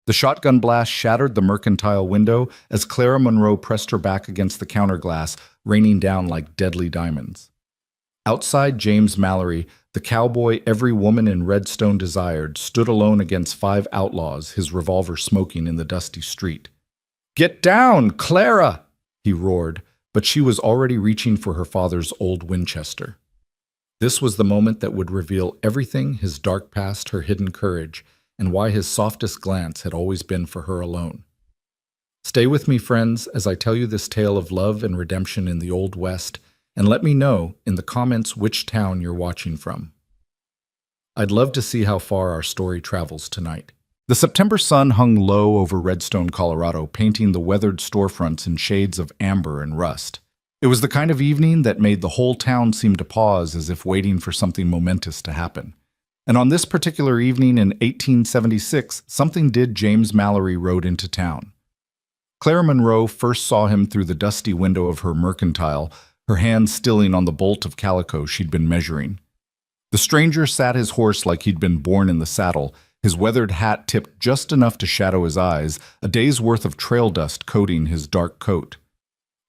The shotgun blast shattered the mercantile window as Clara Monroe pressed her back against the counterglass, raining down like deadly diamonds. Outside, James Mallory, the cowboy every woman in Redstone desired, stood alone against 5 outlaws, his revolver smoking in the dusty street. "Get down, Clara!" he roared, but she was already reaching for her father's old Winchester. This was the moment that would reveal everything: his dark past, her hidden courage, and why his softest glance had always been for her alone. Stay with me, friends, as I tell you this tale of love and redemption in the Old West, and let me know in the comments which town you're watching from. I'd love to see how far our story travels tonight. The September sun hung low over Redstone, Colorado, painting the weathered storefronts in shades of amber and rust. It was the kind of evening that made the whole town seem to pause, as if waiting for something momentous to happen. And on this particular evening in 1876, something did. James Mallory rode into town. Clara Monroe first saw him through the dusty window of her mercantile, her hand stilling on the bolt of calico she'd been measuring. The stranger sat his horse like he'd been born in the saddle, his weathered hat tipped just enough to shadow his eyes, a day's worth of trail dust coating his dark coat.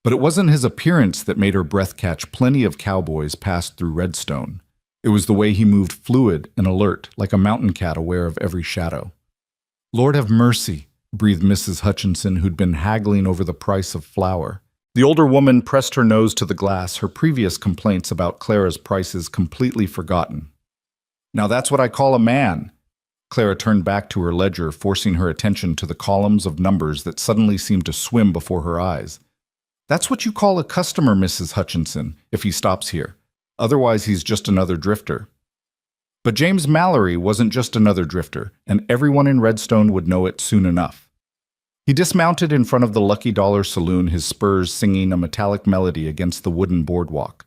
But it wasn't his appearance that made her breath catch. Plenty of cowboys passed through Redstone. It was the way he moved, fluid and alert, like a mountain cat aware of every shadow. "Lord have mercy," breathed Mrs. Hutchinson, who'd been haggling over the price of flour. The older woman pressed her nose to the glass, her previous complaints about Clara's prices completely forgotten. "Now that's what I call a man." Clara turned back to her ledger, forcing her attention to the columns of numbers that suddenly seemed to swim before her eyes. "That's what you call a customer, Mrs. Hutchinson, if he stops here. Otherwise, he's just another drifter." But James Mallory wasn't just another drifter, and everyone in Redstone would know it soon enough. He dismounted in front of the Lucky Dollar Saloon, his spurs singing a metallic melody against the wooden boardwalk.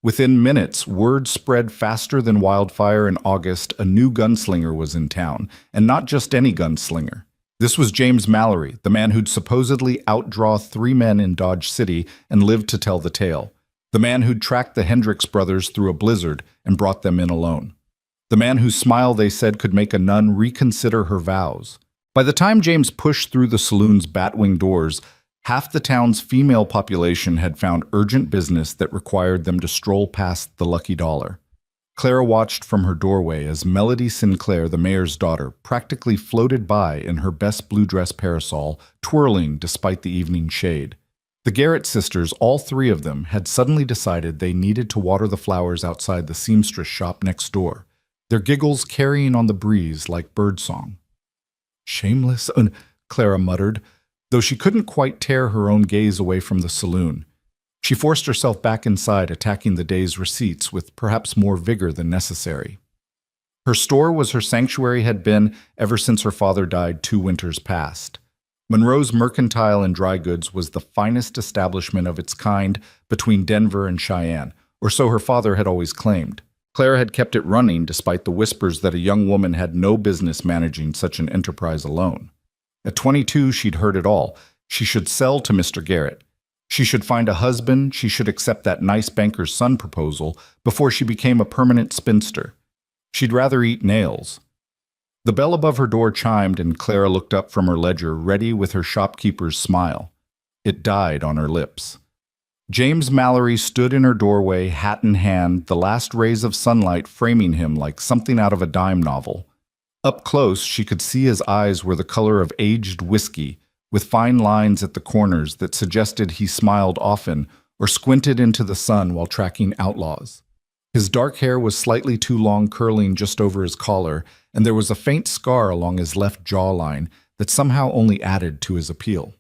Within minutes, word spread faster than wildfire. In August, a new gunslinger was in town, and not just any gunslinger. This was James Mallory, the man who'd supposedly outdraw 3 men in Dodge City and lived to tell the tale. The man who'd tracked the Hendricks brothers through a blizzard and brought them in alone. The man whose smile, they said, could make a nun reconsider her vows. By the time James pushed through the saloon's batwing doors, half the town's female population had found urgent business that required them to stroll past the Lucky Dollar. Clara watched from her doorway as Melody Sinclair, the mayor's daughter, practically floated by in her best blue dress parasol, twirling despite the evening shade. The Garrett sisters, all 3 of them, had suddenly decided they needed to water the flowers outside the seamstress shop next door, their giggles carrying on the breeze like birdsong. "Shameless," Clara muttered, though she couldn't quite tear her own gaze away from the saloon. She forced herself back inside, attacking the day's receipts with perhaps more vigor than necessary. Her store was her sanctuary, had been ever since her father died 2 winters past. Monroe's Mercantile and Dry Goods was the finest establishment of its kind between Denver and Cheyenne, or so her father had always claimed. Clara had kept it running despite the whispers that a young woman had no business managing such an enterprise alone. At 22, she'd heard it all. She should sell to Mr. Garrett. She should find a husband. She should accept that nice banker's son proposal before she became a permanent spinster. She'd rather eat nails. The bell above her door chimed, and Clara looked up from her ledger, ready with her shopkeeper's smile. It died on her lips. James Mallory stood in her doorway, hat in hand, the last rays of sunlight framing him like something out of a dime novel. Up close, she could see his eyes were the color of aged whiskey, with fine lines at the corners that suggested he smiled often or squinted into the sun while tracking outlaws. His dark hair was slightly too long, curling just over his collar, and there was a faint scar along his left jawline that somehow only added to his appeal.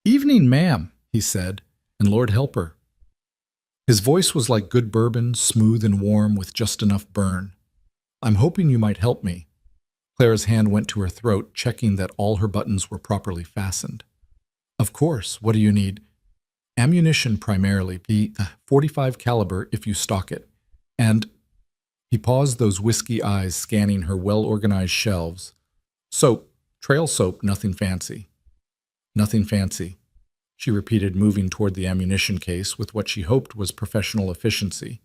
"Evening, ma'am," he said, "and Lord help her." His voice was like good bourbon, smooth and warm with just enough burn. "I'm hoping you might help me." Clara's hand went to her throat, checking that all her buttons were properly fastened. "Of course. What do you need?" "Ammunition primarily, the .45 caliber if you stock it. And—" he paused, those whiskey eyes scanning her well-organized shelves. "Soap. Trail soap, nothing fancy." "Nothing fancy," she repeated, moving toward the ammunition case with what she hoped was professional efficiency.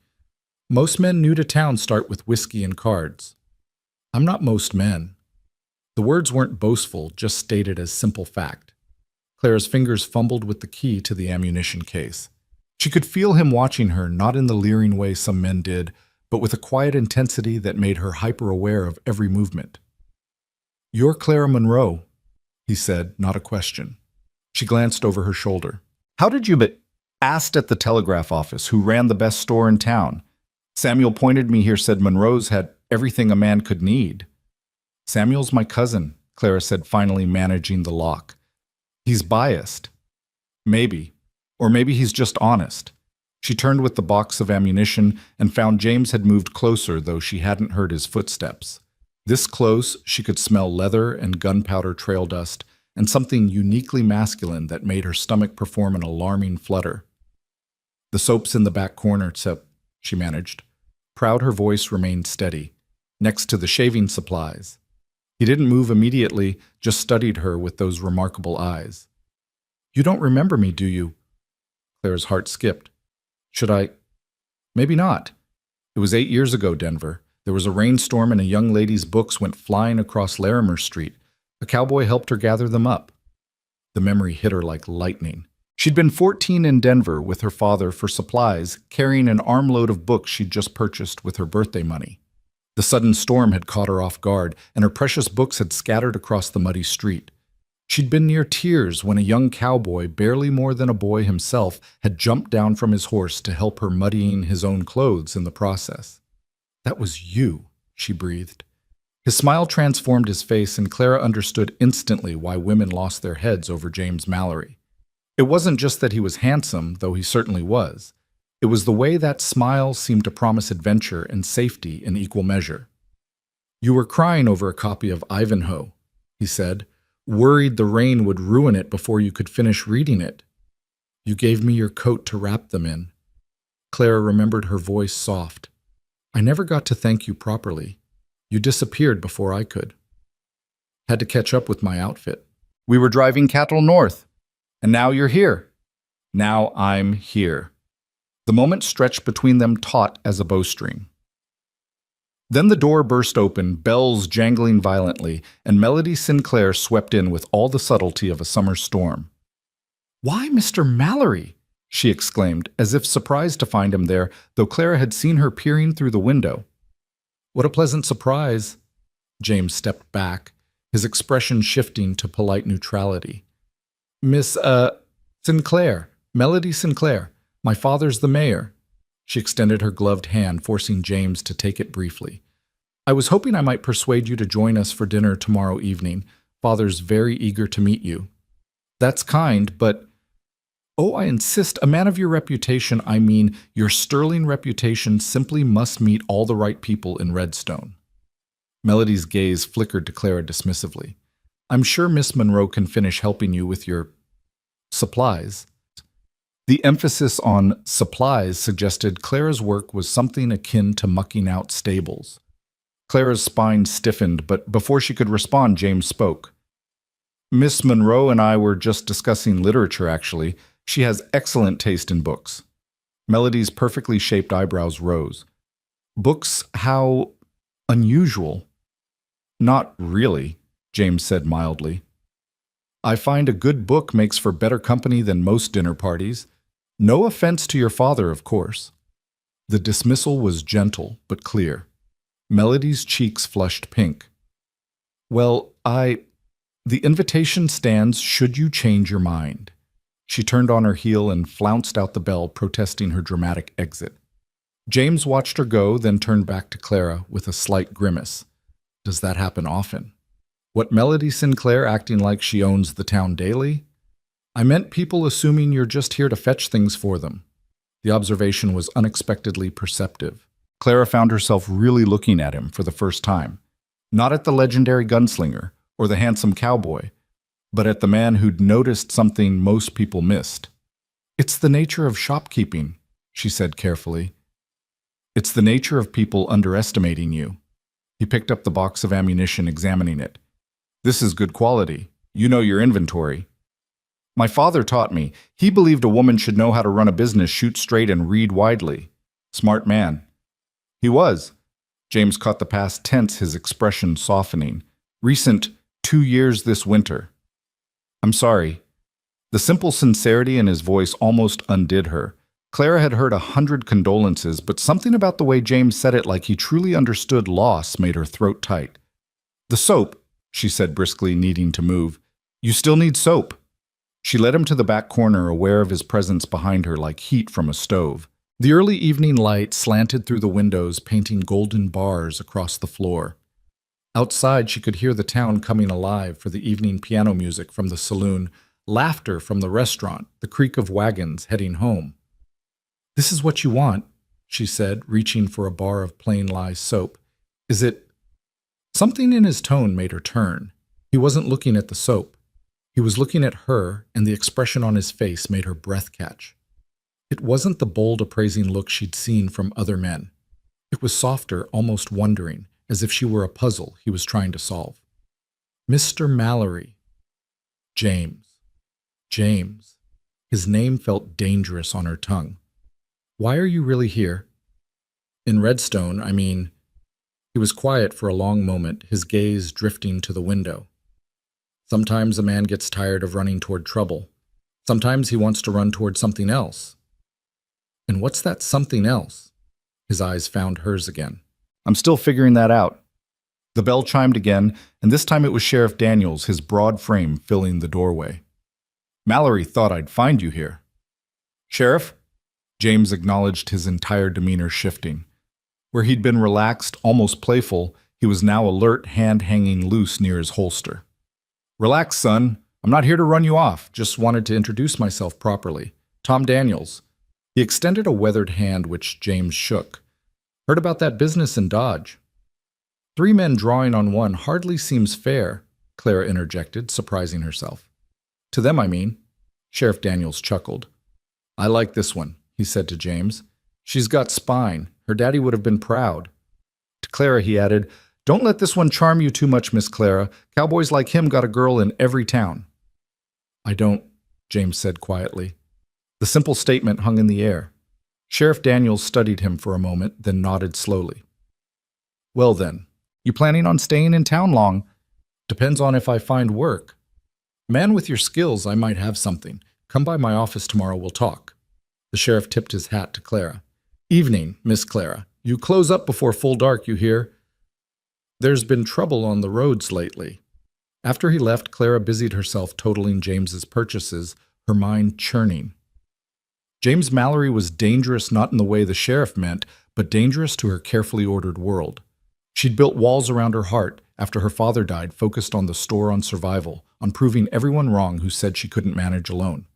"Most men new to town start with whiskey and cards." "I'm not most men." The words weren't boastful, just stated as simple fact. Clara's fingers fumbled with the key to the ammunition case. She could feel him watching her, not in the leering way some men did, but with a quiet intensity that made her hyper-aware of every movement. "You're Clara Monroe," he said, not a question. She glanced over her shoulder. "How did you but asked at the telegraph office who ran the best store in town. Samuel pointed me here, said Monroe's had everything a man could need." "Samuel's my cousin," Clara said, finally managing the lock. "He's biased." "Maybe. Or maybe he's just honest." She turned with the box of ammunition and found James had moved closer, though she hadn't heard his footsteps. This close, she could smell leather and gunpowder trail dust, and something uniquely masculine that made her stomach perform an alarming flutter. "The soap's in the back corner, she managed. Proud, her voice remained steady, next to the shaving supplies. He didn't move immediately, just studied her with those remarkable eyes. "You don't remember me, do you?" Claire's heart skipped. "Should I? Maybe not. It was 8 years ago, Denver. There was a rainstorm and a young lady's books went flying across Larimer Street. A cowboy helped her gather them up." The memory hit her like lightning. She'd been 14 in Denver with her father for supplies, carrying an armload of books she'd just purchased with her birthday money. The sudden storm had caught her off guard, and her precious books had scattered across the muddy street. She'd been near tears when a young cowboy, barely more than a boy himself, had jumped down from his horse to help her, muddying his own clothes in the process. "That was you," she breathed. His smile transformed his face, and Clara understood instantly why women lost their heads over James Mallory. It wasn't just that he was handsome, though he certainly was. It was the way that smile seemed to promise adventure and safety in equal measure. "You were crying over a copy of Ivanhoe," he said, "worried the rain would ruin it before you could finish reading it. You gave me your coat to wrap them in." Clara remembered her voice soft. "I never got to thank you properly. You disappeared before I could. Had to catch up with my outfit. We were driving cattle north, and now you're here. Now I'm here." The moment stretched between them taut as a bowstring. Then the door burst open, bells jangling violently, and Melody Sinclair swept in with all the subtlety of a summer storm. "Why, Mr. Mallory!" she exclaimed, as if surprised to find him there, though Clara had seen her peering through the window. "What a pleasant surprise." James stepped back, his expression shifting to polite neutrality. "Miss, Sinclair, Melody Sinclair. My father's the mayor." She extended her gloved hand, forcing James to take it briefly. "I was hoping I might persuade you to join us for dinner tomorrow evening. Father's very eager to meet you." "That's kind, but—" "Oh, I insist, a man of your reputation, I mean your sterling reputation, simply must meet all the right people in Redstone." Melody's gaze flickered to Clara dismissively. "I'm sure Miss Monroe can finish helping you with your supplies." The emphasis on supplies suggested Clara's work was something akin to mucking out stables. Clara's spine stiffened, but before she could respond, James spoke. "Miss Monroe and I were just discussing literature, actually. She has excellent taste in books." Melody's perfectly shaped eyebrows rose. "Books, how unusual." "Not really," James said mildly. "I find a good book makes for better company than most dinner parties. No offense to your father, of course." The dismissal was gentle but clear. Melody's cheeks flushed pink. "Well, the invitation stands should you change your mind." She turned on her heel and flounced out the bell, protesting her dramatic exit. James watched her go, then turned back to Clara with a slight grimace. Does that happen often? What, Melody Sinclair acting like she owns the town daily? "I meant people assuming you're just here to fetch things for them." The observation was unexpectedly perceptive. Clara found herself really looking at him for the first time. Not at the legendary gunslinger or the handsome cowboy, but at the man who'd noticed something most people missed. "It's the nature of shopkeeping," she said carefully. "It's the nature of people underestimating you." He picked up the box of ammunition, examining it. "This is good quality. You know your inventory." "My father taught me. He believed a woman should know how to run a business, shoot straight, and read widely." "Smart man." "He was." James caught the past tense, his expression softening. "Recent 2 years this winter. I'm sorry. The simple sincerity in his voice almost undid her. Clara had heard 100 condolences, but something about the way James said it like he truly understood loss made her throat tight. The soap, she said briskly, needing to move. You still need soap. She led him to the back corner, aware of his presence behind her like heat from a stove. The early evening light slanted through the windows, painting golden bars across the floor. Outside, she could hear the town coming alive for the evening piano music from the saloon, laughter from the restaurant, the creak of wagons heading home. This is what you want, she said, reaching for a bar of plain lye soap. Is it? Something in his tone made her turn. He wasn't looking at the soap. He was looking at her, and the expression on his face made her breath catch. It wasn't the bold, appraising look she'd seen from other men. It was softer, almost wondering, as if she were a puzzle he was trying to solve. Mr. Mallory. James. James. His name felt dangerous on her tongue. Why are you really here? In Redstone, I mean. He was quiet for a long moment, his gaze drifting to the window. Sometimes a man gets tired of running toward trouble. Sometimes he wants to run toward something else. And what's that something else? His eyes found hers again. I'm still figuring that out. The bell chimed again, and this time it was Sheriff Daniels, his broad frame filling the doorway. Mallory thought I'd find you here. Sheriff? James acknowledged, his entire demeanor shifting. Where he'd been relaxed, almost playful, he was now alert, hand hanging loose near his holster. Relax, son. I'm not here to run you off. Just wanted to introduce myself properly. Tom Daniels. He extended a weathered hand, which James shook. Heard about that business in Dodge. 3 men drawing on one hardly seems fair, Clara interjected, surprising herself. To them, I mean. Sheriff Daniels chuckled. I like this one, he said to James. She's got spine. Her daddy would have been proud. To Clara, he added, Don't let this one charm you too much, Miss Clara. Cowboys like him got a girl in every town. I don't, James said quietly. The simple statement hung in the air. Sheriff Daniels studied him for a moment, then nodded slowly. Well then, you planning on staying in town long? Depends on if I find work. Man, with your skills, I might have something. Come by my office tomorrow, we'll talk. The sheriff tipped his hat to Clara. Evening, Miss Clara. You close up before full dark, you hear? There's been trouble on the roads lately. After he left, Clara busied herself totaling James's purchases, her mind churning. James Mallory was dangerous not in the way the sheriff meant, but dangerous to her carefully ordered world. She'd built walls around her heart after her father died, focused on the store on survival, on proving everyone wrong who said she couldn't manage alone.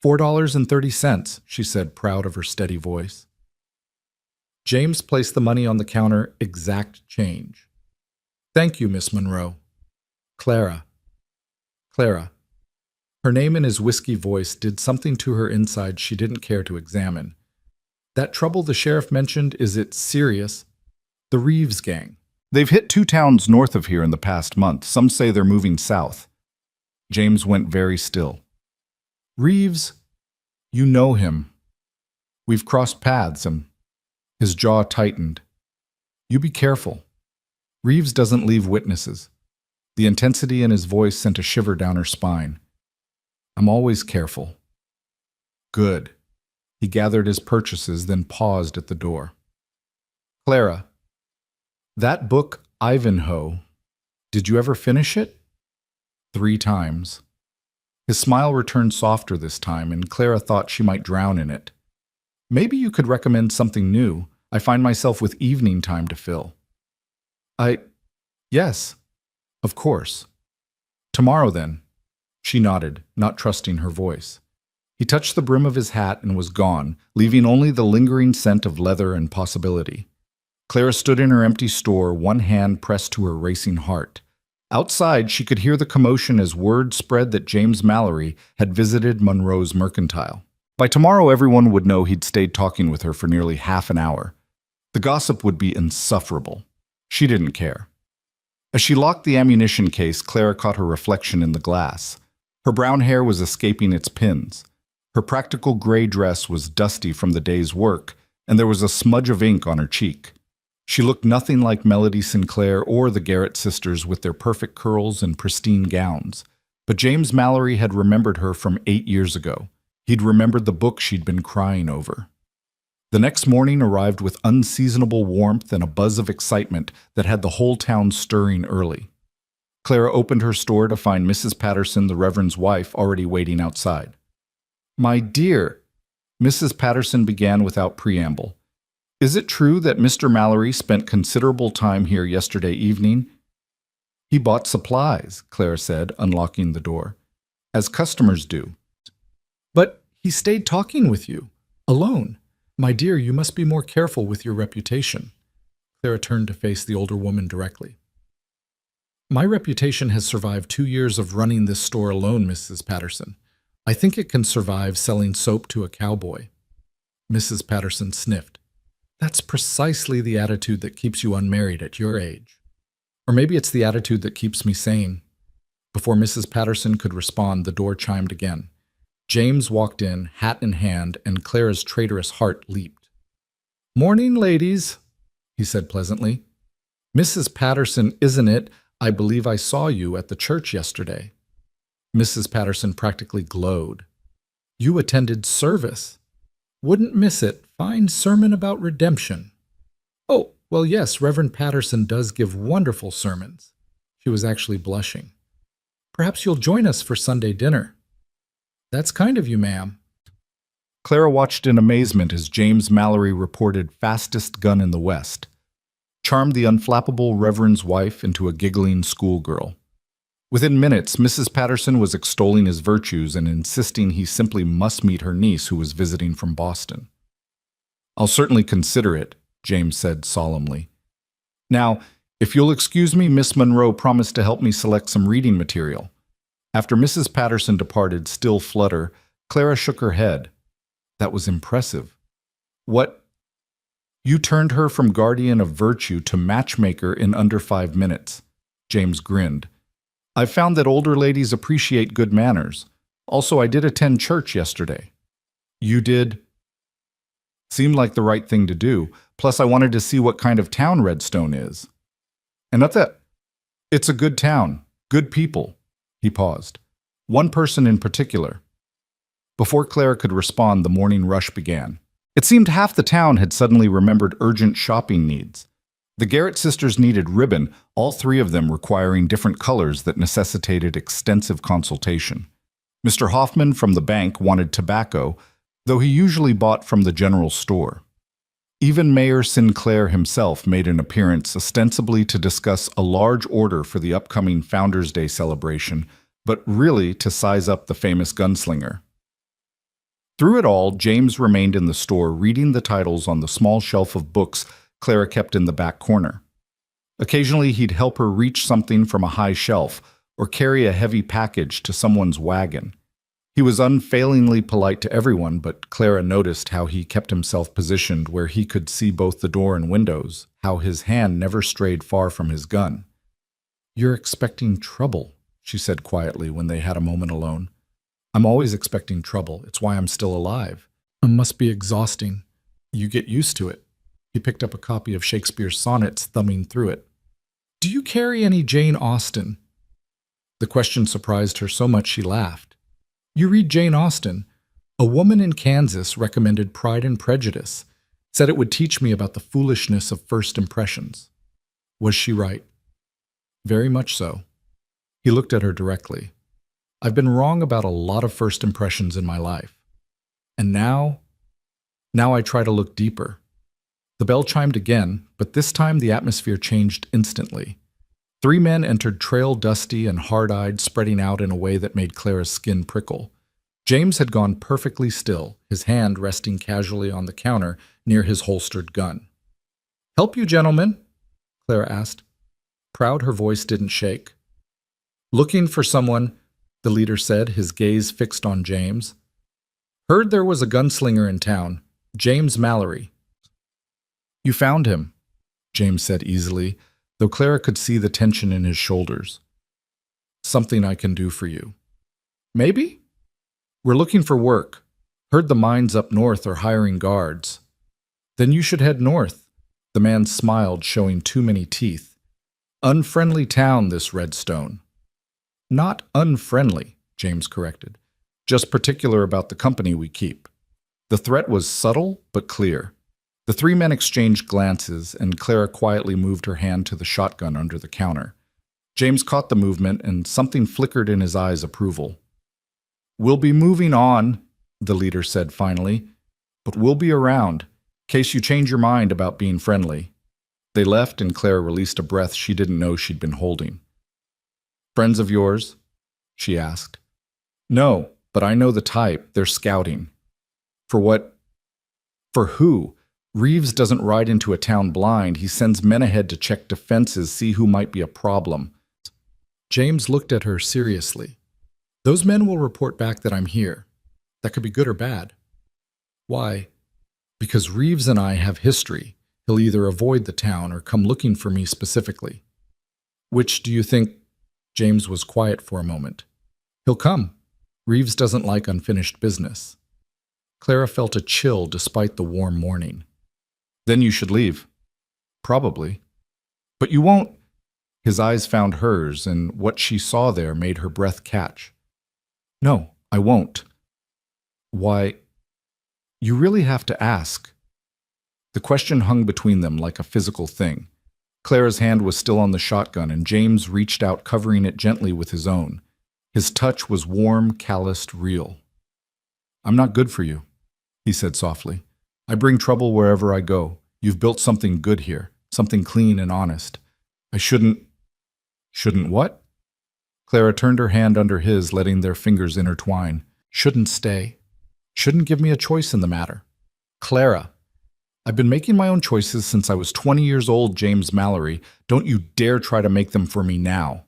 $4.30, she said, proud of her steady voice. James placed the money on the counter, exact change. Thank you, Miss Monroe. Clara. Clara. Her name in his whiskey voice did something to her inside she didn't care to examine. That trouble the sheriff mentioned, is it serious? The Reeves gang. They've hit 2 towns north of here in the past month. Some say they're moving south. James went very still. Reeves, you know him. We've crossed paths, and his jaw tightened. You be careful. Reeves doesn't leave witnesses. The intensity in his voice sent a shiver down her spine. I'm always careful. Good. He gathered his purchases, then paused at the door. Clara, that book, Ivanhoe, did you ever finish it? 3 times. His smile returned softer this time, and Clara thought she might drown in it. Maybe you could recommend something new. I find myself with evening time to fill. Yes, of course. Tomorrow, then. She nodded, not trusting her voice. He touched the brim of his hat and was gone, leaving only the lingering scent of leather and possibility. Clara stood in her empty store, one hand pressed to her racing heart. Outside, she could hear the commotion as word spread that James Mallory had visited Monroe's mercantile. By tomorrow, everyone would know he'd stayed talking with her for nearly half an hour. The gossip would be insufferable. She didn't care. As she locked the ammunition case, Clara caught her reflection in the glass. Her brown hair was escaping its pins. Her practical gray dress was dusty from the day's work, and there was a smudge of ink on her cheek. She looked nothing like Melody Sinclair or the Garrett sisters with their perfect curls and pristine gowns. But James Mallory had remembered her from 8 years ago. He'd remembered the book she'd been crying over. The next morning arrived with unseasonable warmth and a buzz of excitement that had the whole town stirring early. Clara opened her store to find Mrs. Patterson, the Reverend's wife, already waiting outside. "My dear," Mrs. Patterson began without preamble, "is it true that Mr. Mallory spent considerable time here yesterday evening?" "He bought supplies," Clara said, unlocking the door, "as customers do." "But he stayed talking with you, alone. My dear, you must be more careful with your reputation." Clara turned to face the older woman directly. "My reputation has survived 2 years of running this store alone, Mrs. Patterson. I think it can survive selling soap to a cowboy." Mrs. Patterson sniffed. "That's precisely the attitude that keeps you unmarried at your age. Or maybe it's the attitude that keeps me sane." Before Mrs. Patterson could respond, the door chimed again. James walked in, hat in hand, and Clara's traitorous heart leaped. "Morning, ladies," he said pleasantly. "Mrs. Patterson, isn't it? I believe I saw you at the church yesterday." Mrs. Patterson practically glowed. "You attended service. Wouldn't miss it. Fine sermon about redemption." "Oh, well, yes, Reverend Patterson does give wonderful sermons." She was actually blushing. "Perhaps you'll join us for Sunday dinner." "That's kind of you, ma'am." Clara watched in amazement as James Mallory reported fastest gun in the West, charmed the unflappable Reverend's wife into a giggling schoolgirl. Within minutes, Mrs. Patterson was extolling his virtues and insisting he simply must meet her niece who was visiting from Boston. "I'll certainly consider it," James said solemnly. "Now, if you'll excuse me, Miss Monroe promised to help me select some reading material." After Mrs. Patterson departed, still flutter, Clara shook her head. "That was impressive." "What? You turned her from guardian of virtue to matchmaker in under 5 minutes." James grinned. "I've found that older ladies appreciate good manners. Also, I did attend church yesterday." "You did?" "Seemed like the right thing to do. Plus, I wanted to see what kind of town Redstone is." "And not that. It's a good town. Good people." He paused. "One person in particular." Before Clara could respond, the morning rush began. It seemed half the town had suddenly remembered urgent shopping needs. The Garrett sisters needed ribbon, all 3 of them requiring different colors that necessitated extensive consultation. Mr. Hoffman from the bank wanted tobacco, though he usually bought from the general store. Even Mayor Sinclair himself made an appearance ostensibly to discuss a large order for the upcoming Founders' Day celebration, but really to size up the famous gunslinger. Through it all, James remained in the store reading the titles on the small shelf of books Clara kept in the back corner. Occasionally he'd help her reach something from a high shelf or carry a heavy package to someone's wagon. He was unfailingly polite to everyone, but Clara noticed how he kept himself positioned where he could see both the door and windows, how his hand never strayed far from his gun. "You're expecting trouble," she said quietly when they had a moment alone. "I'm always expecting trouble. It's why I'm still alive. It must be exhausting. You get used to it." He picked up a copy of Shakespeare's sonnets, thumbing through it. "Do you carry any Jane Austen?" The question surprised her so much she laughed. "You read Jane Austen? A woman in Kansas recommended Pride and Prejudice, said it would teach me about the foolishness of first impressions. Was she right?" "Very much so." He looked at her directly. "I've been wrong about a lot of first impressions in my life. And now I try to look deeper." The bell chimed again, but this time the atmosphere changed instantly. 3 men entered, trail dusty and hard-eyed, spreading out in a way that made Clara's skin prickle. James had gone perfectly still, his hand resting casually on the counter near his holstered gun. "Help you, gentlemen?" Clara asked. Proud, her voice didn't shake. "Looking for someone," the leader said, his gaze fixed on James. "Heard there was a gunslinger in town, James Mallory." "You found him," James said easily, though Clara could see the tension in his shoulders. "Something I can do for you." "Maybe?" "We're looking for work. Heard the mines up north are hiring guards." "Then you should head north. The man smiled, showing too many teeth. Unfriendly town, this Redstone. Not unfriendly, James corrected. Just particular about the company we keep. The threat was subtle but clear. The three men exchanged glances, and Clara quietly moved her hand to the shotgun under the counter. James caught the movement, and something flickered in his eyes approval. We'll be moving on, the leader said finally, but we'll be around, in case you change your mind about being friendly. They left, and Clara released a breath she didn't know she'd been holding. Friends of yours? She asked. No, but I know the type. They're scouting. For what? For who? Reeves doesn't ride into a town blind. He sends men ahead to check defenses, see who might be a problem. James looked at her seriously. Those men will report back that I'm here. That could be good or bad. Why? Because Reeves and I have history. He'll either avoid the town or come looking for me specifically. Which do you think? James was quiet for a moment. He'll come. Reeves doesn't like unfinished business. Clara felt a chill despite the warm morning. Then you should leave. Probably. But you won't. His eyes found hers, and what she saw there made her breath catch. No, I won't. Why? You really have to ask. The question hung between them like a physical thing. Clara's hand was still on the shotgun, and James reached out, covering it gently with his own. His touch was warm, calloused, real. I'm not good for you, he said softly. I bring trouble wherever I go. You've built something good here, something clean and honest. I shouldn't... Shouldn't what? Clara turned her hand under his, letting their fingers intertwine. Shouldn't stay. Shouldn't give me a choice in the matter. Clara, I've been making my own choices since I was 20 years old, James Mallory. Don't you dare try to make them for me now.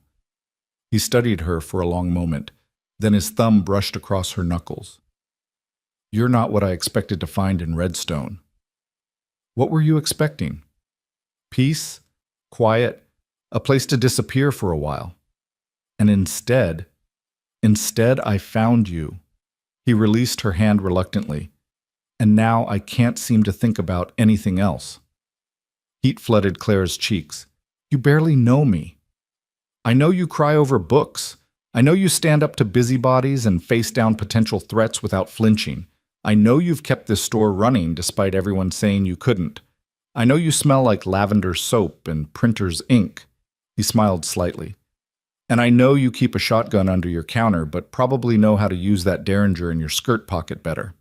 He studied her for a long moment. Then his thumb brushed across her knuckles. You're not what I expected to find in Redstone. What were you expecting? Peace? Quiet? A place to disappear for a while? And instead I found you. He released her hand reluctantly. And now I can't seem to think about anything else. Heat flooded Clara's cheeks. You barely know me. I know you cry over books. I know you stand up to busybodies and face down potential threats without flinching. I know you've kept this store running despite everyone saying you couldn't. I know you smell like lavender soap and printer's ink. He smiled slightly. And I know you keep a shotgun under your counter, but probably know how to use that Derringer in your skirt pocket better.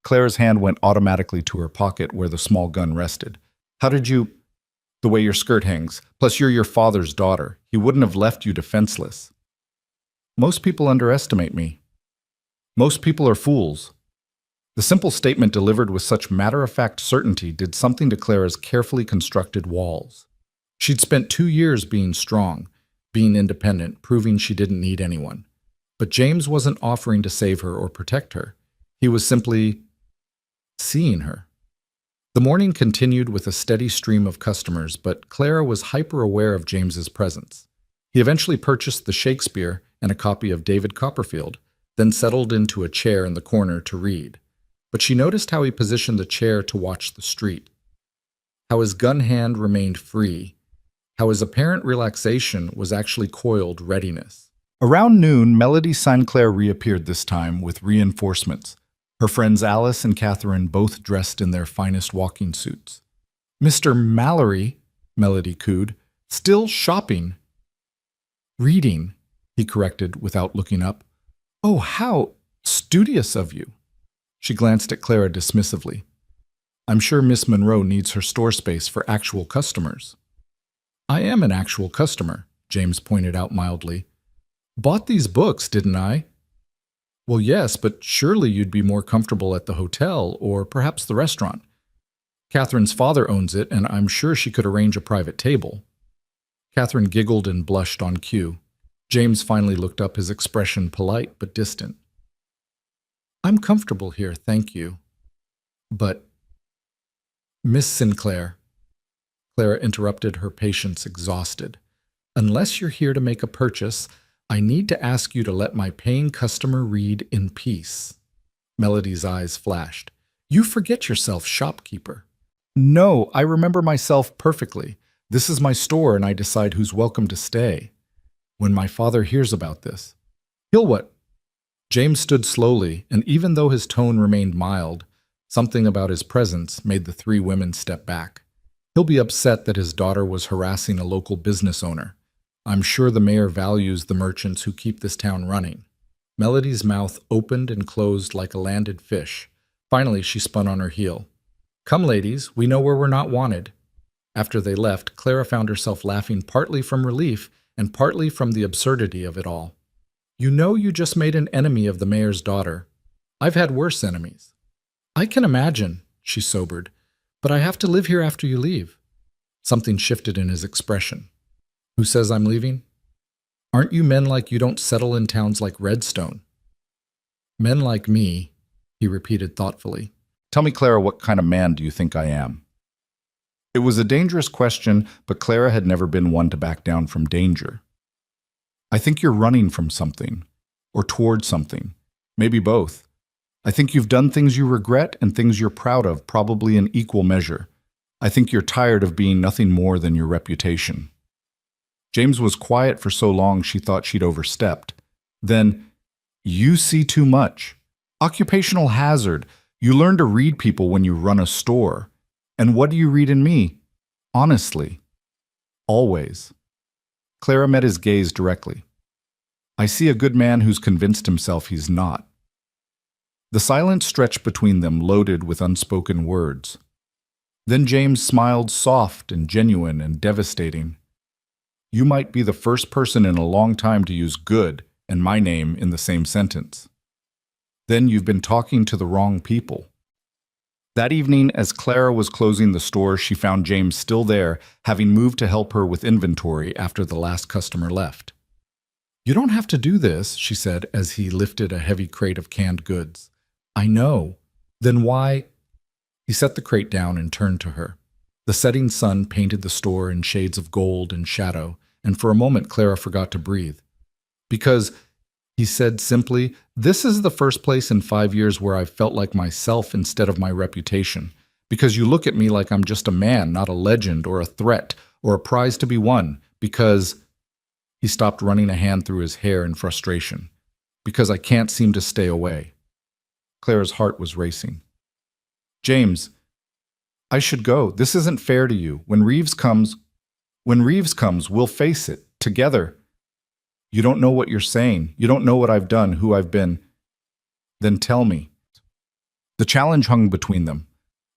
Clara's hand went automatically to her pocket where the small gun rested. How did you... The way your skirt hangs. Plus, you're your father's daughter. He wouldn't have left you defenseless. Most people underestimate me. Most people are fools. The simple statement delivered with such matter-of-fact certainty did something to Clara's carefully constructed walls. She'd spent 2 years being strong, being independent, proving she didn't need anyone. But James wasn't offering to save her or protect her. He was simply seeing her. The morning continued with a steady stream of customers, but Clara was hyper-aware of James's presence. He eventually purchased the Shakespeare and a copy of David Copperfield, then settled into a chair in the corner to read. But she noticed how he positioned the chair to watch the street, how his gun hand remained free, how his apparent relaxation was actually coiled readiness. Around noon, Melody St. Clair reappeared this time with reinforcements. Her friends Alice and Catherine both dressed in their finest walking suits. Mr. Mallory, Melody cooed, still shopping. Reading, he corrected without looking up. Oh, how studious of you. She glanced at Clara dismissively. I'm sure Miss Monroe needs her store space for actual customers. I am an actual customer, James pointed out mildly. Bought these books, didn't I? Well, yes, but surely you'd be more comfortable at the hotel or perhaps the restaurant. Catherine's father owns it, and I'm sure she could arrange a private table. Catherine giggled and blushed on cue. James finally looked up, his expression polite but distant. I'm comfortable here, thank you. But... Miss Sinclair, Clara interrupted, her patience exhausted. Unless you're here to make a purchase, I need to ask you to let my paying customer read in peace. Melody's eyes flashed. You forget yourself, shopkeeper. No, I remember myself perfectly. This is my store and I decide who's welcome to stay. When my father hears about this, he'll what? James stood slowly, and even though his tone remained mild, something about his presence made the three women step back. He'll be upset that his daughter was harassing a local business owner. I'm sure the mayor values the merchants who keep this town running. Melody's mouth opened and closed like a landed fish. Finally, she spun on her heel. Come, ladies, we know where we're not wanted. After they left, Clara found herself laughing partly from relief and partly from the absurdity of it all. You know you just made an enemy of the mayor's daughter. I've had worse enemies. I can imagine, she sobered, but I have to live here after you leave. Something shifted in his expression. Who says I'm leaving? Aren't you men like you don't settle in towns like Redstone? Men like me, he repeated thoughtfully. Tell me, Clara, what kind of man do you think I am? It was a dangerous question, but Clara had never been one to back down from danger. I think you're running from something, or toward something, maybe both. I think you've done things you regret and things you're proud of, probably in equal measure. I think you're tired of being nothing more than your reputation. James was quiet for so long she thought she'd overstepped. Then, you see too much. Occupational hazard. You learn to read people when you run a store. And what do you read in me? Honestly. Always. Clara met his gaze directly. I see a good man who's convinced himself he's not. The silence stretched between them, loaded with unspoken words. Then James smiled, soft and genuine and devastating. You might be the first person in a long time to use good and my name in the same sentence. Then you've been talking to the wrong people. That evening, as Clara was closing the store, she found James still there, having moved to help her with inventory after the last customer left. You don't have to do this, she said as he lifted a heavy crate of canned goods. I know. Then why? He set the crate down and turned to her. The setting sun painted the store in shades of gold and shadow, and for a moment Clara forgot to breathe. Because, he said simply, this is the first place in 5 years where I've felt like myself instead of my reputation. Because you look at me like I'm just a man, not a legend or a threat or a prize to be won. Because, he stopped, running a hand through his hair in frustration. Because I can't seem to stay away. Clara's heart was racing. James, I should go. This isn't fair to you. When Reeves comes, we'll face it, together. You don't know what you're saying. You don't know what I've done, who I've been. Then tell me. The challenge hung between them.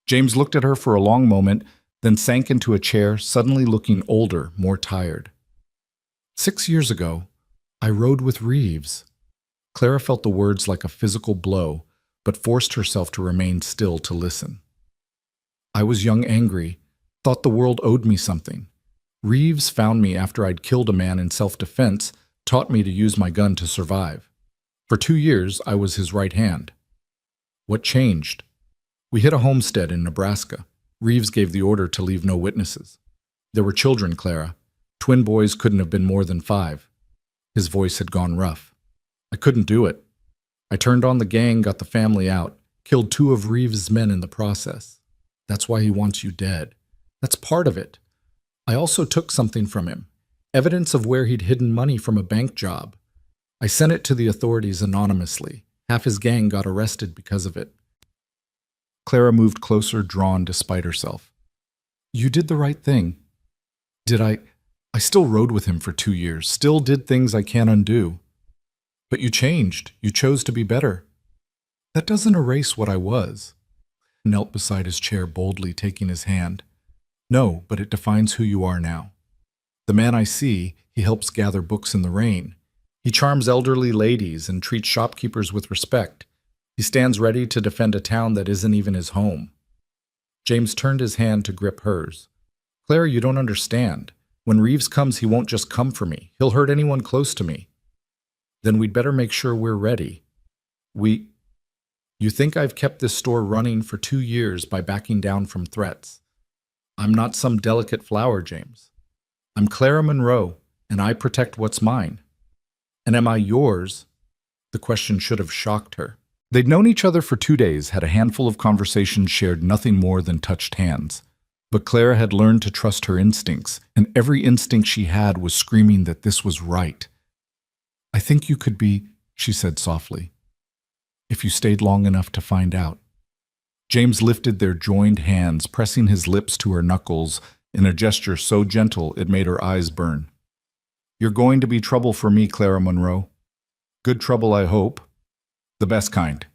James looked at her for a long moment, then sank into a chair, suddenly looking older, more tired. 6 years ago, I rode with Reeves. Clara felt the words like a physical blow, but forced herself to remain still to listen. I was young, angry, thought the world owed me something. Reeves found me after I'd killed a man in self-defense, taught me to use my gun to survive. For 2 years, I was his right hand. What changed? We hit a homestead in Nebraska. Reeves gave the order to leave no witnesses. There were children, Clara. Twin boys couldn't have been more than 5. His voice had gone rough. I couldn't do it. I turned on the gang, got the family out, killed 2 of Reeves' men in the process. That's why he wants you dead. That's part of it. I also took something from him. Evidence of where he'd hidden money from a bank job. I sent it to the authorities anonymously. Half his gang got arrested because of it. Clara moved closer, drawn despite herself. You did the right thing. Did I? I still rode with him for 2 years, still did things I can't undo. But you changed. You chose to be better. That doesn't erase what I was. Knelt beside his chair, boldly taking his hand. No, but it defines who you are now. The man I see, he helps gather books in the rain. He charms elderly ladies and treats shopkeepers with respect. He stands ready to defend a town that isn't even his home. James turned his hand to grip hers. Claire, you don't understand. When Reeves comes, he won't just come for me. He'll hurt anyone close to me. Then we'd better make sure we're ready. You think I've kept this store running for 2 years by backing down from threats. I'm not some delicate flower, James. I'm Clara Monroe, and I protect what's mine. And am I yours? The question should have shocked her. They'd known each other for 2 days, had a handful of conversations, shared nothing more than touched hands. But Clara had learned to trust her instincts, and every instinct she had was screaming that this was right. "I think you could be," she said softly, "if you stayed long enough to find out." James lifted their joined hands, pressing his lips to her knuckles in a gesture so gentle it made her eyes burn. "You're going to be trouble for me, Clara Monroe. Good trouble, I hope. The best kind."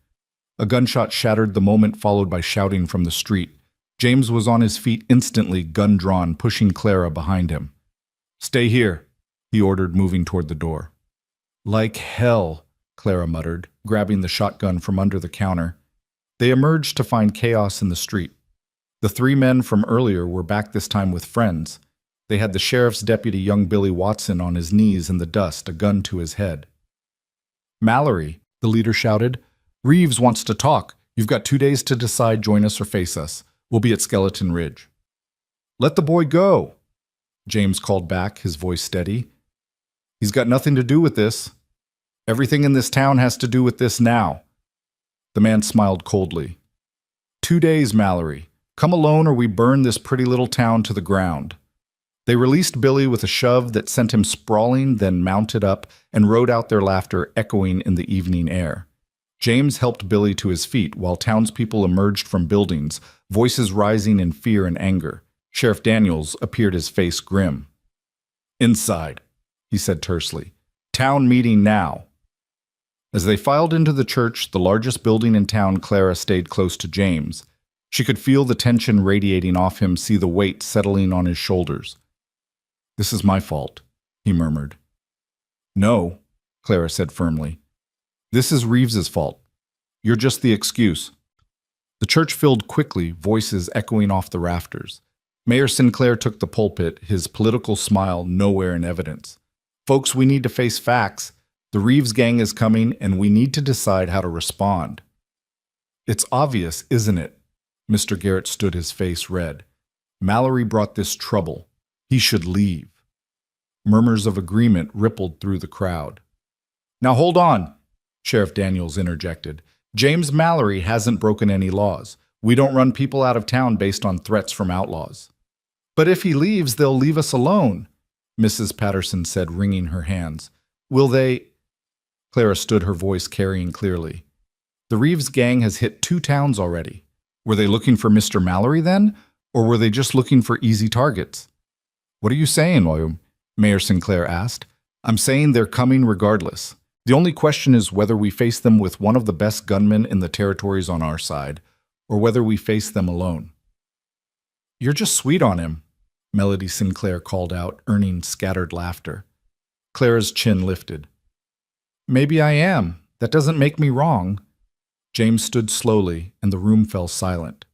A gunshot shattered the moment, followed by shouting from the street. James was on his feet instantly, gun drawn, pushing Clara behind him. "Stay here," he ordered, moving toward the door. "Like hell," Clara muttered, grabbing the shotgun from under the counter. They emerged to find chaos in the street. The three men from earlier were back this time with friends. They had the sheriff's deputy, young Billy Watson, on his knees in the dust, a gun to his head. "Mallory," the leader shouted. "Reeves wants to talk. You've got 2 days to decide, join us or face us. We'll be at Skeleton Ridge." "Let the boy go," James called back, his voice steady. "He's got nothing to do with this. Everything in this town has to do with this now." The man smiled coldly. 2 days, Mallory. Come alone or we burn this pretty little town to the ground." They released Billy with a shove that sent him sprawling, then mounted up and rode out, their laughter echoing in the evening air. James helped Billy to his feet while townspeople emerged from buildings, voices rising in fear and anger. Sheriff Daniels appeared, his face grim. "Inside," he said tersely. "Town meeting now." As they filed into the church, the largest building in town, Clara stayed close to James. She could feel the tension radiating off him, see the weight settling on his shoulders. "This is my fault," he murmured. "No," Clara said firmly. "This is Reeves's fault. You're just the excuse." The church filled quickly, voices echoing off the rafters. Mayor Sinclair took the pulpit, his political smile nowhere in evidence. "Folks, we need to face facts. The Reeves gang is coming, and we need to decide how to respond." "It's obvious, isn't it?" Mr. Garrett stood, his face red. "Mallory brought this trouble. He should leave." Murmurs of agreement rippled through the crowd. "Now hold on," Sheriff Daniels interjected. "James Mallory hasn't broken any laws. We don't run people out of town based on threats from outlaws." "But if he leaves, they'll leave us alone," Mrs. Patterson said, wringing her hands. "Will they—" Clara stood, her voice carrying clearly. "The Reeves gang has hit 2 towns already. Were they looking for Mr. Mallory then, or were they just looking for easy targets?" "What are you saying, William?" Mayor Sinclair asked. "I'm saying they're coming regardless. The only question is whether we face them with one of the best gunmen in the territories on our side, or whether we face them alone." "You're just sweet on him," Melody Sinclair called out, earning scattered laughter. Clara's chin lifted. "Maybe I am. That doesn't make me wrong." James stood slowly, and the room fell silent.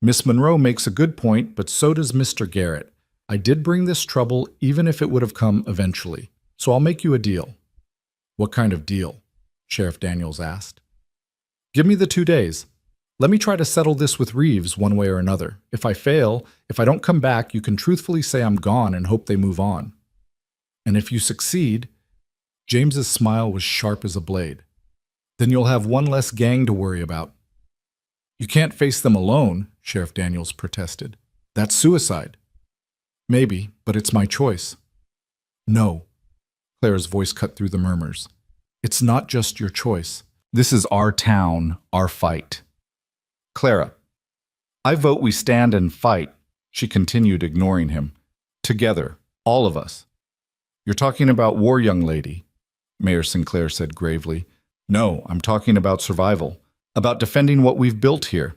"Miss Monroe makes a good point, but so does Mr. Garrett. I did bring this trouble, even if it would have come eventually. So I'll make you a deal." "What kind of deal?" Sheriff Daniels asked. "Give me the 2 days. Let me try to settle this with Reeves one way or another. If I fail, if I don't come back, you can truthfully say I'm gone and hope they move on. And if you succeed," James's smile was sharp as a blade, "then you'll have one less gang to worry about." "You can't face them alone," Sheriff Daniels protested. "That's suicide." "Maybe, but it's my choice." "No." Clara's voice cut through the murmurs. "It's not just your choice. This is our town, our fight." "Clara, I vote we stand and fight," she continued, ignoring him. "Together, all of us." "You're talking about war, young lady," Mayor Sinclair said gravely. "No, I'm talking about survival, about defending what we've built here."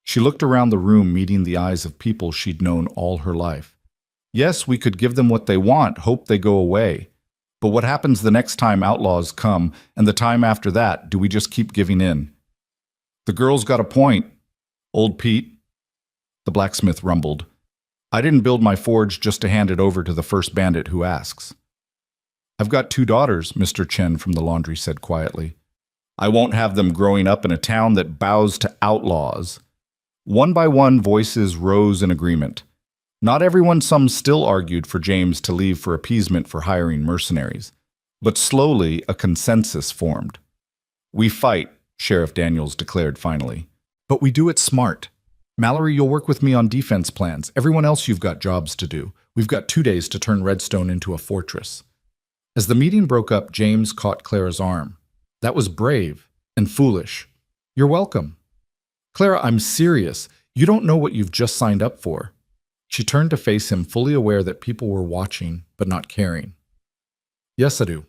She looked around the room, meeting the eyes of people she'd known all her life. "Yes, we could give them what they want, hope they go away. But what happens the next time outlaws come, and the time after that? Do we just keep giving in?" "The girl's got a point, old Pete," the blacksmith rumbled. "I didn't build my forge just to hand it over to the first bandit who asks." "I've got 2 daughters," Mr. Chen from the laundry said quietly. "I won't have them growing up in a town that bows to outlaws." One by one, voices rose in agreement. Not everyone, some still argued for James to leave for appeasement for hiring mercenaries. But slowly, a consensus formed. "We fight," Sheriff Daniels declared finally. "But we do it smart. Mallory, you'll work with me on defense plans. Everyone else, you've got jobs to do. We've got 2 days to turn Redstone into a fortress. As the meeting broke up, James caught Clara's arm. That was brave and foolish. You're welcome. Clara, I'm serious. You don't know what you've just signed up for. She turned to face him, fully aware that people were watching, but not caring. Yes, I do.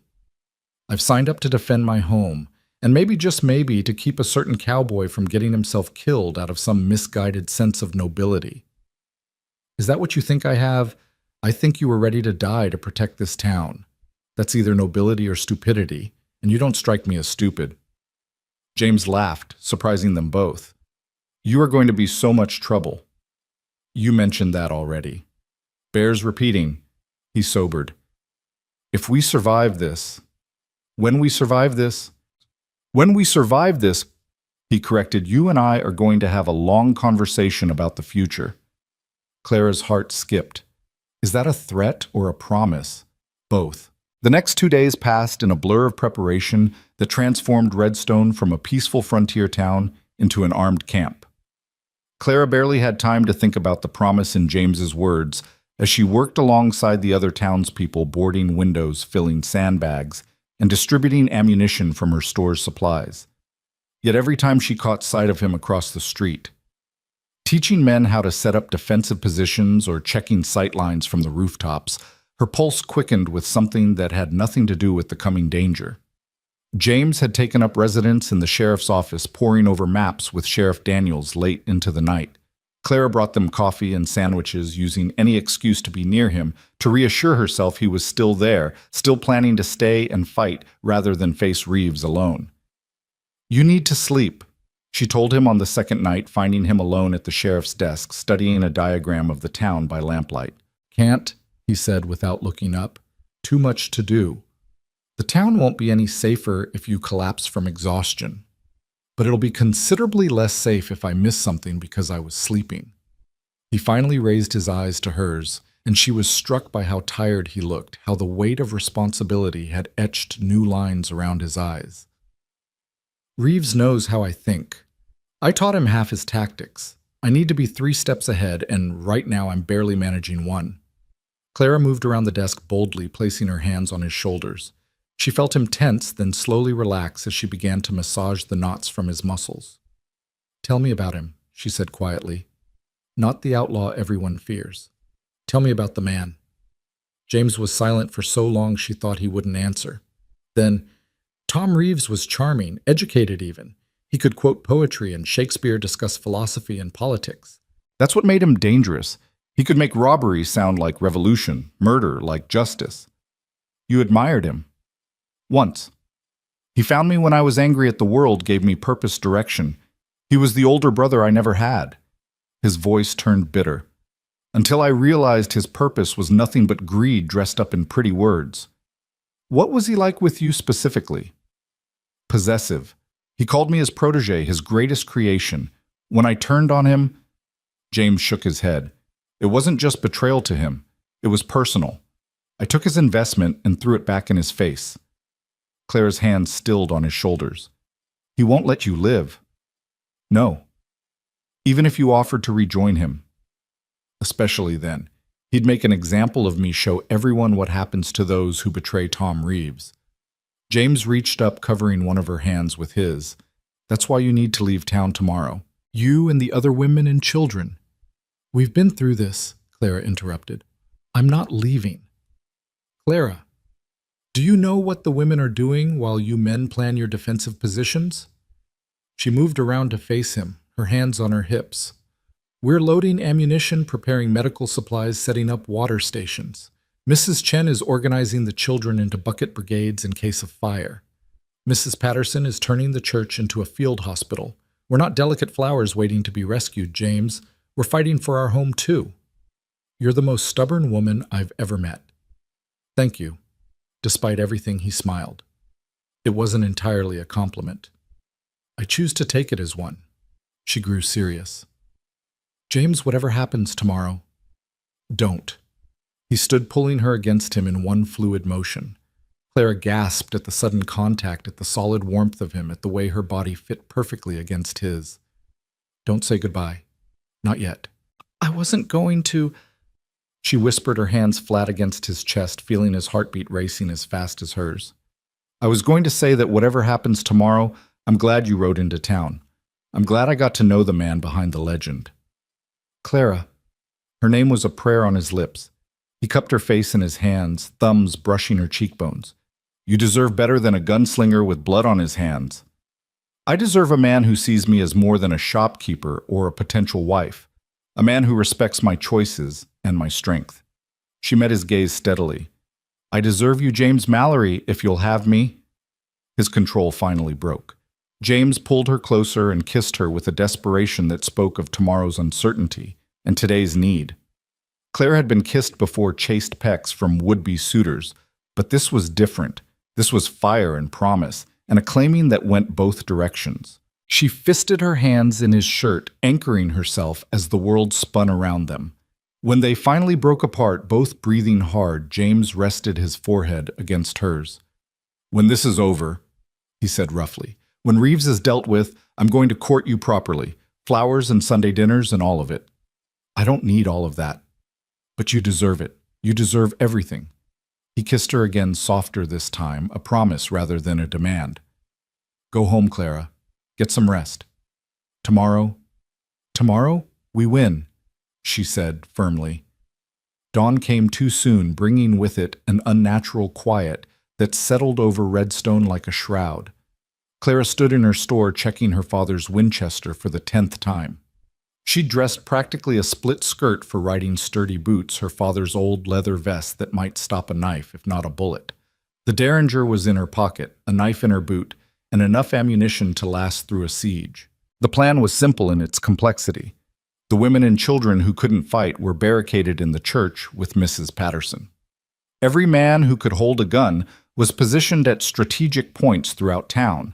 I've signed up to defend my home, and maybe, just maybe, to keep a certain cowboy from getting himself killed out of some misguided sense of nobility. Is that what you think I have? I think you were ready to die to protect this town. That's either nobility or stupidity, and you don't strike me as stupid. James laughed, surprising them both. You are going to be so much trouble. You mentioned that already. Bears repeating. He sobered. If we survive this, when we survive this, he corrected, you and I are going to have a long conversation about the future. Clara's heart skipped. Is that a threat or a promise? Both. The next 2 days passed in a blur of preparation that transformed Redstone from a peaceful frontier town into an armed camp. Clara barely had time to think about the promise in James's words as she worked alongside the other townspeople, boarding windows, filling sandbags, and distributing ammunition from her store's supplies. Yet every time she caught sight of him across the street, teaching men how to set up defensive positions or checking sight lines from the rooftops, her pulse quickened with something that had nothing to do with the coming danger. James had taken up residence in the sheriff's office, poring over maps with Sheriff Daniels late into the night. Clara brought them coffee and sandwiches, using any excuse to be near him to reassure herself he was still there, still planning to stay and fight rather than face Reeves alone. You need to sleep, she told him on the second night, finding him alone at the sheriff's desk, studying a diagram of the town by lamplight. Can't, he said without looking up. Too much to do. The town won't be any safer if you collapse from exhaustion, but it'll be considerably less safe if I miss something because I was sleeping. He finally raised his eyes to hers, and she was struck by how tired he looked, how the weight of responsibility had etched new lines around his eyes. Reeves knows how I think. I taught him half his tactics. I need to be 3 steps ahead, and right now I'm barely managing 1. Clara moved around the desk boldly, placing her hands on his shoulders. She felt him tense, then slowly relax as she began to massage the knots from his muscles. Tell me about him, she said quietly. Not the outlaw everyone fears. Tell me about the man. James was silent for so long she thought he wouldn't answer. Then, Tom Reeves was charming, educated even. He could quote poetry, and Shakespeare discuss philosophy and politics. That's what made him dangerous. He could make robbery sound like revolution, murder like justice. You admired him. Once. He found me when I was angry at the world, gave me purpose, direction. He was the older brother I never had. His voice turned bitter. Until I realized his purpose was nothing but greed dressed up in pretty words. What was he like with you specifically? Possessive. He called me his protege, his greatest creation. When I turned on him, James shook his head. It wasn't just betrayal to him. It was personal. I took his investment and threw it back in his face. Clara's hands stilled on his shoulders. He won't let you live. No. Even if you offered to rejoin him. Especially then. He'd make an example of me, show everyone what happens to those who betray Tom Reeves. James reached up, covering one of her hands with his. That's why you need to leave town tomorrow. You and the other women and children. We've been through this, Clara interrupted. I'm not leaving. Clara, do you know what the women are doing while you men plan your defensive positions? She moved around to face him, her hands on her hips. We're loading ammunition, preparing medical supplies, setting up water stations. Mrs. Chen is organizing the children into bucket brigades in case of fire. Mrs. Patterson is turning the church into a field hospital. We're not delicate flowers waiting to be rescued, James. We're fighting for our home, too. You're the most stubborn woman I've ever met. Thank you. Despite everything, he smiled. It wasn't entirely a compliment. I choose to take it as one. She grew serious. James, whatever happens tomorrow, don't. He stood pulling her against him in one fluid motion. Clara gasped at the sudden contact, at the solid warmth of him, at the way her body fit perfectly against his. Don't say goodbye. Not yet. I wasn't going to. She whispered, her hands flat against his chest, feeling his heartbeat racing as fast as hers. I was going to say that whatever happens tomorrow, I'm glad you rode into town. I'm glad I got to know the man behind the legend. Clara. Her name was a prayer on his lips. He cupped her face in his hands, thumbs brushing her cheekbones. You deserve better than a gunslinger with blood on his hands. I deserve a man who sees me as more than a shopkeeper or a potential wife, a man who respects my choices and my strength. She met his gaze steadily. I deserve you, James Mallory, if you'll have me. His control finally broke. James pulled her closer and kissed her with a desperation that spoke of tomorrow's uncertainty and today's need. Claire had been kissed before chaste pecks from would-be suitors, but this was different. This was fire and promise, and a claiming that went both directions. She fisted her hands in his shirt, anchoring herself as the world spun around them. When they finally broke apart, both breathing hard, James rested his forehead against hers. When this is over, he said roughly, when Reeves is dealt with, I'm going to court you properly. Flowers and Sunday dinners and all of it. I don't need all of that. But you deserve it. You deserve everything. He kissed her again, softer this time, a promise rather than a demand. Go home, Clara. Get some rest. Tomorrow, we win, she said firmly. Dawn came too soon, bringing with it an unnatural quiet that settled over Redstone like a shroud. Clara stood in her store checking her father's Winchester for the 10th time. She dressed practically a split skirt for riding sturdy boots, her father's old leather vest that might stop a knife, if not a bullet. The Derringer was in her pocket, a knife in her boot, and enough ammunition to last through a siege. The plan was simple in its complexity. The women and children who couldn't fight were barricaded in the church with Mrs. Patterson. Every man who could hold a gun was positioned at strategic points throughout town.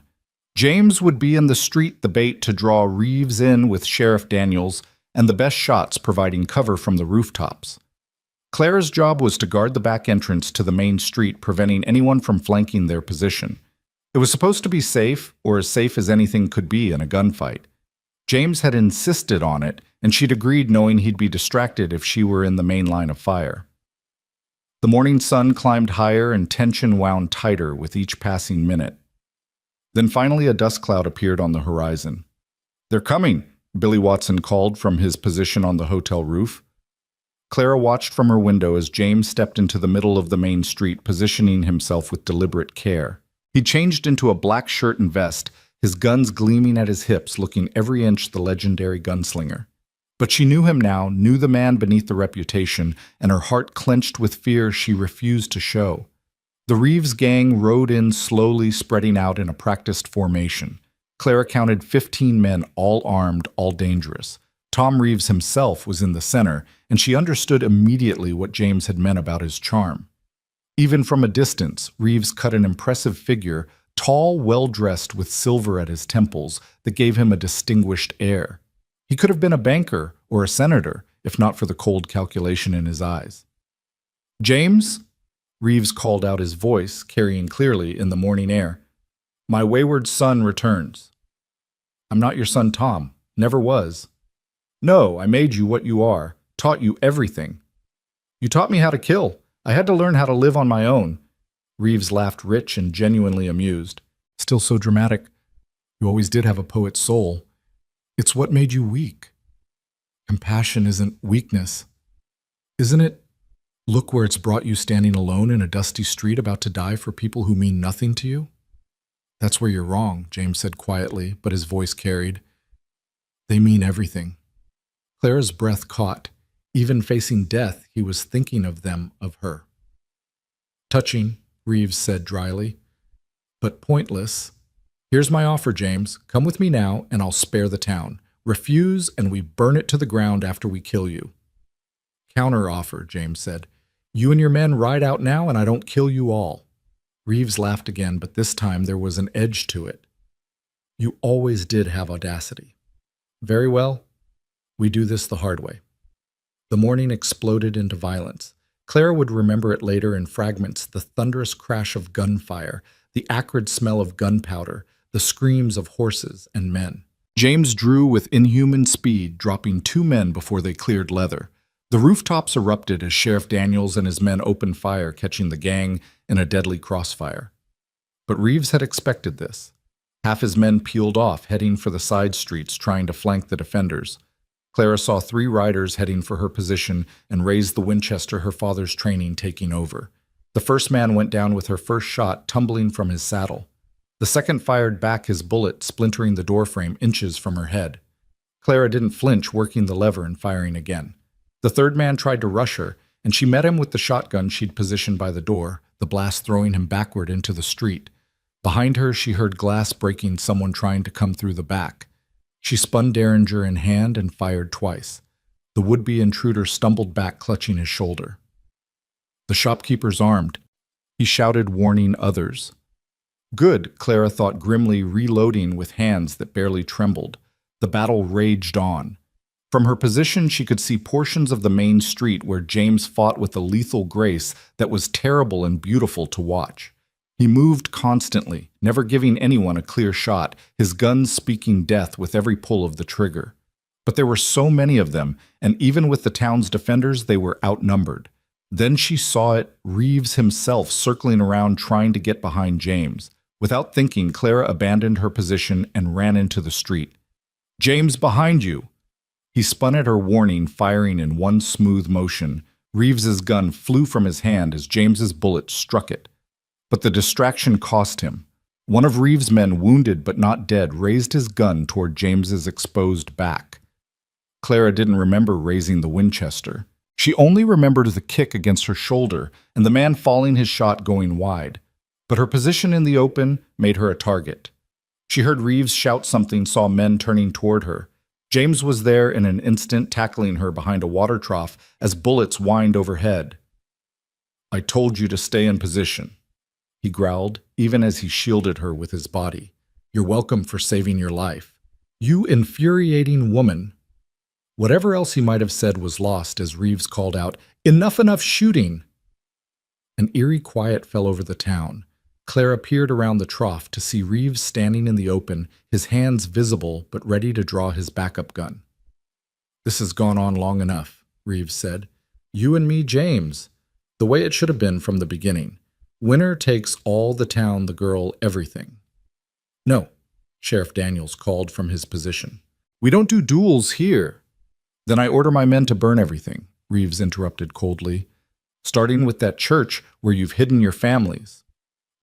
James would be in the street, the bait to draw Reeves in with Sheriff Daniels, and the best shots providing cover from the rooftops. Clara's job was to guard the back entrance to the main street, preventing anyone from flanking their position. It was supposed to be safe, or as safe as anything could be in a gunfight. James had insisted on it, and she'd agreed, knowing he'd be distracted if she were in the main line of fire. The morning sun climbed higher and tension wound tighter with each passing minute. Then finally a dust cloud appeared on the horizon. They're coming, Billy Watson called from his position on the hotel roof. Clara watched from her window as James stepped into the middle of the main street, positioning himself with deliberate care. He changed into a black shirt and vest, his guns gleaming at his hips, looking every inch the legendary gunslinger. But she knew him now, knew the man beneath the reputation, and her heart clenched with fear she refused to show. The Reeves gang rode in slowly, spreading out in a practiced formation. Clara counted 15 men, all armed, all dangerous. Tom Reeves himself was in the center, and she understood immediately what James had meant about his charm. Even from a distance, Reeves cut an impressive figure, tall, well-dressed with silver at his temples, that gave him a distinguished air. He could have been a banker or a senator, if not for the cold calculation in his eyes. James? Reeves called out, his voice carrying clearly in the morning air. My wayward son returns. I'm not your son, Tom. Never was. No, I made you what you are, taught you everything. You taught me how to kill. I had to learn how to live on my own. Reeves laughed, rich and genuinely amused. Still so dramatic. You always did have a poet's soul. It's what made you weak. Compassion isn't weakness. Isn't it? Look where it's brought you, standing alone in a dusty street about to die for people who mean nothing to you. That's where you're wrong, James said quietly, but his voice carried. They mean everything. Clara's breath caught. Even facing death, he was thinking of them, of her. Touching, Reeves said dryly, but pointless. Here's my offer, James. Come with me now, and I'll spare the town. Refuse, and we burn it to the ground after we kill you. Counter offer, James said. You and your men ride out now, and I don't kill you all. Reeves laughed again, but this time there was an edge to it. You always did have audacity. Very well. We do this the hard way. The morning exploded into violence. Clara would remember it later in fragments, the thunderous crash of gunfire, the acrid smell of gunpowder, the screams of horses and men. James drew with inhuman speed, dropping 2 men before they cleared leather. The rooftops erupted as Sheriff Daniels and his men opened fire, catching the gang in a deadly crossfire. But Reeves had expected this. Half his men peeled off, heading for the side streets, trying to flank the defenders. Clara saw 3 riders heading for her position and raised the Winchester her father's training taking over. The first man went down with her first shot, tumbling from his saddle. The second fired back his bullet, splintering the doorframe inches from her head. Clara didn't flinch, working the lever and firing again. The third man tried to rush her, and she met him with the shotgun she'd positioned by the door, the blast throwing him backward into the street. Behind her, she heard glass breaking, someone trying to come through the back. She spun Derringer in hand and fired twice. The would-be intruder stumbled back, clutching his shoulder. The shopkeeper's armed. He shouted, warning others. Good, Clara thought grimly, reloading with hands that barely trembled. The battle raged on. From her position, she could see portions of the main street where James fought with a lethal grace that was terrible and beautiful to watch. He moved constantly, never giving anyone a clear shot, his guns speaking death with every pull of the trigger. But there were so many of them, and even with the town's defenders, they were outnumbered. Then she saw it, Reeves himself circling around trying to get behind James. Without thinking, Clara abandoned her position and ran into the street. "James, behind you!" He spun at her warning, firing in one smooth motion. Reeves's gun flew from his hand as James's bullet struck it. But the distraction cost him. One of Reeves' men, wounded but not dead, raised his gun toward James's exposed back. Clara didn't remember raising the Winchester. She only remembered the kick against her shoulder and the man falling his shot going wide. But her position in the open made her a target. She heard Reeves shout something, saw men turning toward her. James was there in an instant, tackling her behind a water trough as bullets whined overhead. "I told you to stay in position," he growled, even as he shielded her with his body. "You're welcome for saving your life. You infuriating woman." Whatever else he might have said was lost as Reeves called out, enough shooting!" An eerie quiet fell over the town. Clara peered around the trough to see Reeves standing in the open, his hands visible but ready to draw his backup gun. "This has gone on long enough," Reeves said. "You and me, James. The way it should have been from the beginning. Winner takes all, the town, the girl, everything." "No," Sheriff Daniels called from his position. "We don't do duels here." "Then I order my men to burn everything," Reeves interrupted coldly. "Starting with that church where you've hidden your families."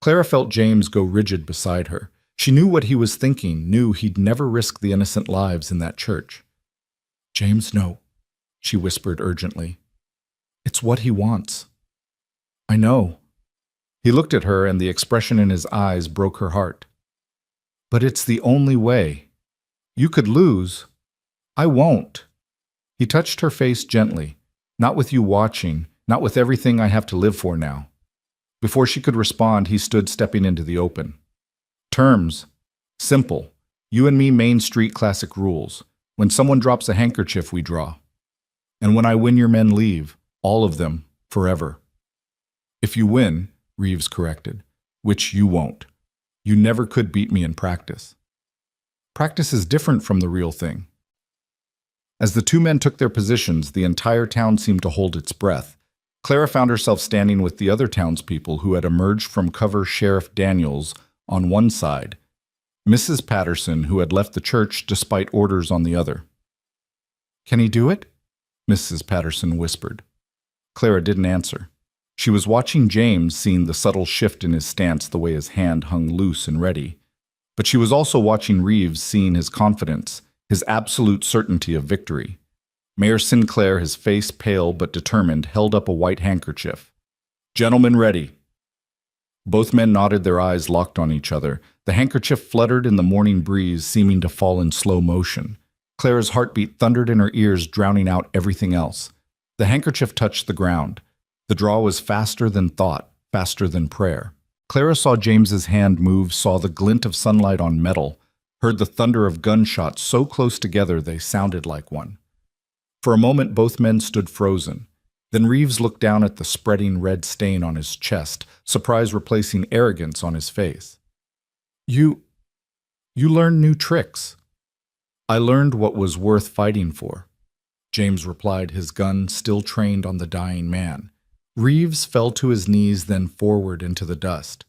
Clara felt James go rigid beside her. She knew what he was thinking, knew he'd never risk the innocent lives in that church. "James, no," she whispered urgently. "It's what he wants." "I know." He looked at her, and the expression in his eyes broke her heart. "But it's the only way. You could lose. I won't." He touched her face gently. "Not with you watching, not with everything I have to live for now." Before she could respond, he stood, stepping into the open. "Terms. Simple. You and me, Main Street classic rules. When someone drops a handkerchief, we draw. And when I win, your men leave. All of them. Forever." "If you win," Reeves corrected, "which you won't. You never could beat me in practice." "Practice is different from the real thing." As the 2 men took their positions, the entire town seemed to hold its breath. Clara found herself standing with the other townspeople who had emerged from cover. Sheriff Daniels on one side, Mrs. Patterson, who had left the church despite orders, on the other. "Can he do it?" Mrs. Patterson whispered. Clara didn't answer. She was watching James, seeing the subtle shift in his stance, the way his hand hung loose and ready. But she was also watching Reeves, seeing his confidence, his absolute certainty of victory. Mayor Sinclair, his face pale but determined, held up a white handkerchief. "Gentlemen, ready." Both men nodded, their eyes locked on each other. The handkerchief fluttered in the morning breeze, seeming to fall in slow motion. Clara's heartbeat thundered in her ears, drowning out everything else. The handkerchief touched the ground. The draw was faster than thought, faster than prayer. Clara saw James's hand move, saw the glint of sunlight on metal, heard the thunder of gunshots so close together they sounded like one. For a moment, both men stood frozen. Then Reeves looked down at the spreading red stain on his chest, surprise replacing arrogance on his face. You learned new tricks." I learned what was worth fighting for, James replied, his gun still trained on the dying man. Reeves fell to his knees, then forward into the dust.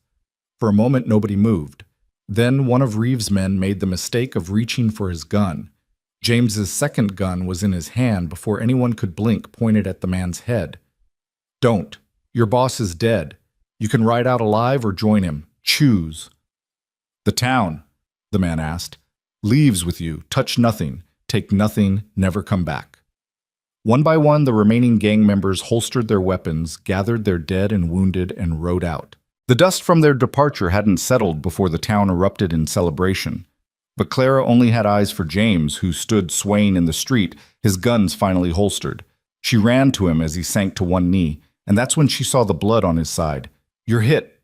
For a moment, nobody moved. Then one of Reeves' men made the mistake of reaching for his gun. James's second gun was in his hand before anyone could blink, pointed at the man's head. Don't. Your boss is dead. You can ride out alive or join him. Choose. The town, the man asked, leaves with you. Touch nothing. Take nothing. Never come back. One by one, the remaining gang members holstered their weapons, gathered their dead and wounded, and rode out. The dust from their departure hadn't settled before the town erupted in celebration. But Clara only had eyes for James, who stood swaying in the street, his guns finally holstered. She ran to him as he sank to one knee, and that's when she saw the blood on his side. You're hit.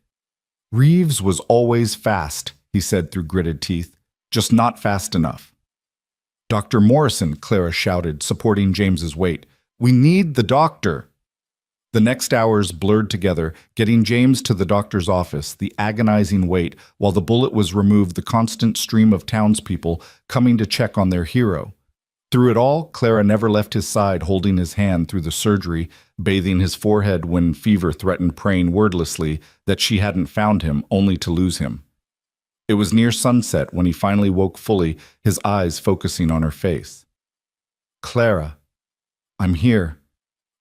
Reeves was always fast, he said through gritted teeth, just not fast enough. Dr. Morrison, Clara shouted, supporting James's weight. We need the doctor. The next hours blurred together, getting James to the doctor's office, the agonizing wait, while the bullet was removed, the constant stream of townspeople coming to check on their hero. Through it all, Clara never left his side, holding his hand through the surgery, bathing his forehead when fever threatened, praying wordlessly that she hadn't found him, only to lose him. It was near sunset when he finally woke fully, his eyes focusing on her face. Clara, I'm here.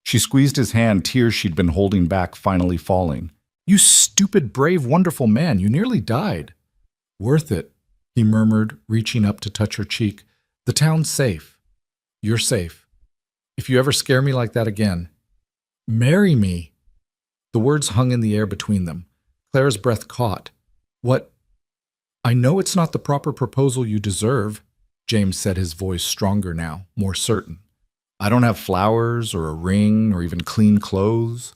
She squeezed his hand, tears she'd been holding back finally falling. You stupid, brave, wonderful man, you nearly died. Worth it, he murmured, reaching up to touch her cheek. The town's safe. You're safe. If you ever scare me like that again, marry me. The words hung in the air between them. Clara's breath caught. What? I know it's not the proper proposal you deserve, James said, his voice stronger now, more certain. I don't have flowers or a ring or even clean clothes,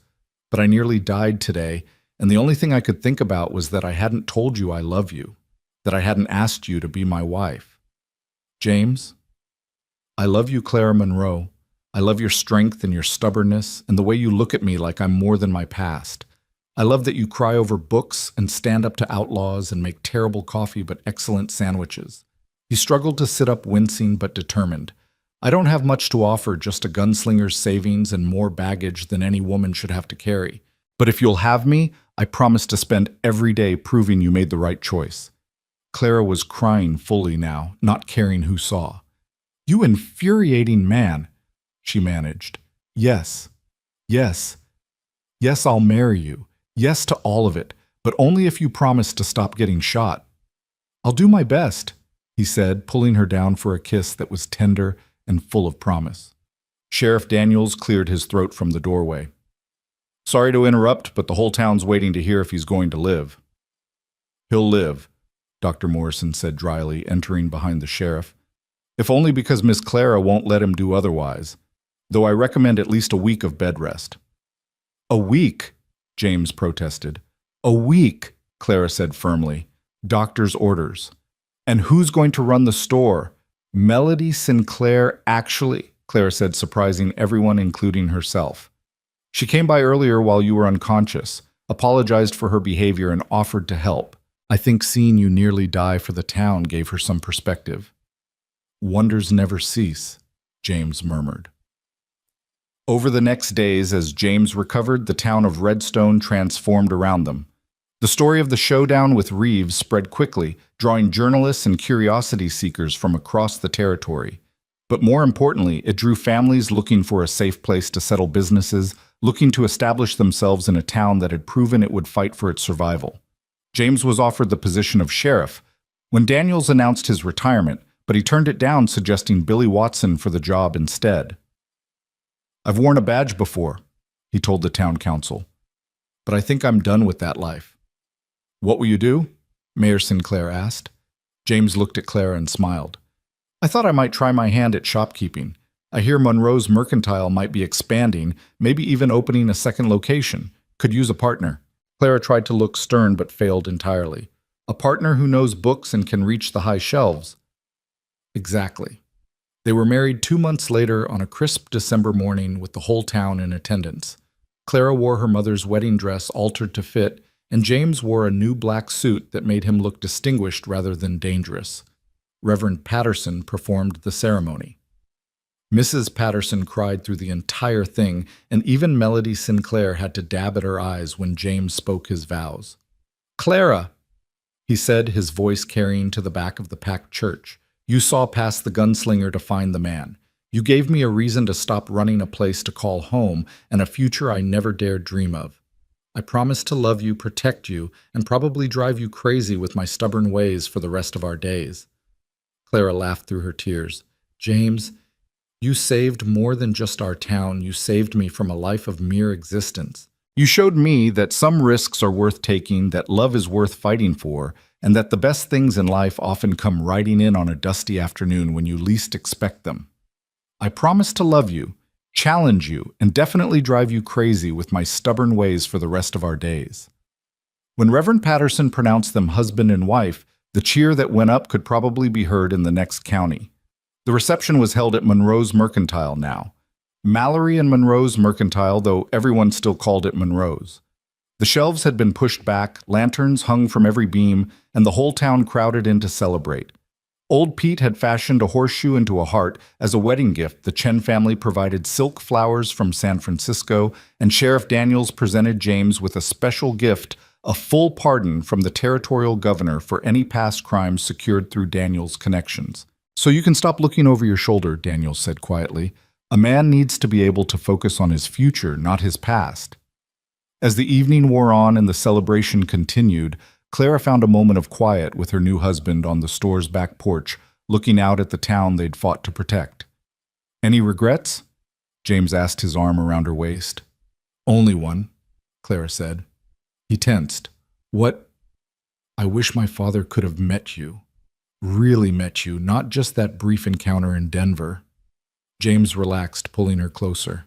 but I nearly died today, and the only thing I could think about was that I hadn't told you I love you, that I hadn't asked you to be my wife. James, I love you, Clara Monroe. I love your strength and your stubbornness and the way you look at me like I'm more than my past. I love that you cry over books and stand up to outlaws and make terrible coffee but excellent sandwiches. He struggled to sit up, wincing but determined. I don't have much to offer, just a gunslinger's savings and more baggage than any woman should have to carry. But if you'll have me, I promise to spend every day proving you made the right choice. Clara was crying fully now, not caring who saw. You infuriating man, she managed. Yes, yes, yes, I'll marry you. Yes to all of it, but only if you promise to stop getting shot. I'll do my best, he said, pulling her down for a kiss that was tender and full of promise. Sheriff Daniels cleared his throat from the doorway. Sorry to interrupt, but the whole town's waiting to hear if he's going to live. He'll live, Dr. Morrison said dryly, entering behind the sheriff. If only because Miss Clara won't let him do otherwise, though I recommend at least a week of bed rest. A week? James protested. A week, Clara said firmly. Doctor's orders. And who's going to run the store? Melody Sinclair, actually, Clara said, surprising everyone, including herself. She came by earlier while you were unconscious, apologized for her behavior, and offered to help. I think seeing you nearly die for the town gave her some perspective. Wonders never cease, James murmured. Over the next days, as James recovered, the town of Redstone transformed around them. The story of the showdown with Reeves spread quickly, drawing journalists and curiosity seekers from across the territory. But more importantly, it drew families looking for a safe place to settle businesses, looking to establish themselves in a town that had proven it would fight for its survival. James was offered the position of sheriff when Daniels announced his retirement, but he turned it down, suggesting Billy Watson for the job instead. I've worn a badge before, he told the town council, but I think I'm done with that life. What will you do? Mayor Sinclair asked. James looked at Clara and smiled. I thought I might try my hand at shopkeeping. I hear Monroe's Mercantile might be expanding, maybe even opening a second location. Could use a partner. Clara tried to look stern but failed entirely. A partner who knows books and can reach the high shelves. Exactly. They were married 2 months later on a crisp December morning with the whole town in attendance. Clara wore her mother's wedding dress altered to fit, and James wore a new black suit that made him look distinguished rather than dangerous. Reverend Patterson performed the ceremony. Mrs. Patterson cried through the entire thing, and even Melody Sinclair had to dab at her eyes when James spoke his vows. "Clara," he said, his voice carrying to the back of the packed church, "you saw past the gunslinger to find the man. You gave me a reason to stop running a place to call home and a future I never dared dream of. I promise to love you, protect you, and probably drive you crazy with my stubborn ways for the rest of our days." Clara laughed through her tears. "James, you saved more than just our town. You saved me from a life of mere existence. You showed me that some risks are worth taking, that love is worth fighting for, and that the best things in life often come riding in on a dusty afternoon when you least expect them. I promise to love you, challenge you, and definitely drive you crazy with my stubborn ways for the rest of our days." When Reverend Patterson pronounced them husband and wife, the cheer that went up could probably be heard in the next county. The reception was held at Monroe's Mercantile now. Mallory and Monroe's Mercantile, though everyone still called it Monroe's. The shelves had been pushed back, lanterns hung from every beam, and the whole town crowded in to celebrate. Old Pete had fashioned a horseshoe into a heart. As a wedding gift, the Chen family provided silk flowers from San Francisco, and Sheriff Daniels presented James with a special gift, a full pardon from the territorial governor for any past crimes secured through Daniels' connections. "So you can stop looking over your shoulder," Daniels said quietly. "A man needs to be able to focus on his future, not his past." As the evening wore on and the celebration continued, Clara found a moment of quiet with her new husband on the store's back porch, looking out at the town they'd fought to protect. "Any regrets?" James asked, his arm around her waist. "Only one," Clara said. He tensed. "What? I wish my father could have met you. Really met you, not just that brief encounter in Denver." James relaxed, pulling her closer.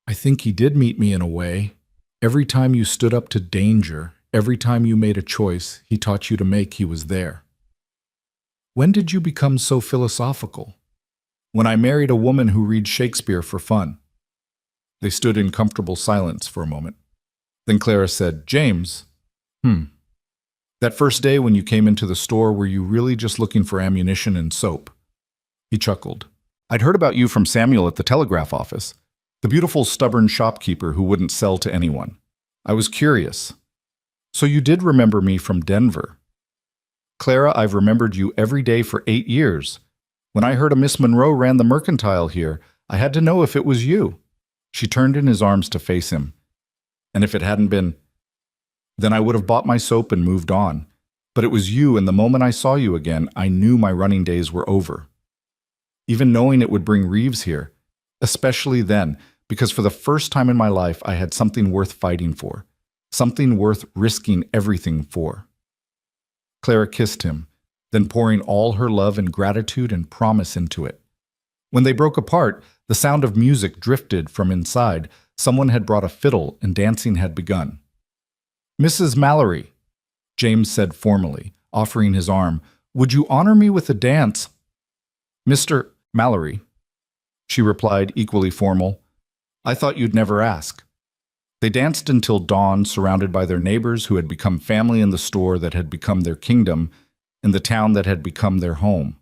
"I think he did meet me in a way. Every time you stood up to danger, every time you made a choice he taught you to make, he was there." "When did you become so philosophical?" "When I married a woman who reads Shakespeare for fun." They stood in comfortable silence for a moment. Then Clara said, "James, that first day when you came into the store, were you really just looking for ammunition and soap?" He chuckled. "I'd heard about you from Samuel at the telegraph office, the beautiful, stubborn shopkeeper who wouldn't sell to anyone. I was curious. So you did remember me from Denver." "Clara, I've remembered you every day for 8 years. When I heard a Miss Monroe ran the Mercantile here, I had to know if it was you." She turned in his arms to face him. "And if it hadn't been, then I would have bought my soap and moved on. But it was you, and the moment I saw you again, I knew my running days were over. Even knowing it would bring Reeves here, especially then, because for the first time in my life I had something worth fighting for, something worth risking everything for." Clara kissed him, then pouring all her love and gratitude and promise into it. When they broke apart, the sound of music drifted from inside. Someone had brought a fiddle and dancing had begun. "Mrs. Mallory," James said formally, offering his arm, "would you honor me with a dance?" "Mr. Mallory," she replied, equally formal. "I thought you'd never ask." They danced until dawn, surrounded by their neighbors who had become family in the store that had become their kingdom, in the town that had become their home.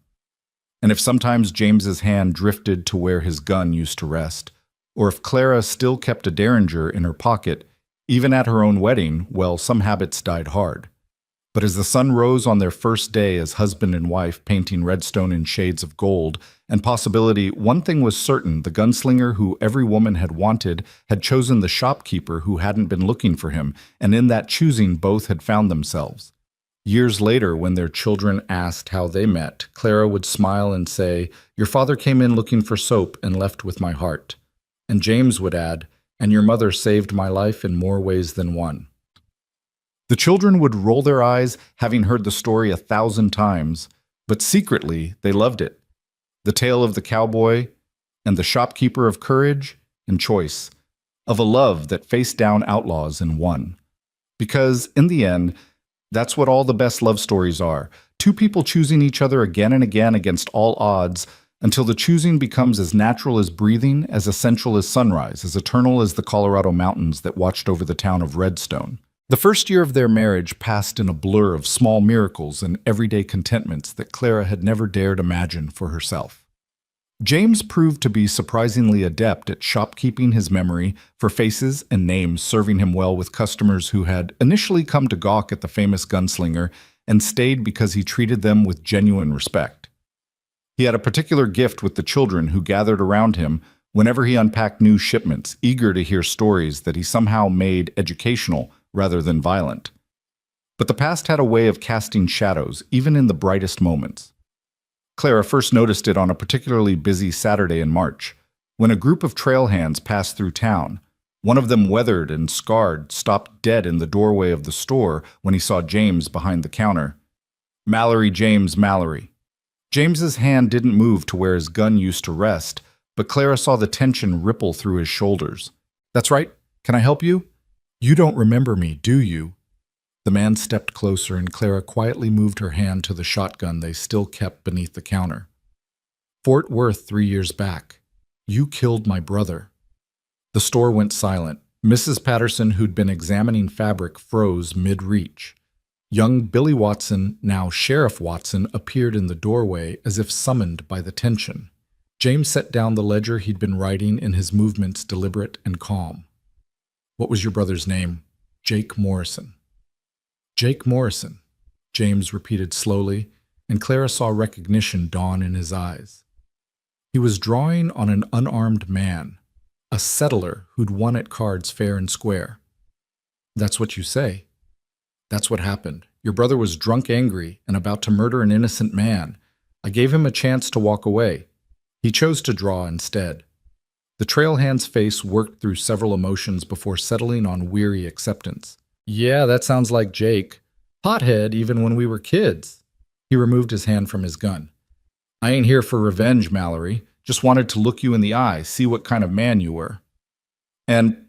And if sometimes James's hand drifted to where his gun used to rest, or if Clara still kept a derringer in her pocket, even at her own wedding, well, some habits died hard. But as the sun rose on their first day as husband and wife, painting Redstone in shades of gold and possibility, one thing was certain: the gunslinger who every woman had wanted had chosen the shopkeeper who hadn't been looking for him, and in that choosing both had found themselves. Years later, when their children asked how they met, Clara would smile and say, "Your father came in looking for soap and left with my heart." And James would add, "And your mother saved my life in more ways than one." The children would roll their eyes, having heard the story 1,000 times, but secretly they loved it. The tale of the cowboy and the shopkeeper, of courage and choice, of a love that faced down outlaws and won. Because, in the end, that's what all the best love stories are: two people choosing each other again and again against all odds, until the choosing becomes as natural as breathing, as essential as sunrise, as eternal as the Colorado mountains that watched over the town of Redstone. The first year of their marriage passed in a blur of small miracles and everyday contentments that Clara had never dared imagine for herself. James proved to be surprisingly adept at shopkeeping his memory for faces and names, serving him well with customers who had initially come to gawk at the famous gunslinger and stayed because he treated them with genuine respect. He had a particular gift with the children who gathered around him whenever he unpacked new shipments, eager to hear stories that he somehow made educational rather than violent. But the past had a way of casting shadows, even in the brightest moments. Clara first noticed it on a particularly busy Saturday in March, when a group of trail hands passed through town. One of them, weathered and scarred, stopped dead in the doorway of the store when he saw James behind the counter. Mallory, James, Mallory. James's hand didn't move to where his gun used to rest, but Clara saw the tension ripple through his shoulders. "That's right. Can I help you?" "You don't remember me, do you?" The man stepped closer, and Clara quietly moved her hand to the shotgun they still kept beneath the counter. "Fort Worth 3 years back. You killed my brother." The store went silent. Mrs. Patterson, who'd been examining fabric, froze mid-reach. Young Billy Watson, now Sheriff Watson, appeared in the doorway as if summoned by the tension. James set down the ledger he'd been writing, in his movements deliberate and calm. "What was your brother's name?" "Jake Morrison." "Jake Morrison," James repeated slowly, and Clara saw recognition dawn in his eyes. He was drawing on an unarmed man, a settler who'd won at cards fair and square. "That's what you say. That's what happened. Your brother was drunk, angry, and about to murder an innocent man. I gave him a chance to walk away. He chose to draw instead." The trailhand's face worked through several emotions before settling on weary acceptance. "Yeah, that sounds like Jake. Hothead even when we were kids." He removed his hand from his gun. "I ain't here for revenge, Mallory. Just wanted to look you in the eye, see what kind of man you were. And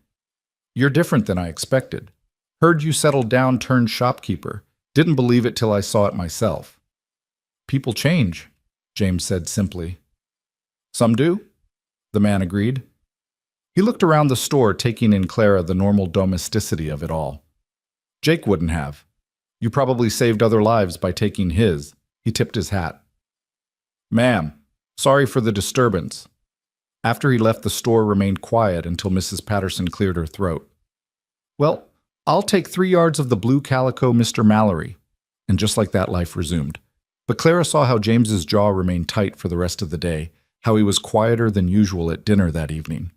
you're different than I expected. Heard you settled down turned shopkeeper. Didn't believe it till I saw it myself." "People change," James said simply. "Some do," the man agreed. He looked around the store, taking in Clara the normal domesticity of it all. "Jake wouldn't have. You probably saved other lives by taking his." He tipped his hat. "Ma'am, sorry for the disturbance." After he left, the store remained quiet until Mrs. Patterson cleared her throat. "Well, I'll take 3 yards of the blue calico, Mr. Mallory." And just like that, life resumed. But Clara saw how James's jaw remained tight for the rest of the day, how he was quieter than usual at dinner that evening.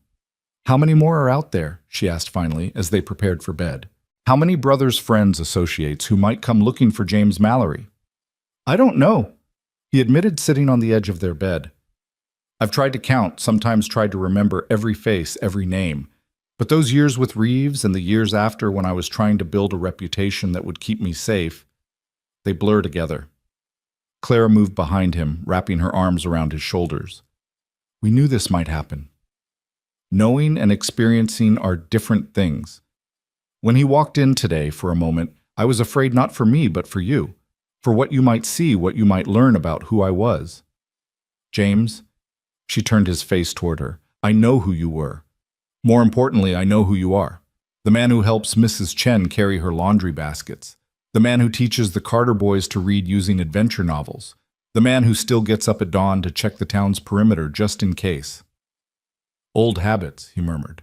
"How many more are out there?" she asked finally, as they prepared for bed. "How many brothers, friends, associates who might come looking for James Mallory?" "I don't know," he admitted, sitting on the edge of their bed. "I've tried to count, sometimes tried to remember every face, every name. But those years with Reeves and the years after, when I was trying to build a reputation that would keep me safe, they blur together." Clara moved behind him, wrapping her arms around his shoulders. "We knew this might happen. Knowing and experiencing are different things. When he walked in today for a moment, I was afraid not for me, but for you, for what you might see, what you might learn about who I was. James," she turned his face toward her, "I know who you were. More importantly, I know who you are. The man who helps Mrs. Chen carry her laundry baskets. The man who teaches the Carter boys to read using adventure novels. The man who still gets up at dawn to check the town's perimeter just in case." "Old habits," he murmured.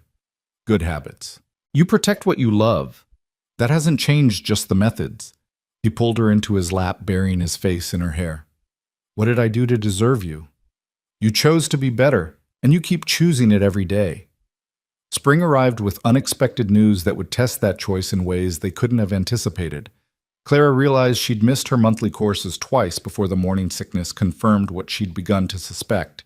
"Good habits. You protect what you love. That hasn't changed, just the methods." He pulled her into his lap, burying his face in her hair. "What did I do to deserve you? You chose to be better, and you keep choosing it every day." Spring arrived with unexpected news that would test that choice in ways they couldn't have anticipated. Clara realized she'd missed her monthly courses twice before the morning sickness confirmed what she'd begun to suspect.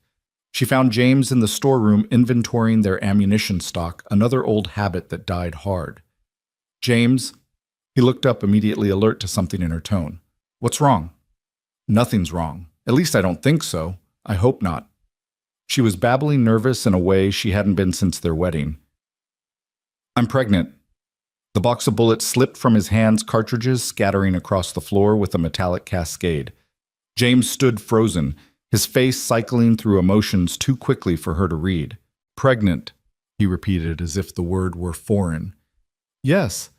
She found James in the storeroom inventorying their ammunition stock, another old habit that died hard. "James," he looked up, immediately alert to something in her tone. "What's wrong?" "Nothing's wrong. At least I don't think so. I hope not." She was babbling, nervous in a way she hadn't been since their wedding. "I'm pregnant." The box of bullets slipped from his hands, cartridges scattering across the floor with a metallic cascade. James stood frozen, his face cycling through emotions too quickly for her to read. "Pregnant," he repeated as if the word were foreign. "Yes,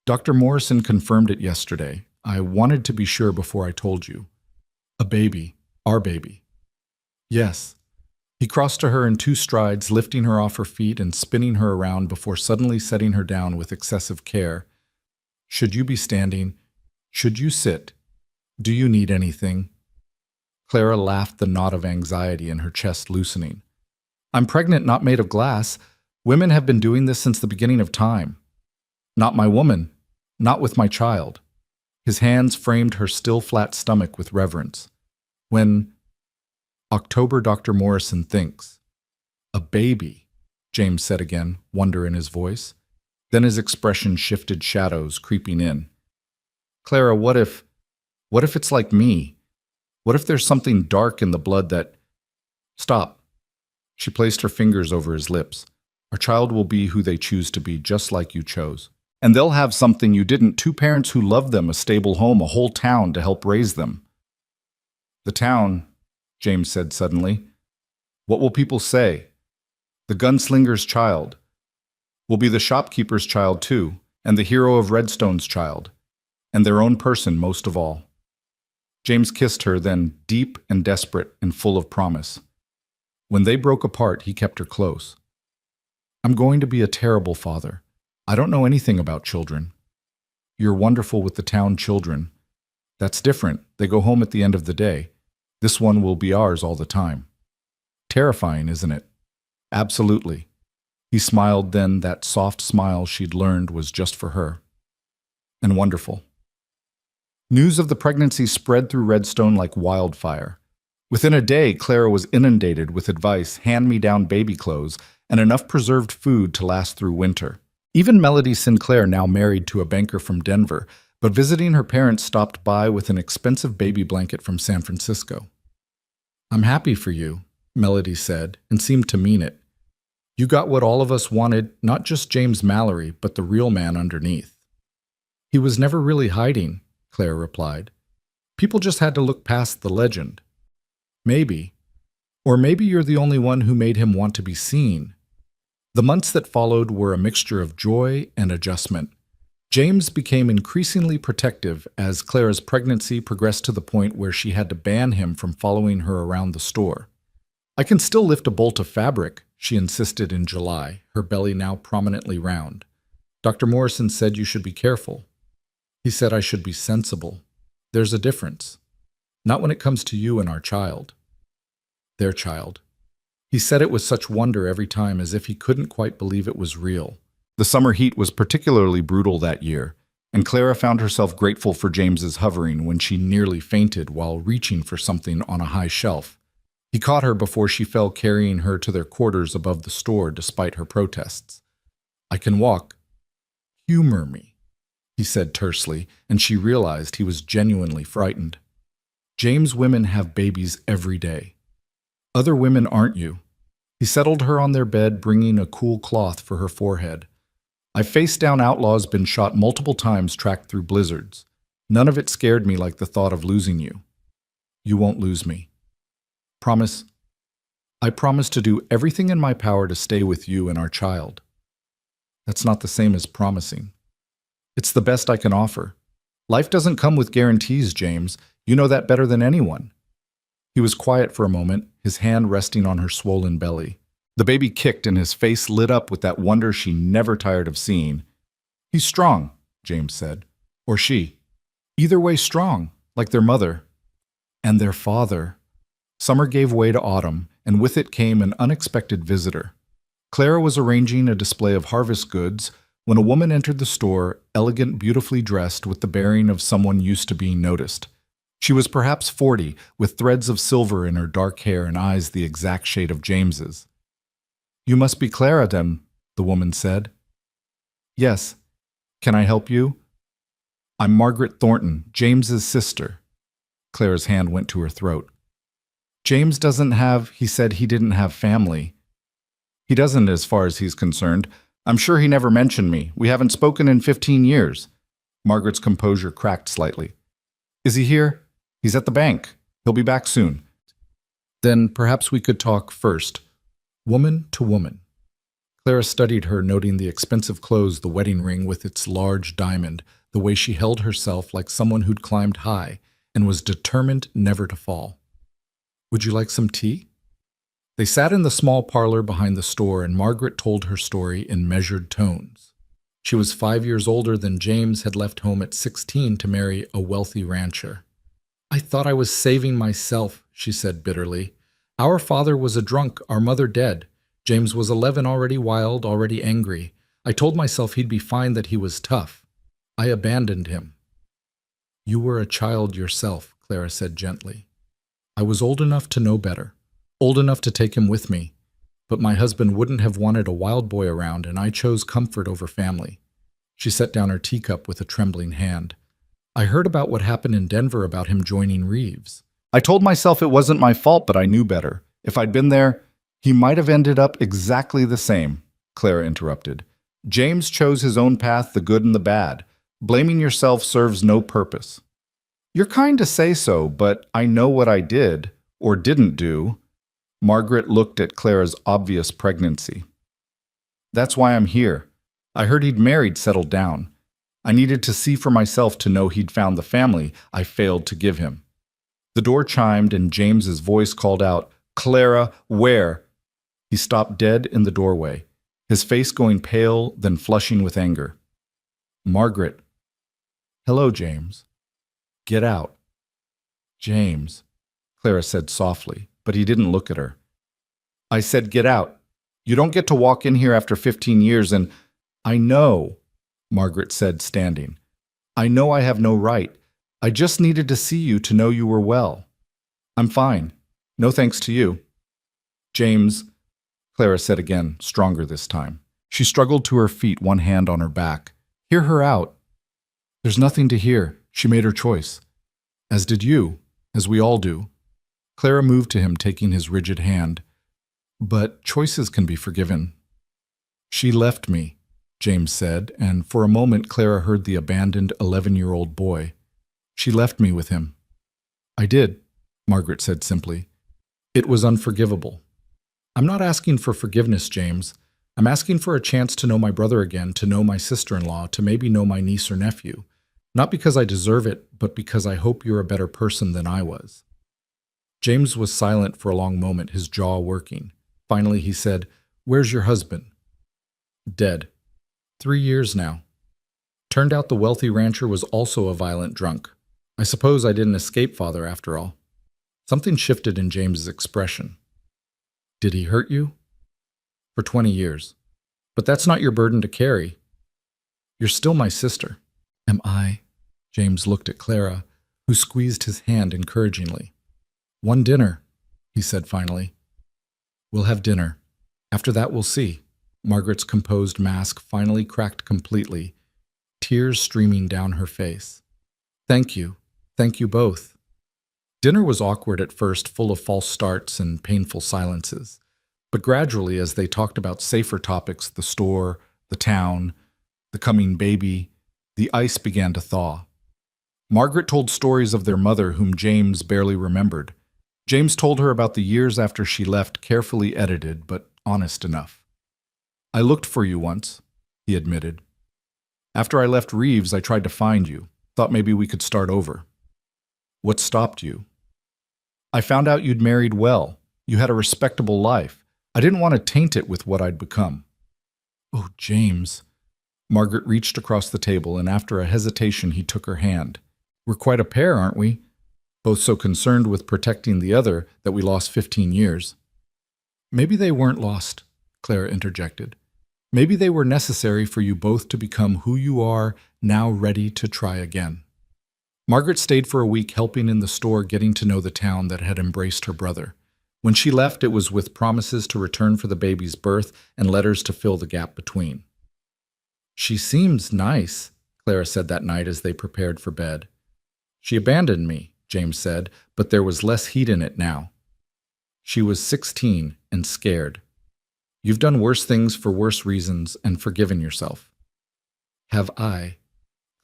Dr. Morrison confirmed it yesterday. I wanted to be sure before I told you. A baby. Our baby. Yes. He crossed to her in 2 strides, lifting her off her feet and spinning her around before suddenly setting her down with excessive care. Should you be standing? Should you sit? Do you need anything? Clara laughed, the knot of anxiety in her chest loosening. I'm pregnant, not made of glass. Women have been doing this since the beginning of time. Not my woman. Not with my child. His hands framed her still flat stomach with reverence. When October, Dr. Morrison thinks. A baby, James said again, wonder in his voice. Then his expression shifted, shadows creeping in. Clara, what if it's like me? What if there's something dark in the blood that... Stop. She placed her fingers over his lips. Our child will be who they choose to be, just like you chose. And they'll have something you didn't, 2 parents who love them, a stable home, a whole town to help raise them. The town, James said suddenly. What will people say? The gunslinger's child. Will be the shopkeeper's child too, and the hero of Redstone's child. And their own person most of all. James kissed her, then, deep and desperate and full of promise. When they broke apart, he kept her close. I'm going to be a terrible father. I don't know anything about children. You're wonderful with the town children. That's different. They go home at the end of the day. This one will be ours all the time. Terrifying, isn't it? Absolutely. He smiled then, that soft smile she'd learned was just for her. And wonderful. News of the pregnancy spread through Redstone like wildfire. Within a day, Clara was inundated with advice, hand-me-down baby clothes, and enough preserved food to last through winter. Even Melody Sinclair, now married to a banker from Denver, but visiting her parents, stopped by with an expensive baby blanket from San Francisco. I'm happy for you, Melody said, and seemed to mean it. You got what all of us wanted, not just James Mallory, but the real man underneath. He was never really hiding, Claire replied. People just had to look past the legend. Maybe. Or maybe you're the only one who made him want to be seen. The months that followed were a mixture of joy and adjustment. James became increasingly protective as Clara's pregnancy progressed to the point where she had to ban him from following her around the store. I can still lift a bolt of fabric, she insisted in July, her belly now prominently round. Dr. Morrison said you should be careful. He said I should be sensible. There's a difference. Not when it comes to you and our child. Their child. He said it with such wonder every time, as if he couldn't quite believe it was real. The summer heat was particularly brutal that year, and Clara found herself grateful for James's hovering when she nearly fainted while reaching for something on a high shelf. He caught her before she fell, carrying her to their quarters above the store despite her protests. I can walk. Humor me, he said tersely, and she realized he was genuinely frightened. James, women have babies every day. Other women aren't you. He settled her on their bed, bringing a cool cloth for her forehead. I've faced down outlaws, been shot multiple times, tracked through blizzards. None of it scared me like the thought of losing you. You won't lose me. Promise? I promise to do everything in my power to stay with you and our child. That's not the same as promising. It's the best I can offer. Life doesn't come with guarantees, James. You know that better than anyone. He was quiet for a moment, his hand resting on her swollen belly. The baby kicked and his face lit up with that wonder she never tired of seeing. He's strong, James said. Or she. Either way strong, like their mother. And their father. Summer gave way to autumn, and with it came an unexpected visitor. Clara was arranging a display of harvest goods when a woman entered the store, elegant, beautifully dressed, with the bearing of someone used to being noticed. She was perhaps 40, with threads of silver in her dark hair and eyes the exact shade of James's. You must be Clara, then, the woman said. Yes. Can I help you? I'm Margaret Thornton, James's sister. Clara's hand went to her throat. James doesn't have, he said he didn't have family. He doesn't as far as he's concerned. I'm sure he never mentioned me. We haven't spoken in 15 years. Margaret's composure cracked slightly. Is he here? He's at the bank. He'll be back soon. Then perhaps we could talk first. Woman to woman. Clara studied her, noting the expensive clothes, the wedding ring with its large diamond, the way she held herself like someone who'd climbed high and was determined never to fall. "Would you like some tea?" They sat in the small parlor behind the store, and Margaret told her story in measured tones. She was 5 years older than James, had left home at 16 to marry a wealthy rancher. "I thought I was saving myself," she said bitterly. "Our father was a drunk, our mother dead. James was 11, already wild, already angry. I told myself he'd be fine, that he was tough. I abandoned him." "You were a child yourself," Clara said gently. "I was old enough to know better, old enough to take him with me. But my husband wouldn't have wanted a wild boy around, and I chose comfort over family." She set down her teacup with a trembling hand. "I heard about what happened in Denver about him joining Reeves. I told myself it wasn't my fault, but I knew better. If I'd been there, he might have ended up exactly the same," Clara interrupted. "James chose his own path, the good and the bad. Blaming yourself serves no purpose." "You're kind to say so, but I know what I did, or didn't do." Margaret looked at Clara's obvious pregnancy. "That's why I'm here. I heard he'd married, settled down. I needed to see for myself to know he'd found the family I failed to give him." The door chimed, and James's voice called out, "Clara, where?" He stopped dead in the doorway, his face going pale, then flushing with anger. "Margaret." "Hello, James." "Get out." "James," Clara said softly, but he didn't look at her. "I said get out. You don't get to walk in here after 15 years and—" "I know," Margaret said, standing. "I know I have no right. I just needed to see you to know you were well. I'm fine. No thanks to you." "James," Clara said again, stronger this time. She struggled to her feet, one hand on her back. "Hear her out." "There's nothing to hear. She made her choice. As did you, as we all do." Clara moved to him, taking his rigid hand. "But choices can be forgiven." "She left me," James said, and for a moment Clara heard the abandoned 11-year-old boy. "She left me with him." "I did," Margaret said simply. "It was unforgivable." "I'm not asking for forgiveness, James. I'm asking for a chance to know my brother again, to know my sister-in-law, to maybe know my niece or nephew. Not because I deserve it, but because I hope you're a better person than I was." James was silent for a long moment, his jaw working. Finally he said, "Where's your husband?" "Dead. 3 years now. Turned out the wealthy rancher was also a violent drunk. I suppose I didn't escape father after all." Something shifted in James's expression. "Did he hurt you?" "For 20 years. But that's not your burden to carry. You're still my sister." "Am I?" James looked at Clara, who squeezed his hand encouragingly. "One dinner," he said finally. "We'll have dinner. After that we'll see." Margaret's composed mask finally cracked completely, tears streaming down her face. "Thank you. Thank you both." Dinner was awkward at first, full of false starts and painful silences. But gradually, as they talked about safer topics, the store, the town, the coming baby, the ice began to thaw. Margaret told stories of their mother whom James barely remembered. James told her about the years after she left, carefully edited, but honest enough. "I looked for you once," he admitted. "After I left Reeves, I tried to find you. Thought maybe we could start over." "What stopped you?" "I found out you'd married well. You had a respectable life. I didn't want to taint it with what I'd become." "Oh, James." Margaret reached across the table, and after a hesitation he took her hand. "We're quite a pair, aren't we? Both so concerned with protecting the other that we lost 15 years. "Maybe they weren't lost," Clara interjected. "Maybe they were necessary for you both to become who you are, now ready to try again." Margaret stayed for a week, helping in the store, getting to know the town that had embraced her brother. When she left, it was with promises to return for the baby's birth and letters to fill the gap between. "She seems nice," Clara said that night as they prepared for bed. "She abandoned me," James said, but there was less heat in it now. "She was 16 and scared. You've done worse things for worse reasons and forgiven yourself." "Have I?"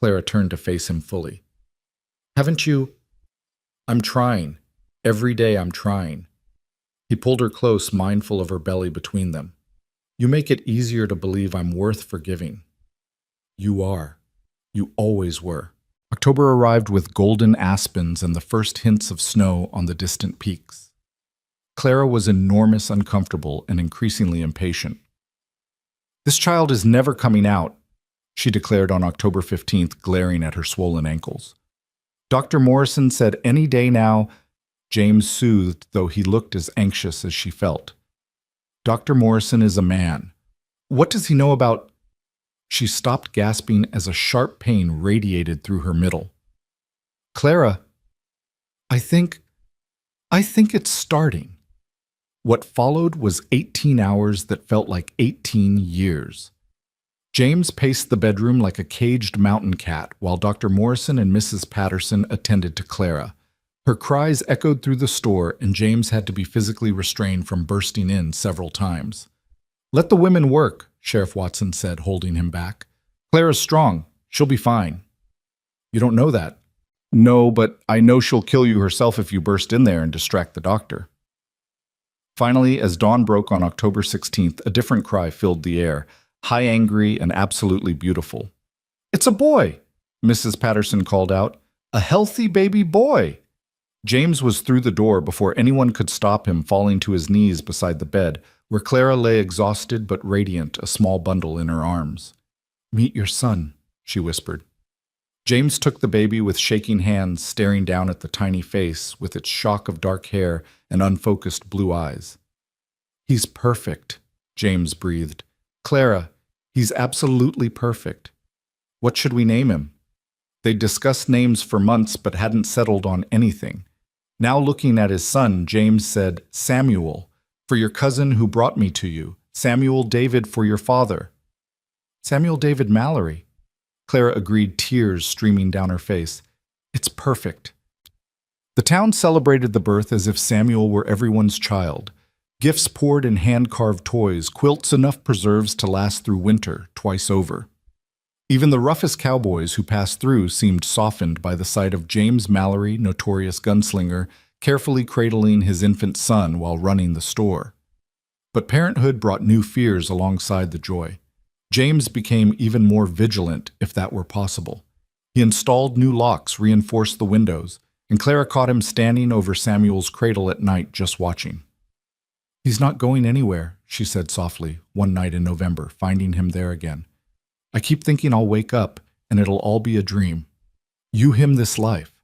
Clara turned to face him fully. "Haven't you?" "I'm trying. Every day I'm trying." He pulled her close, mindful of her belly between them. You make it easier to believe I'm worth forgiving. You are. You always were. October arrived with golden aspens and the first hints of snow on the distant peaks. Clara was enormous, uncomfortable, and increasingly impatient. "This child is never coming out," she declared on October 15th, glaring at her swollen ankles. "Dr. Morrison said any day now," James soothed, though he looked as anxious as she felt. "Dr. Morrison is a man. What does he know about—" She stopped, gasping as a sharp pain radiated through her middle. "Clara, I think it's starting." What followed was 18 hours that felt like 18 years. James paced the bedroom like a caged mountain cat while Dr. Morrison and Mrs. Patterson attended to Clara. Her cries echoed through the store, and James had to be physically restrained from bursting in several times. "Let the women work," Sheriff Watson said, holding him back. "Clara's strong. She'll be fine." "You don't know that." "No, but I know she'll kill you herself if you burst in there and distract the doctor." Finally, as dawn broke on October 16th, a different cry filled the air, high, angry, and absolutely beautiful. "It's a boy!" Mrs. Patterson called out. "A healthy baby boy!" James was through the door before anyone could stop him, falling to his knees beside the bed, where Clara lay exhausted but radiant, a small bundle in her arms. "Meet your son," she whispered. James took the baby with shaking hands, staring down at the tiny face with its shock of dark hair and unfocused blue eyes. "He's perfect," James breathed. "Clara, he's absolutely perfect. What should we name him?" They'd discussed names for months but hadn't settled on anything. Now looking at his son, James said, "Samuel, for your cousin who brought me to you. Samuel David for your father." "Samuel David Mallory." Clara agreed, tears streaming down her face. "It's perfect." The town celebrated the birth as if Samuel were everyone's child. Gifts poured in hand-carved toys, quilts enough preserves to last through winter, twice over. Even the roughest cowboys who passed through seemed softened by the sight of James Mallory, notorious gunslinger, carefully cradling his infant son while running the store. But parenthood brought new fears alongside the joy. James became even more vigilant, if that were possible. He installed new locks, reinforced the windows, and Clara caught him standing over Samuel's cradle at night just watching. "He's not going anywhere," she said softly, one night in November, finding him there again. "I keep thinking I'll wake up, and it'll all be a dream. You him this life.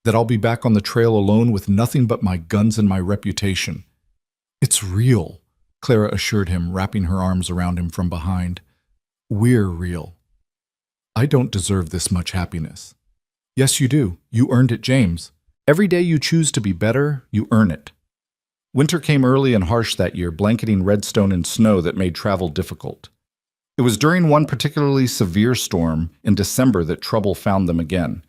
That I'll be back on the trail alone with nothing but my guns and my reputation." "It's real," Clara assured him, wrapping her arms around him from behind. "We're real. I don't deserve this much happiness." "Yes, you do. You earned it, James. Every day you choose to be better, you earn it." Winter came early and harsh that year, blanketing Redstone in snow that made travel difficult. It was during one particularly severe storm in December that trouble found them again.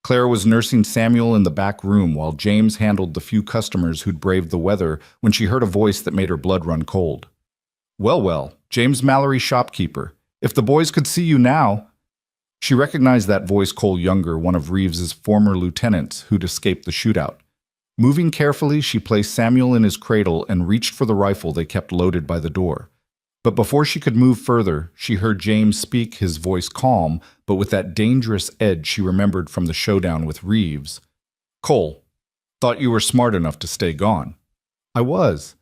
Clara was nursing Samuel in the back room while James handled the few customers who'd braved the weather when she heard a voice that made her blood run cold. Well, James Mallory, shopkeeper. If the boys could see you now." She recognized that voice, Cole Younger, one of Reeves's former lieutenants who'd escaped the shootout. Moving carefully, she placed Samuel in his cradle and reached for the rifle they kept loaded by the door. But before she could move further, she heard James speak, his voice calm, but with that dangerous edge she remembered from the showdown with Reeves. "Cole, thought you were smart enough to stay gone." "I was.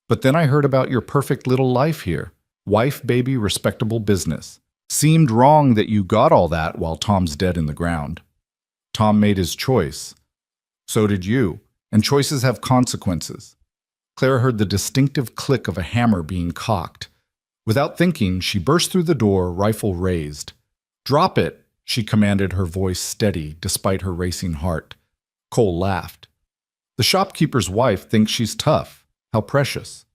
But then I heard about your perfect little life here. Wife, baby, respectable business. Seemed wrong that you got all that while Tom's dead in the ground." "Tom made his choice. So did you. And choices have consequences." Clara heard the distinctive click of a hammer being cocked. Without thinking, she burst through the door, rifle raised. "Drop it," she commanded, her voice steady despite her racing heart. Cole laughed. "The shopkeeper's wife thinks she's tough. How precious."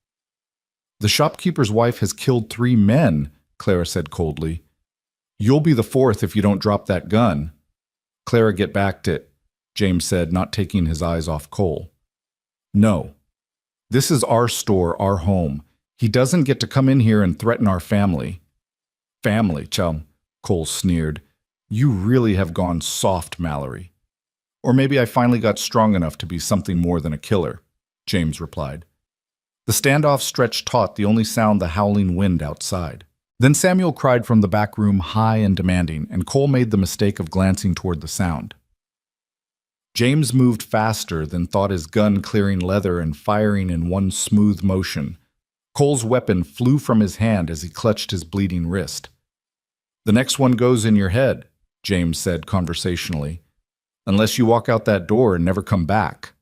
"The shopkeeper's wife has killed 3 men," Clara said coldly. "You'll be the 4th if you don't drop that gun." "Clara, get back to it," James said, not taking his eyes off Cole. "No. This is our store, our home. He doesn't get to come in here and threaten our family." "Family, chum," Cole sneered. "You really have gone soft, Mallory." "Or maybe I finally got strong enough to be something more than a killer," James replied. The standoff stretched taut, the only sound the howling wind outside. Then Samuel cried from the back room, high and demanding, and Cole made the mistake of glancing toward the sound. James moved faster than thought, his gun clearing leather and firing in one smooth motion. Cole's weapon flew from his hand as he clutched his bleeding wrist. "The next one goes in your head," James said conversationally, "unless you walk out that door and never come back."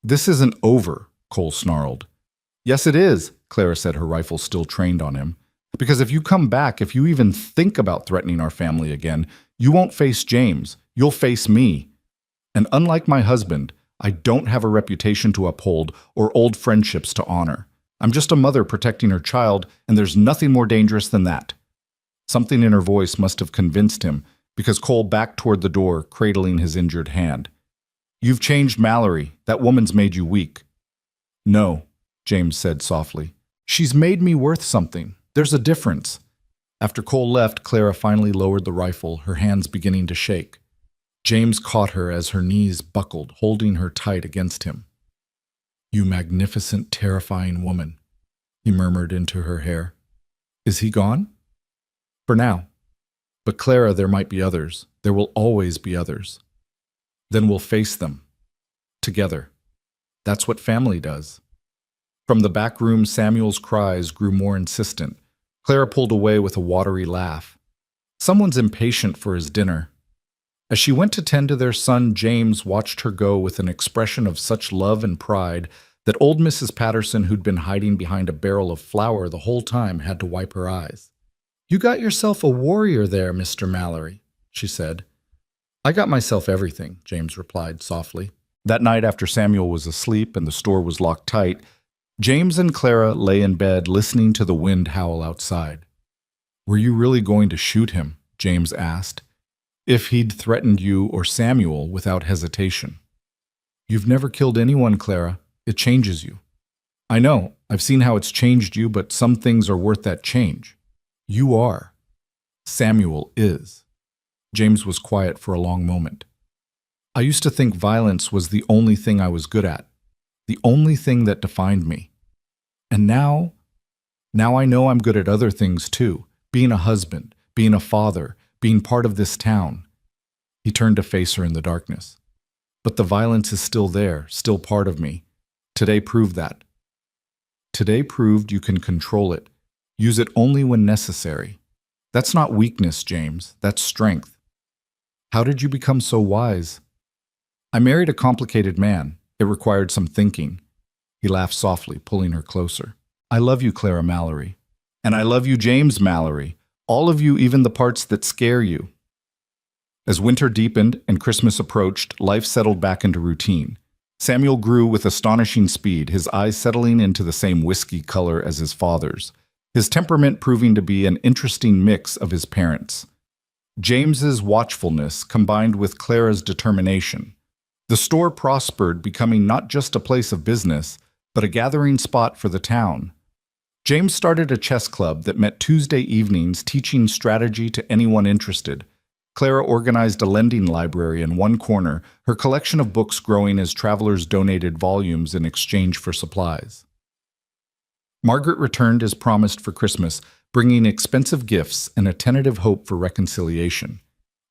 "This isn't over," Cole snarled. "Yes, it is," Clara said, her rifle still trained on him. "Because if you come back, if you even think about threatening our family again, you won't face James, you'll face me. And unlike my husband, I don't have a reputation to uphold or old friendships to honor. I'm just a mother protecting her child, and there's nothing more dangerous than that." Something in her voice must have convinced him, because Cole backed toward the door, cradling his injured hand. "You've changed Mallory. That woman's made you weak." "No," James said softly. "She's made me worth something. There's a difference." After Cole left, Clara finally lowered the rifle, her hands beginning to shake. James caught her as her knees buckled, holding her tight against him. "You magnificent, terrifying woman," he murmured into her hair. "Is he gone?" "For now. But Clara, there might be others. There will always be others. Then we'll face them. Together. That's what family does." From the back room, Samuel's cries grew more insistent. Clara pulled away with a watery laugh. Someone's impatient for his dinner. As she went to tend to their son, James watched her go with an expression of such love and pride that old Mrs. Patterson, who'd been hiding behind a barrel of flour the whole time, had to wipe her eyes. "You got yourself a warrior there, Mr. Mallory," she said. "I got myself everything," James replied softly. That night, after Samuel was asleep and the store was locked tight, James and Clara lay in bed listening to the wind howl outside. "Were you really going to shoot him?" James asked. "If he'd threatened you or Samuel without hesitation." "You've never killed anyone, Clara. It changes you." "I know. I've seen how it's changed you, but some things are worth that change. You are. Samuel is." James was quiet for a long moment. "I used to think violence was the only thing I was good at, the only thing that defined me. And now I know I'm good at other things too, being a husband, being a father, being part of this town." He turned to face her in the darkness. "But the violence is still there, still part of me. Today proved that. Today proved you can control it, use it only when necessary. That's not weakness, James, that's strength. How did you become so wise?" "I married a complicated man. It required some thinking." He laughed softly, pulling her closer. "I love you, Clara Mallory. And I love you, James Mallory. All of you, even the parts that scare you." As winter deepened and Christmas approached, life settled back into routine. Samuel grew with astonishing speed, his eyes settling into the same whiskey color as his father's, his temperament proving to be an interesting mix of his parents'. James's watchfulness combined with Clara's determination. The store prospered, becoming not just a place of business, but a gathering spot for the town. James started a chess club that met Tuesday evenings, teaching strategy to anyone interested. Clara organized a lending library in one corner, her collection of books growing as travelers donated volumes in exchange for supplies. Margaret returned as promised for Christmas, bringing expensive gifts and a tentative hope for reconciliation.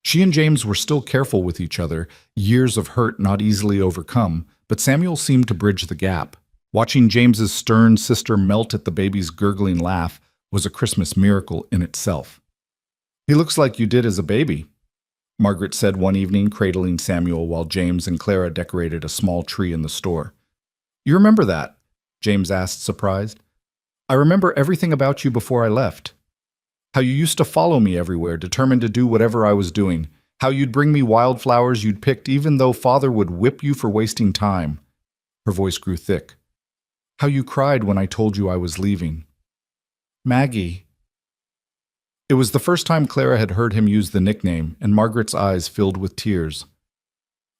She and James were still careful with each other, years of hurt not easily overcome, but Samuel seemed to bridge the gap. Watching James's stern sister melt at the baby's gurgling laugh was a Christmas miracle in itself. "He looks like you did as a baby," Margaret said one evening, cradling Samuel while James and Clara decorated a small tree in the store. "You remember that?" James asked, surprised. "I remember everything about you before I left. How you used to follow me everywhere, determined to do whatever I was doing. How you'd bring me wildflowers you'd picked even though Father would whip you for wasting time." Her voice grew thick. "How you cried when I told you I was leaving. Maggie." It was the first time Clara had heard him use the nickname, and Margaret's eyes filled with tears.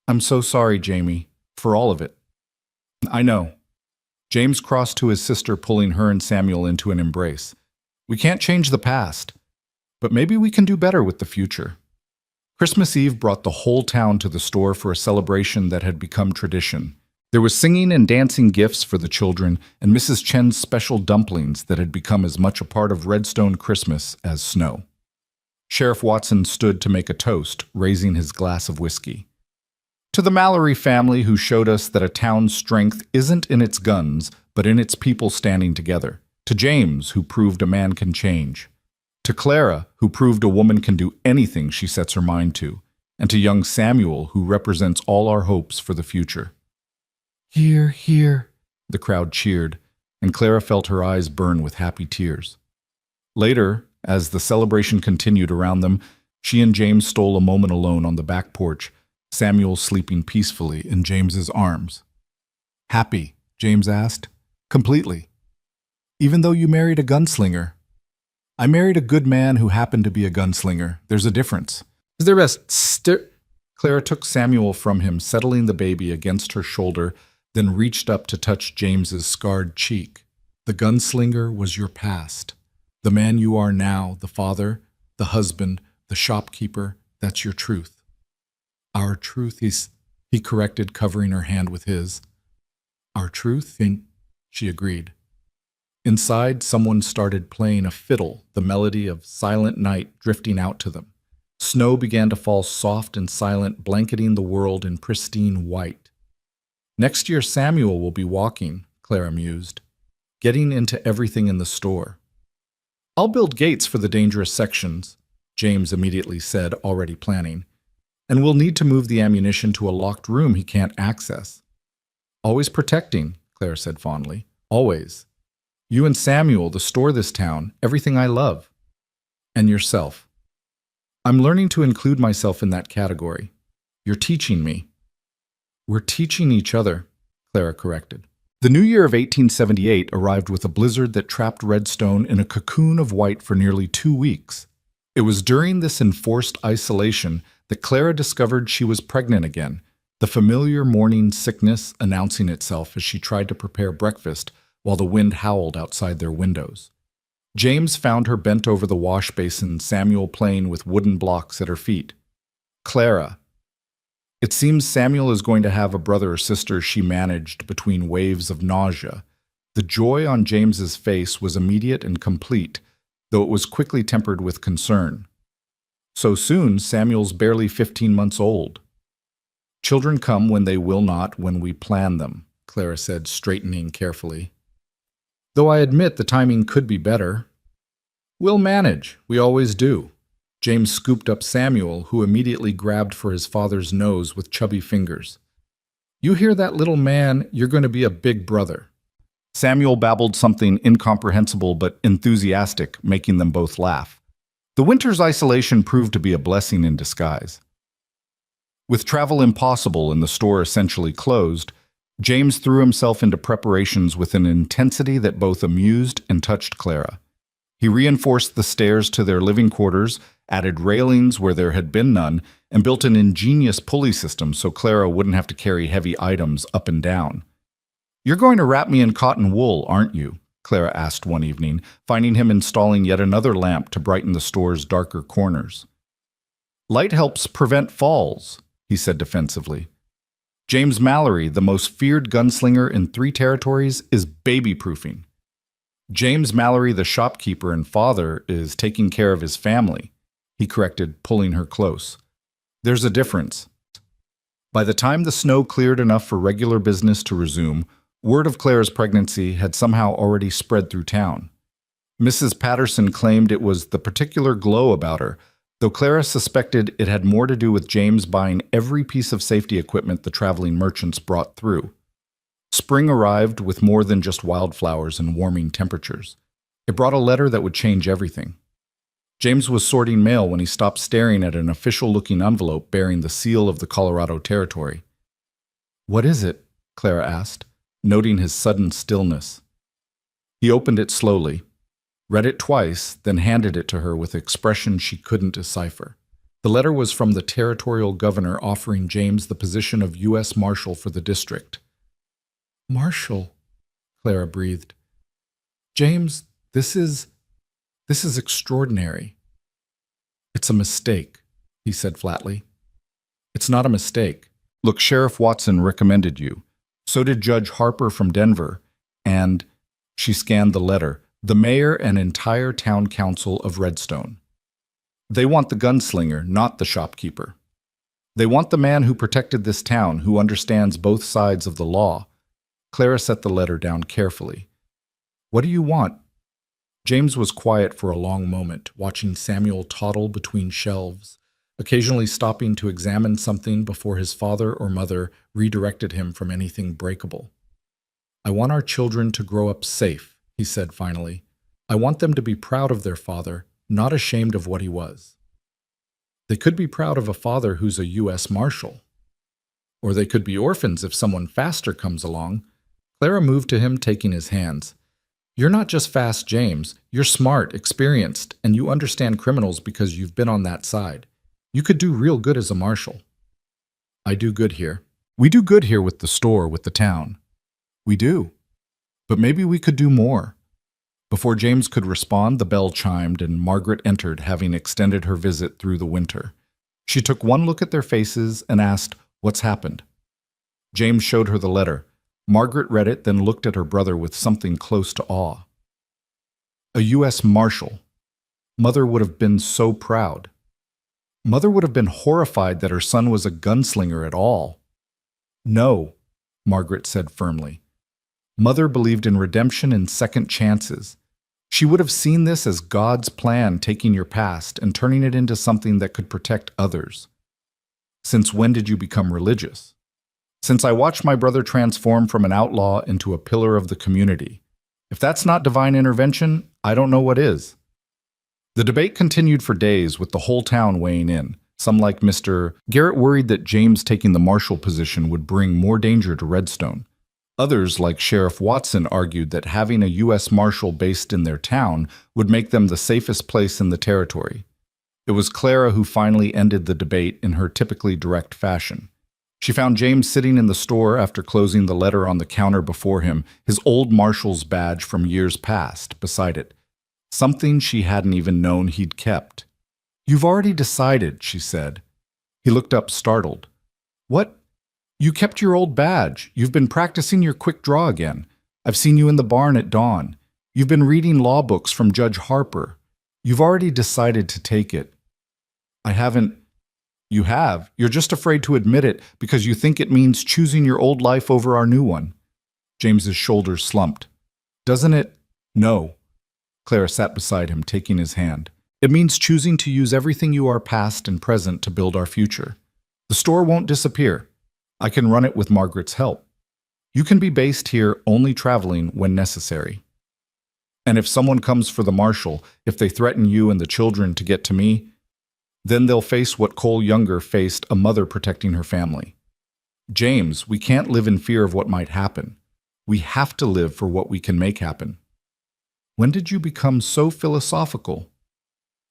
"I'm so sorry, Jamie, for all of it." "I know." James crossed to his sister, pulling her and Samuel into an embrace. "We can't change the past, but maybe we can do better with the future." Christmas Eve brought the whole town to the store for a celebration that had become tradition. There was singing and dancing gifts for the children and Mrs. Chen's special dumplings that had become as much a part of Redstone Christmas as snow. Sheriff Watson stood to make a toast, raising his glass of whiskey. To the Mallory family who showed us that a town's strength isn't in its guns, but in its people standing together. To James, who proved a man can change. To Clara, who proved a woman can do anything she sets her mind to. And to young Samuel, who represents all our hopes for the future. "Hear, hear," the crowd cheered, and Clara felt her eyes burn with happy tears. Later, as the celebration continued around them, she and James stole a moment alone on the back porch, Samuel sleeping peacefully in James's arms. "Happy?" James asked. "Completely. Even though you married a gunslinger." "I married a good man who happened to be a gunslinger. There's a difference." Clara took Samuel from him, settling the baby against her shoulder, then reached up to touch James's scarred cheek. "The gunslinger was your past. The man you are now, the father, the husband, the shopkeeper, that's your truth." "Our truth," he corrected, covering her hand with his. "Our truth?" she agreed. Inside, someone started playing a fiddle, the melody of Silent Night drifting out to them. Snow began to fall soft and silent, blanketing the world in pristine white. "Next year Samuel will be walking," Clara mused, "getting into everything in the store." "I'll build gates for the dangerous sections," James immediately said, already planning. "And we'll need to move the ammunition to a locked room he can't access." "Always protecting," Clara said fondly. "Always. You and Samuel, the store, this town, everything I love. And yourself." "I'm learning to include myself in that category. You're teaching me." "We're teaching each other," Clara corrected. The new year of 1878 arrived with a blizzard that trapped Redstone in a cocoon of white for nearly 2 weeks. It was during this enforced isolation that Clara discovered she was pregnant again, the familiar morning sickness announcing itself as she tried to prepare breakfast while the wind howled outside their windows. James found her bent over the wash basin, Samuel playing with wooden blocks at her feet. "Clara." It seems Samuel is going to have a brother or sister, she managed between waves of nausea. The joy on James's face was immediate and complete, though it was quickly tempered with concern. "So soon, Samuel's barely 15 months old." "Children come when they will not when we plan them," Clara said, straightening carefully. "Though I admit the timing could be better." "We'll manage. We always do." James scooped up Samuel, who immediately grabbed for his father's nose with chubby fingers. "You hear that, little man? You're going to be a big brother." Samuel babbled something incomprehensible but enthusiastic, making them both laugh. The winter's isolation proved to be a blessing in disguise. With travel impossible and the store essentially closed, James threw himself into preparations with an intensity that both amused and touched Clara. He reinforced the stairs to their living quarters, added railings where there had been none, and built an ingenious pulley system so Clara wouldn't have to carry heavy items up and down. "You're going to wrap me in cotton wool, aren't you?" Clara asked one evening, finding him installing yet another lamp to brighten the store's darker corners. "Light helps prevent falls," he said defensively. "James Mallory, the most feared gunslinger in 3 territories, is baby-proofing. James Mallory, the shopkeeper and father, is taking care of his family," he corrected, pulling her close. "There's a difference." By the time the snow cleared enough for regular business to resume, word of Clara's pregnancy had somehow already spread through town. Mrs. Patterson claimed it was the particular glow about her, though Clara suspected it had more to do with James buying every piece of safety equipment the traveling merchants brought through. Spring arrived with more than just wildflowers and warming temperatures. It brought a letter that would change everything. James was sorting mail when he stopped staring at an official-looking envelope bearing the seal of the Colorado Territory. "What is it?" Clara asked, noting his sudden stillness. He opened it slowly, read it twice, then handed it to her with an expression she couldn't decipher. The letter was from the territorial governor offering James the position of U.S. Marshal for the district. "Marshal," Clara breathed. "James, this is extraordinary." "It's a mistake," he said flatly. "It's not a mistake. Look, Sheriff Watson recommended you. So did Judge Harper from Denver, and she scanned the letter, the mayor and entire town council of Redstone. They want the gunslinger, not the shopkeeper. They want the man who protected this town, who understands both sides of the law. Clara set the letter down carefully. What do you want? James was quiet for a long moment, watching Samuel toddle between shelves, occasionally stopping to examine something before his father or mother redirected him from anything breakable. I want our children to grow up safe, he said finally. I want them to be proud of their father, not ashamed of what he was. They could be proud of a father who's a U.S. Marshal. Or they could be orphans if someone faster comes along. Clara moved to him, taking his hands. You're not just fast, James. You're smart, experienced, and you understand criminals because you've been on that side. You could do real good as a marshal. I do good here. We do good here with the store, with the town. We do. But maybe we could do more. Before James could respond, the bell chimed and Margaret entered, having extended her visit through the winter. She took one look at their faces and asked, "What's happened?" James showed her the letter. Margaret read it, then looked at her brother with something close to awe. A U.S. Marshal. Mother would have been so proud. Mother would have been horrified that her son was a gunslinger at all. No, Margaret said firmly. Mother believed in redemption and second chances. She would have seen this as God's plan, taking your past and turning it into something that could protect others. Since when did you become religious? Since I watched my brother transform from an outlaw into a pillar of the community. If that's not divine intervention, I don't know what is. The debate continued for days, with the whole town weighing in. Some, like Mr. Garrett, worried that James taking the marshal position would bring more danger to Redstone. Others, like Sheriff Watson, argued that having a U.S. Marshal based in their town would make them the safest place in the territory. It was Clara who finally ended the debate in her typically direct fashion. She found James sitting in the store after closing the letter on the counter before him, his old marshal's badge from years past beside it. Something she hadn't even known he'd kept. "You've already decided," she said. He looked up, startled. "What? You kept your old badge. You've been practicing your quick draw again. I've seen you in the barn at dawn. You've been reading law books from Judge Harper. You've already decided to take it." "I haven't." "You have. You're just afraid to admit it because you think it means choosing your old life over our new one." James's shoulders slumped. "Doesn't it?" "No." Clara sat beside him, taking his hand. "It means choosing to use everything you are past and present to build our future. The store won't disappear. I can run it with Margaret's help. You can be based here, only traveling when necessary. And if someone comes for the marshal, if they threaten you and the children to get to me, then they'll face what Cole Younger faced, a mother protecting her family. James, we can't live in fear of what might happen. We have to live for what we can make happen." "When did you become so philosophical?"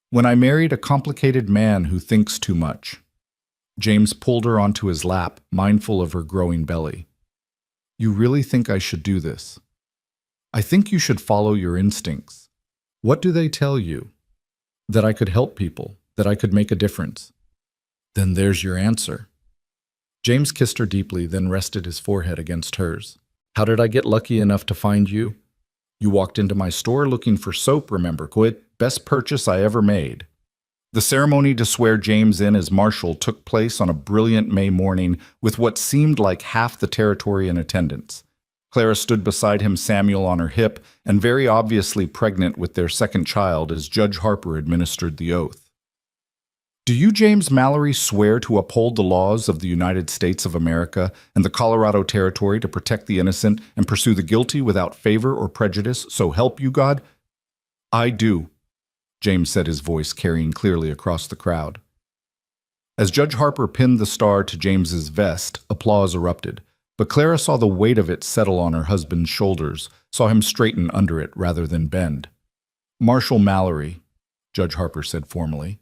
"When I married a complicated man who thinks too much." James pulled her onto his lap, mindful of her growing belly. "You really think I should do this?" "I think you should follow your instincts." "What do they tell you?" "That I could help people, that I could make a difference." "Then there's your answer." James kissed her deeply, then rested his forehead against hers. "How did I get lucky enough to find you?" "You walked into my store looking for soap, remember, Quit? Best purchase I ever made." The ceremony to swear James in as marshal took place on a brilliant May morning with what seemed like half the territory in attendance. Clara stood beside him, Samuel on her hip, and very obviously pregnant with their second child as Judge Harper administered the oath. "Do you, James Mallory, swear to uphold the laws of the United States of America and the Colorado Territory to protect the innocent and pursue the guilty without favor or prejudice, so help you God?" "I do," James said, his voice carrying clearly across the crowd. As Judge Harper pinned the star to James's vest, applause erupted, but Clara saw the weight of it settle on her husband's shoulders, saw him straighten under it rather than bend. "Marshal Mallory," Judge Harper said formally,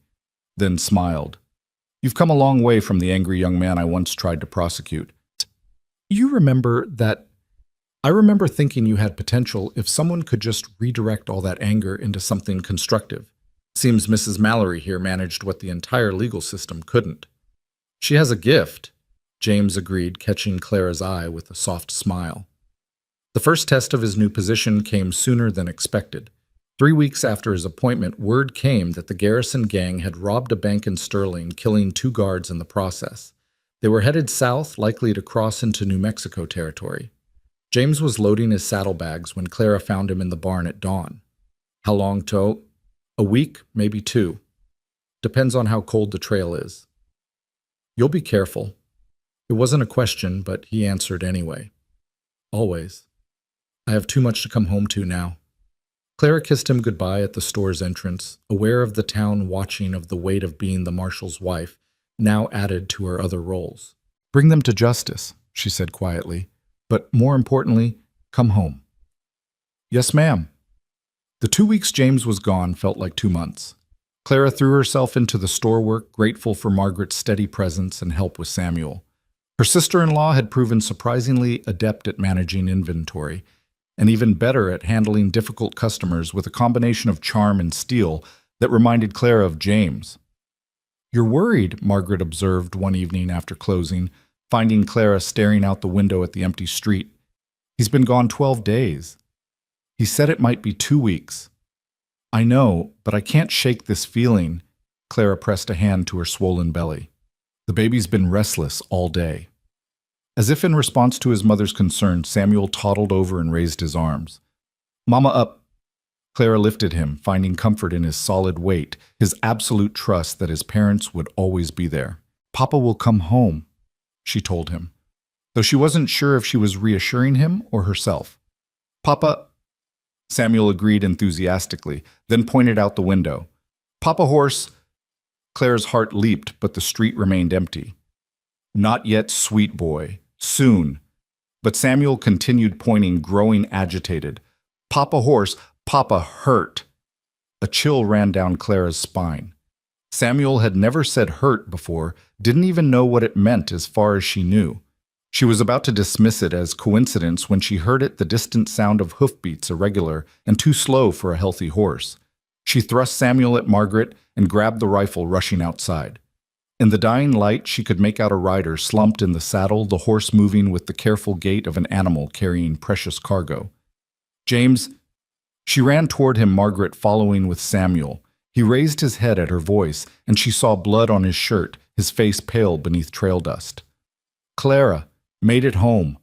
then smiled. "You've come a long way from the angry young man I once tried to prosecute. You remember that I remember thinking you had potential if someone could just redirect all that anger into something constructive. Seems Mrs. Mallory here managed what the entire legal system couldn't." "She has a gift," James agreed, catching Clara's eye with a soft smile. The first test of his new position came sooner than expected. 3 weeks after his appointment, word came that the Garrison gang had robbed a bank in Sterling, killing 2 guards in the process. They were headed south, likely to cross into New Mexico territory. James was loading his saddlebags when Clara found him in the barn at dawn. How long to? A week, maybe 2. Depends on how cold the trail is. You'll be careful. It wasn't a question, but he answered anyway. Always. I have too much to come home to now. Clara kissed him goodbye at the store's entrance, aware of the town watching of the weight of being the marshal's wife, now added to her other roles. Bring them to justice, she said quietly, but more importantly, come home. Yes, ma'am. The 2 weeks James was gone felt like 2 months. Clara threw herself into the store work, grateful for Margaret's steady presence and help with Samuel. Her sister-in-law had proven surprisingly adept at managing inventory, and even better at handling difficult customers with a combination of charm and steel that reminded Clara of James. You're worried, Margaret observed one evening after closing, finding Clara staring out the window at the empty street. He's been gone 12 days. He said it might be 2 weeks. I know, but I can't shake this feeling. Clara pressed a hand to her swollen belly. The baby's been restless all day. As if in response to his mother's concern, Samuel toddled over and raised his arms. Mama up. Clara lifted him, finding comfort in his solid weight, his absolute trust that his parents would always be there. Papa will come home, she told him, though she wasn't sure if she was reassuring him or herself. Papa, Samuel agreed enthusiastically, then pointed out the window. Papa horse. Clara's heart leaped, but the street remained empty. Not yet, sweet boy. Soon. But Samuel continued pointing, growing agitated. Papa horse, Papa hurt. A chill ran down Clara's spine. Samuel had never said hurt before, didn't even know what it meant as far as she knew. She was about to dismiss it as coincidence when she heard it, the distant sound of hoofbeats, irregular and too slow for a healthy horse. She thrust Samuel at Margaret and grabbed the rifle, rushing outside. In the dying light, she could make out a rider slumped in the saddle, the horse moving with the careful gait of an animal carrying precious cargo. James. She ran toward him, Margaret following with Samuel. He raised his head at her voice, and she saw blood on his shirt, his face pale beneath trail dust. Clara. Made it home.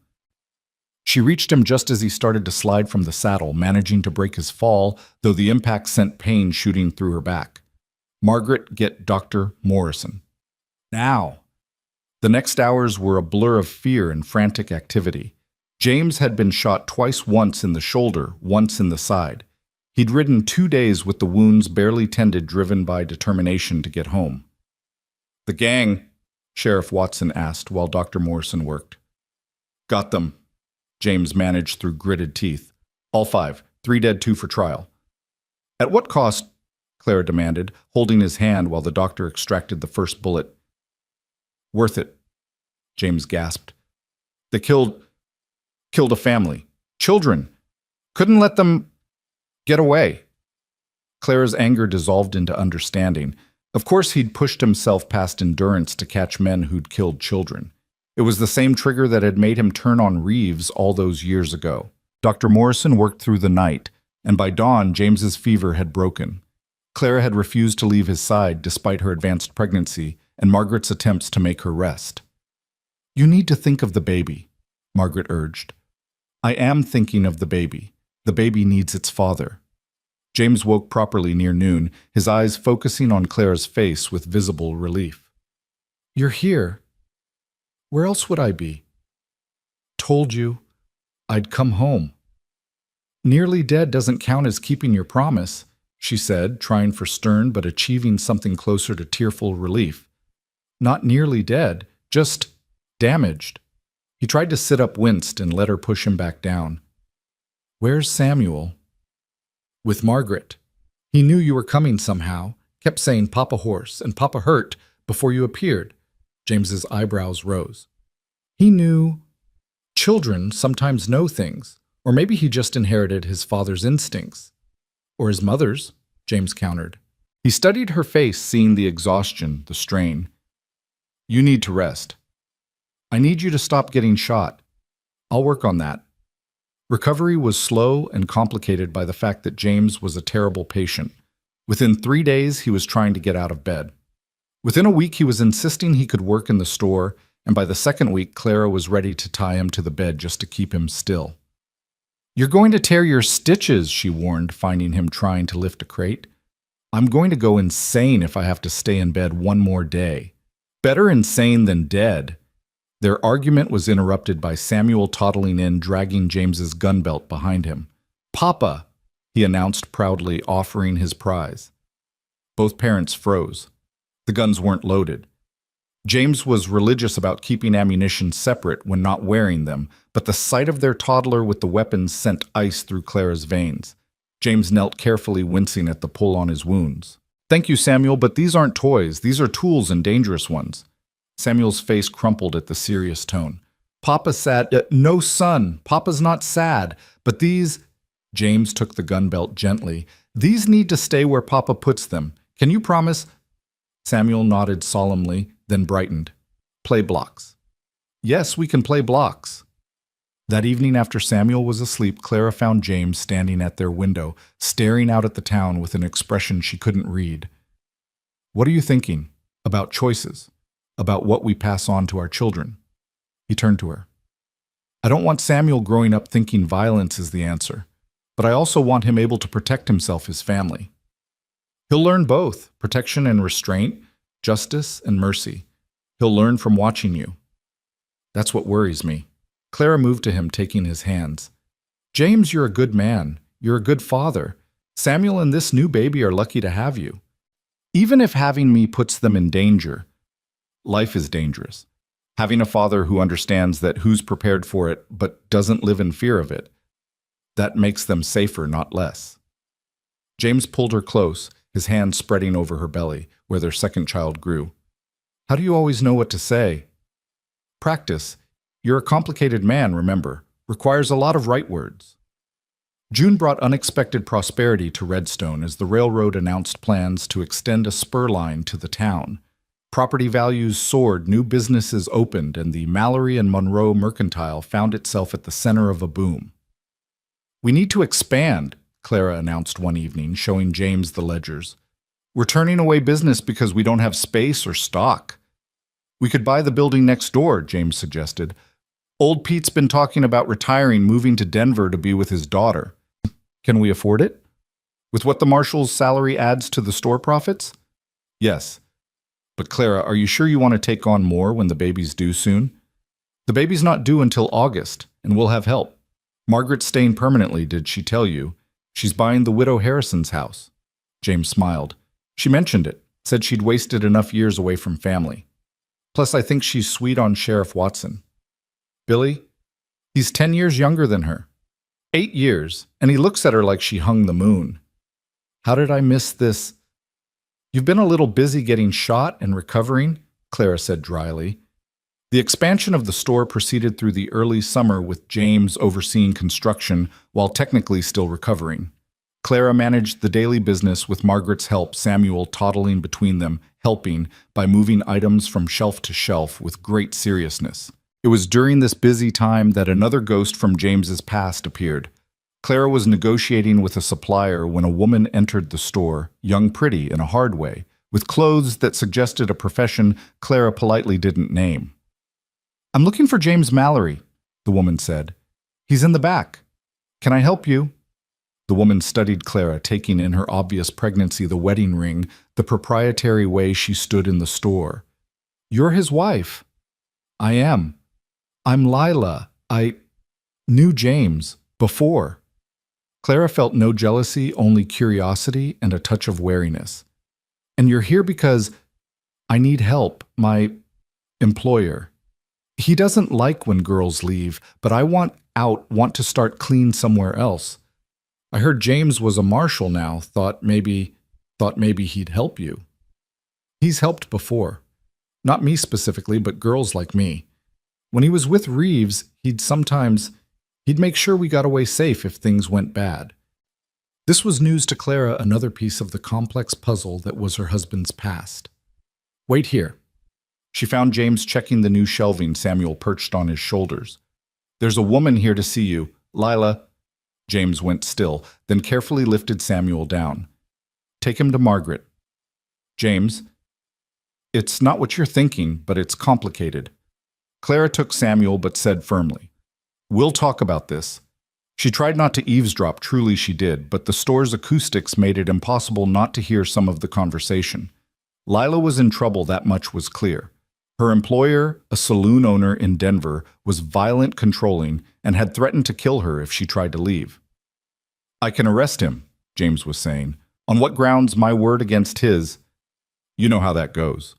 She reached him just as he started to slide from the saddle, managing to break his fall, though the impact sent pain shooting through her back. Margaret, get Dr. Morrison. Now. The next hours were a blur of fear and frantic activity. James had been shot twice, once in the shoulder, once in the side. He'd ridden 2 days with the wounds barely tended, driven by determination to get home. The gang, Sheriff Watson asked while Dr. Morrison worked. Got them, James managed through gritted teeth. All 5, 3 dead, 2 for trial. At what cost? Clara demanded, holding his hand while the doctor extracted the first bullet. Worth it, James gasped. They killed a family. Children. Couldn't let them get away. Clara's anger dissolved into understanding. Of course he'd pushed himself past endurance to catch men who'd killed children. It was the same trigger that had made him turn on Reeves all those years ago. Dr. Morrison worked through the night, and by dawn, James's fever had broken. Clara had refused to leave his side despite her advanced pregnancy and Margaret's attempts to make her rest. You need to think of the baby, Margaret urged. I am thinking of the baby. The baby needs its father. James woke properly near noon, his eyes focusing on Clara's face with visible relief. You're here. Where else would I be? Told you. I'd come home. Nearly dead doesn't count as keeping your promise, she said, trying for stern but achieving something closer to tearful relief. Not nearly dead, just damaged. He tried to sit up, winced, and let her push him back down. Where's Samuel? With Margaret. He knew you were coming somehow, kept saying Papa horse and Papa hurt before you appeared. James's eyebrows rose. He knew. Children sometimes know things, or maybe he just inherited his father's instincts. Or his mother's, James countered. He studied her face, seeing the exhaustion, the strain. You need to rest. I need you to stop getting shot. I'll work on that. Recovery was slow and complicated by the fact that James was a terrible patient. Within 3 days, he was trying to get out of bed. Within a week, he was insisting he could work in the store, and by the second week, Clara was ready to tie him to the bed just to keep him still. "You're going to tear your stitches," she warned, finding him trying to lift a crate. "I'm going to go insane if I have to stay in bed one more day." Better insane than dead. Their argument was interrupted by Samuel toddling in, dragging James's gun belt behind him. "Papa," he announced proudly, offering his prize. Both parents froze. The guns weren't loaded. James was religious about keeping ammunition separate when not wearing them, but the sight of their toddler with the weapons sent ice through Clara's veins. James knelt carefully, wincing at the pull on his wounds. "Thank you, Samuel, but these aren't toys. These are tools, and dangerous ones." Samuel's face crumpled at the serious tone. "Papa's sad." "No, son, Papa's not sad, but these—" James took the gun belt gently. "These need to stay where Papa puts them. Can you promise?" Samuel nodded solemnly, then brightened. "Play blocks." "Yes, we can play blocks." That evening after Samuel was asleep, Clara found James standing at their window, staring out at the town with an expression she couldn't read. "What are you thinking? About choices? About what we pass on to our children?" He turned to her. "I don't want Samuel growing up thinking violence is the answer, but I also want him able to protect himself, his family. He'll learn both, protection and restraint, justice and mercy. He'll learn from watching you. That's what worries me." Clara moved to him, taking his hands. "James, you're a good man. You're a good father. Samuel and this new baby are lucky to have you. Even if having me puts them in danger, life is dangerous. Having a father who understands that who's prepared for it but doesn't live in fear of it, that makes them safer, not less." James pulled her close, his hand spreading over her belly, where their second child grew. "How do you always know what to say?" "Practice. You're a complicated man, remember. Requires a lot of right words." June brought unexpected prosperity to Redstone as the railroad announced plans to extend a spur line to the town. Property values soared, new businesses opened, and the Mallory and Monroe Mercantile found itself at the center of a boom. "We need to expand," Clara announced one evening, showing James the ledgers. "We're turning away business because we don't have space or stock." "We could buy the building next door," James suggested. "Old Pete's been talking about retiring, moving to Denver to be with his daughter." "Can we afford it? With what the marshal's salary adds to the store profits?" "Yes. But Clara, are you sure you want to take on more when the baby's due soon?" "The baby's not due until August, and we'll have help. Margaret's staying permanently, did she tell you? She's buying the widow Harrison's house." James smiled. "She mentioned it, said she'd wasted enough years away from family. Plus, I think she's sweet on Sheriff Watson." "Billy? He's 10 years younger than her. 8 years, and he looks at her like she hung the moon." "How did I miss this?" "You've been a little busy getting shot and recovering," Clara said dryly. The expansion of the store proceeded through the early summer with James overseeing construction while technically still recovering. Clara managed the daily business with Margaret's help, Samuel toddling between them, helping by moving items from shelf to shelf with great seriousness. It was during this busy time that another ghost from James's past appeared. Clara was negotiating with a supplier when a woman entered the store, young pretty in a hard way, with clothes that suggested a profession Clara politely didn't name. "I'm looking for James Mallory," the woman said. "He's in the back. Can I help you?" The woman studied Clara, taking in her obvious pregnancy, the wedding ring, the proprietary way she stood in the store. "You're his wife." "I am. I'm Lila. I knew James before." Clara felt no jealousy, only curiosity and a touch of wariness. "And you're here because I need help, my employer. He doesn't like when girls leave, but I want to start clean somewhere else. I heard James was a marshal now, thought maybe he'd help you." "He's helped before. Not me specifically, but girls like me. When he was with Reeves, he'd make sure we got away safe if things went bad." This was news to Clara, another piece of the complex puzzle that was her husband's past. "Wait here." She found James checking the new shelving Samuel perched on his shoulders. "There's a woman here to see you. Lila." James went still, then carefully lifted Samuel down. "Take him to Margaret." "James, it's not what you're thinking, but it's complicated." Clara took Samuel but said firmly, "We'll talk about this." She tried not to eavesdrop, truly she did, but the store's acoustics made it impossible not to hear some of the conversation. Lila was in trouble, that much was clear. Her employer, a saloon owner in Denver, was violent, controlling, and had threatened to kill her if she tried to leave. "I can arrest him," James was saying. "On what grounds? My word against his. You know how that goes."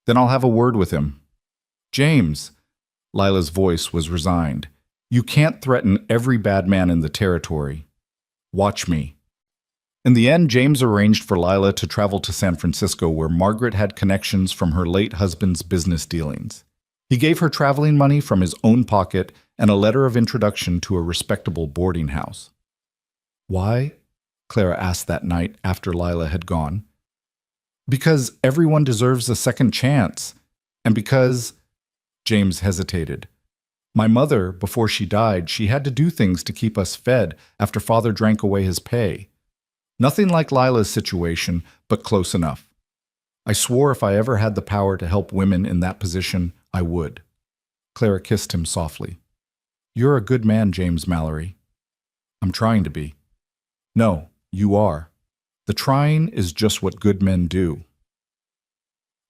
"Then I'll have a word with him." "James," Lila's voice was resigned, "you can't threaten every bad man in the territory. Watch me." In the end, James arranged for Lila to travel to San Francisco, where Margaret had connections from her late husband's business dealings. He gave her traveling money from his own pocket and a letter of introduction to a respectable boarding house. "Why?" Clara asked that night after Lila had gone. "Because everyone deserves a second chance, and because—" James hesitated. "My mother, before she died, she had to do things to keep us fed after Father drank away his pay. Nothing like Lila's situation, but close enough. I swore if I ever had the power to help women in that position, I would." Clara kissed him softly. "You're a good man, James Mallory." "I'm trying to be." "No, you are. The trying is just what good men do."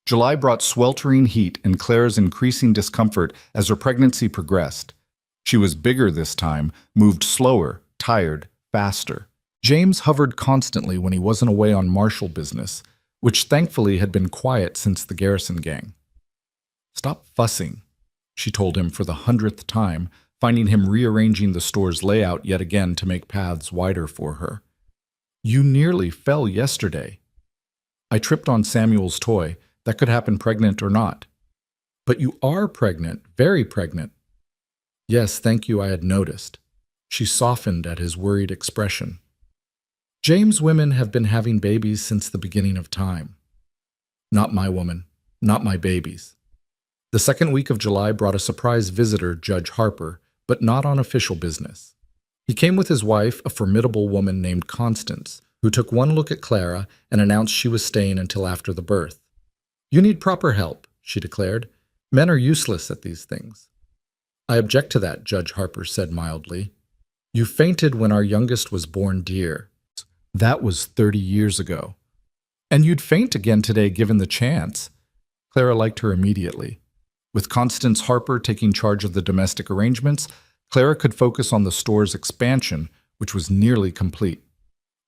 July brought sweltering heat and Clara's increasing discomfort as her pregnancy progressed. She was bigger this time, moved slower, tired, faster. James hovered constantly when he wasn't away on marshal business, which thankfully had been quiet since the Garrison gang. "Stop fussing," she told him for the 100th time, finding him rearranging the store's layout yet again to make paths wider for her. "You nearly fell yesterday." "I tripped on Samuel's toy. That could happen pregnant or not." "But you are pregnant, very pregnant." "Yes, thank you, I had noticed." She softened at his worried expression. "James, women have been having babies since the beginning of time." "Not my woman, not my babies." The second week of July brought a surprise visitor, Judge Harper, but not on official business. He came with his wife, a formidable woman named Constance, who took one look at Clara and announced she was staying until after the birth. "You need proper help," she declared. "Men are useless at these things." "I object to that," Judge Harper said mildly. "You fainted when our youngest was born, dear. That was 30 years ago. And you'd faint again today given the chance." Clara liked her immediately. With Constance Harper taking charge of the domestic arrangements, Clara could focus on the store's expansion, which was nearly complete.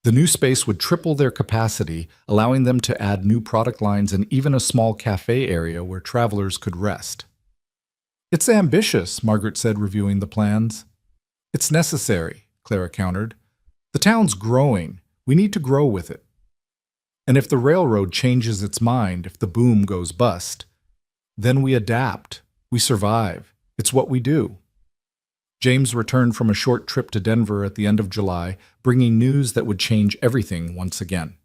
The new space would triple their capacity, allowing them to add new product lines and even a small cafe area where travelers could rest. "It's ambitious," Margaret said, reviewing the plans. "It's necessary," Clara countered. "The town's growing. We need to grow with it. And if the railroad changes its mind, if the boom goes bust, then we adapt. We survive. It's what we do." James returned from a short trip to Denver at the end of July, bringing news that would change everything once again.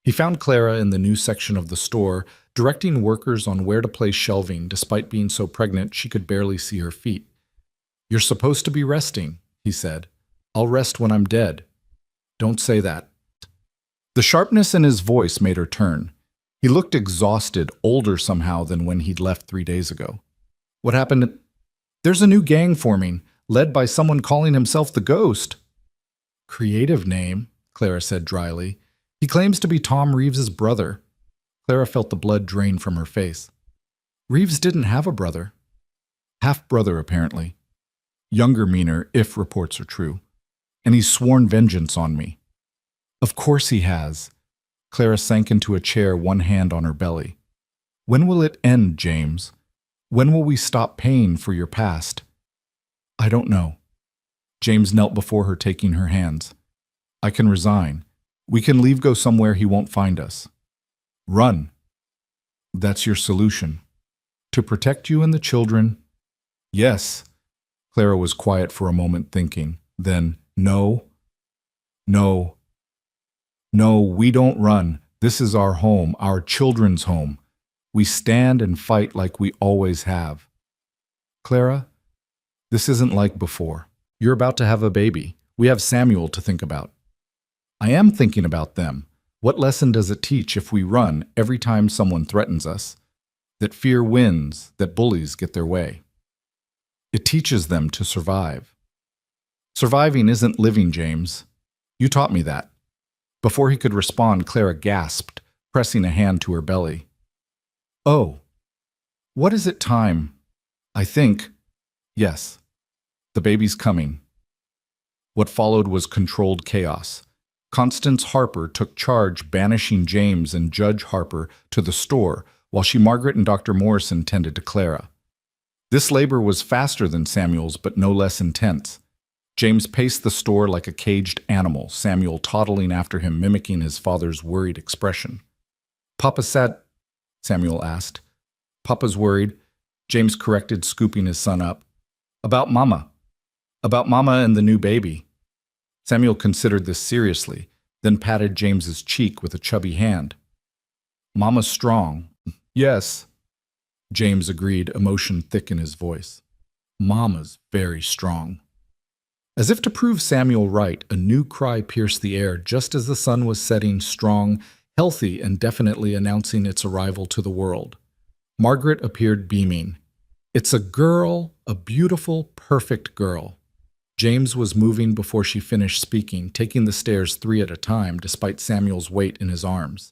He found Clara in the new section of the store, directing workers on where to place shelving despite being so pregnant she could barely see her feet. "You're supposed to be resting," he said. "I'll rest when I'm dead." "Don't say that." The sharpness in his voice made her turn. He looked exhausted, older somehow than when he'd left 3 days ago. "What happened?" "There's a new gang forming, led by someone calling himself the Ghost." "Creative name," Clara said dryly. "He claims to be Tom Reeves's brother." Clara felt the blood drain from her face. "Reeves didn't have a brother." "Half-brother, apparently. Younger meaner, if reports are true. And he's sworn vengeance on me." "Of course he has." Clara sank into a chair, one hand on her belly. "When will it end, James? When will we stop paying for your past?" "I don't know." James knelt before her, taking her hands. "I can resign. We can leave, go somewhere he won't find us. Run. That's your solution. To protect you and the children." "Yes." Clara was quiet for a moment, thinking. Then, "No. No. No, we don't run. This is our home, our children's home. We stand and fight like we always have. Clara, this isn't like before. You're about to have a baby. We have Samuel to think about. I am thinking about them. What lesson does it teach if we run every time someone threatens us? That fear wins, that bullies get their way. It teaches them to survive. Surviving isn't living, James. You taught me that. Before he could respond, Clara gasped, pressing a hand to her belly. Oh, what is it time? I think, yes, the baby's coming. What followed was controlled chaos. Constance Harper took charge, banishing James and Judge Harper to the store, while Margaret and Dr. Morrison tended to Clara. This labor was faster than Samuel's, but no less intense. James paced the store like a caged animal, Samuel toddling after him, mimicking his father's worried expression. Papa said, Samuel asked. Papa's worried, James corrected, scooping his son up. About Mama. About Mama and the new baby. Samuel considered this seriously, then patted James's cheek with a chubby hand. Mama's strong. Yes, James agreed, emotion thick in his voice. Mama's very strong. As if to prove Samuel right, a new cry pierced the air just as the sun was setting, strong, healthy, and definitely announcing its arrival to the world. Margaret appeared beaming. It's a girl, a beautiful, perfect girl. James was moving before she finished speaking, taking the stairs 3 at a time despite Samuel's weight in his arms.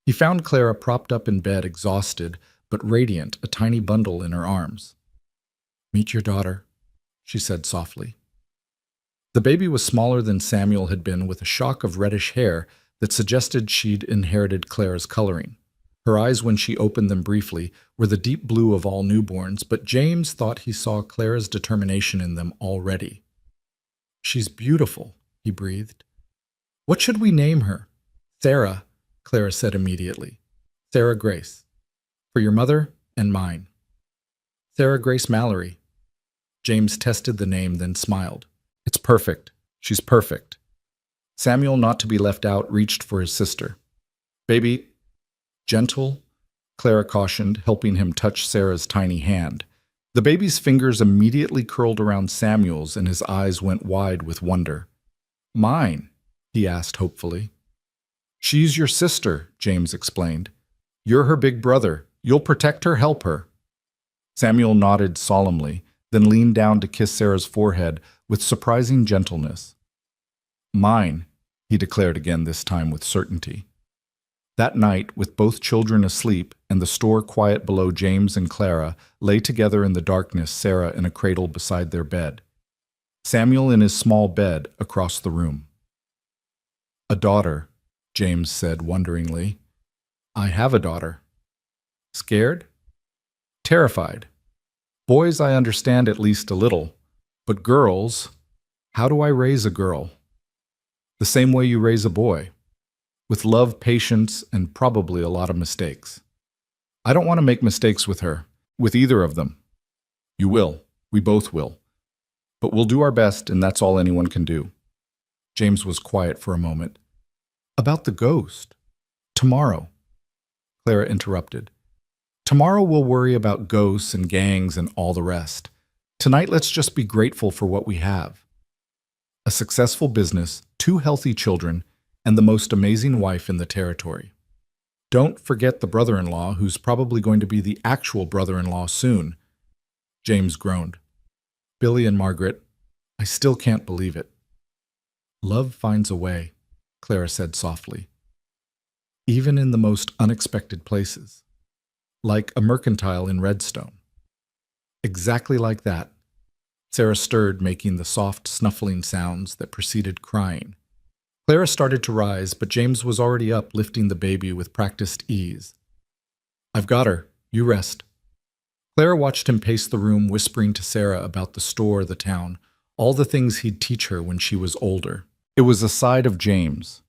He found Clara propped up in bed, exhausted, but radiant, a tiny bundle in her arms. Meet your daughter, she said softly. The baby was smaller than Samuel had been, with a shock of reddish hair that suggested she'd inherited Clara's coloring. Her eyes, when she opened them briefly, were the deep blue of all newborns, but James thought he saw Clara's determination in them already. She's beautiful, he breathed. What should we name her? Sarah, Clara said immediately. Sarah Grace. For your mother and mine. Sarah Grace Mallory. James tested the name, then smiled. It's perfect. She's perfect. Samuel, not to be left out, reached for his sister. Baby, gentle, Clara cautioned, helping him touch Sarah's tiny hand. The baby's fingers immediately curled around Samuel's, and his eyes went wide with wonder. Mine, he asked hopefully. She's your sister, James explained. You're her big brother. You'll protect her, help her. Samuel nodded solemnly, then leaned down to kiss Sarah's forehead with surprising gentleness. Mine, he declared again, this time with certainty. That night, with both children asleep and the store quiet below, James and Clara lay together in the darkness, Sarah in a cradle beside their bed. Samuel in his small bed across the room. A daughter, James said wonderingly. I have a daughter. Scared? Terrified. Boys I understand at least a little, but girls, how do I raise a girl? The same way you raise a boy. With love, patience, and probably a lot of mistakes. I don't want to make mistakes with her, with either of them. You will. We both will. But we'll do our best, and that's all anyone can do. James was quiet for a moment. About the ghost. Tomorrow. Clara interrupted. Tomorrow we'll worry about ghosts and gangs and all the rest. Tonight let's just be grateful for what we have. A successful business, 2 healthy children, and the most amazing wife in the territory. Don't forget the brother-in-law, who's probably going to be the actual brother-in-law soon. James groaned. Billy and Margaret, I still can't believe it. Love finds a way, Clara said softly. Even in the most unexpected places. Like a mercantile in Redstone. Exactly like that. Sarah stirred, making the soft, snuffling sounds that preceded crying. Clara started to rise, but James was already up, lifting the baby with practiced ease. I've got her. You rest. Clara watched him pace the room, whispering to Sarah about the store, the town, all the things he'd teach her when she was older. It was a side of James.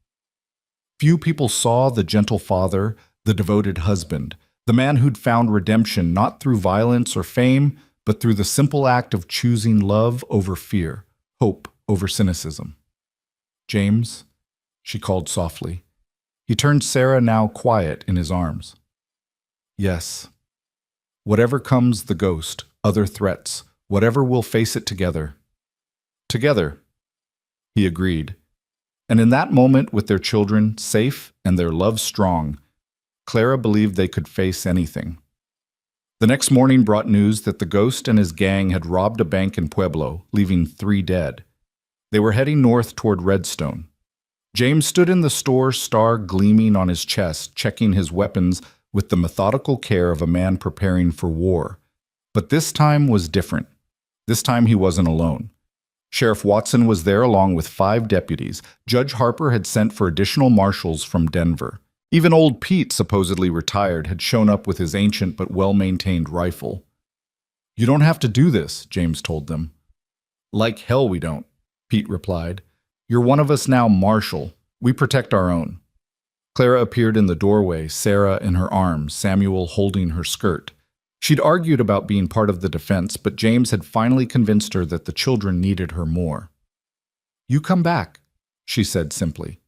Few people saw the gentle father, the devoted husband, the man who'd found redemption not through violence or fame, but through the simple act of choosing love over fear, hope over cynicism. James, she called softly. He turned Sarah, now quiet, in his arms. Yes. Whatever comes, the ghost, other threats, whatever, we'll face it together. Together, he agreed. And in that moment, with their children safe and their love strong, Clara believed they could face anything. The next morning brought news that the ghost and his gang had robbed a bank in Pueblo, leaving 3 dead. They were heading north toward Redstone. James stood in the store, star gleaming on his chest, checking his weapons with the methodical care of a man preparing for war. But this time was different. This time he wasn't alone. Sheriff Watson was there along with 5 deputies. Judge Harper had sent for additional marshals from Denver. Even old Pete, supposedly retired, had shown up with his ancient but well-maintained rifle. "You don't have to do this," James told them. "Like hell we don't," Pete replied. "You're one of us now, Marshal. We protect our own." Clara appeared in the doorway, Sarah in her arms, Samuel holding her skirt. She'd argued about being part of the defense, but James had finally convinced her that the children needed her more. "You come back," she said simply.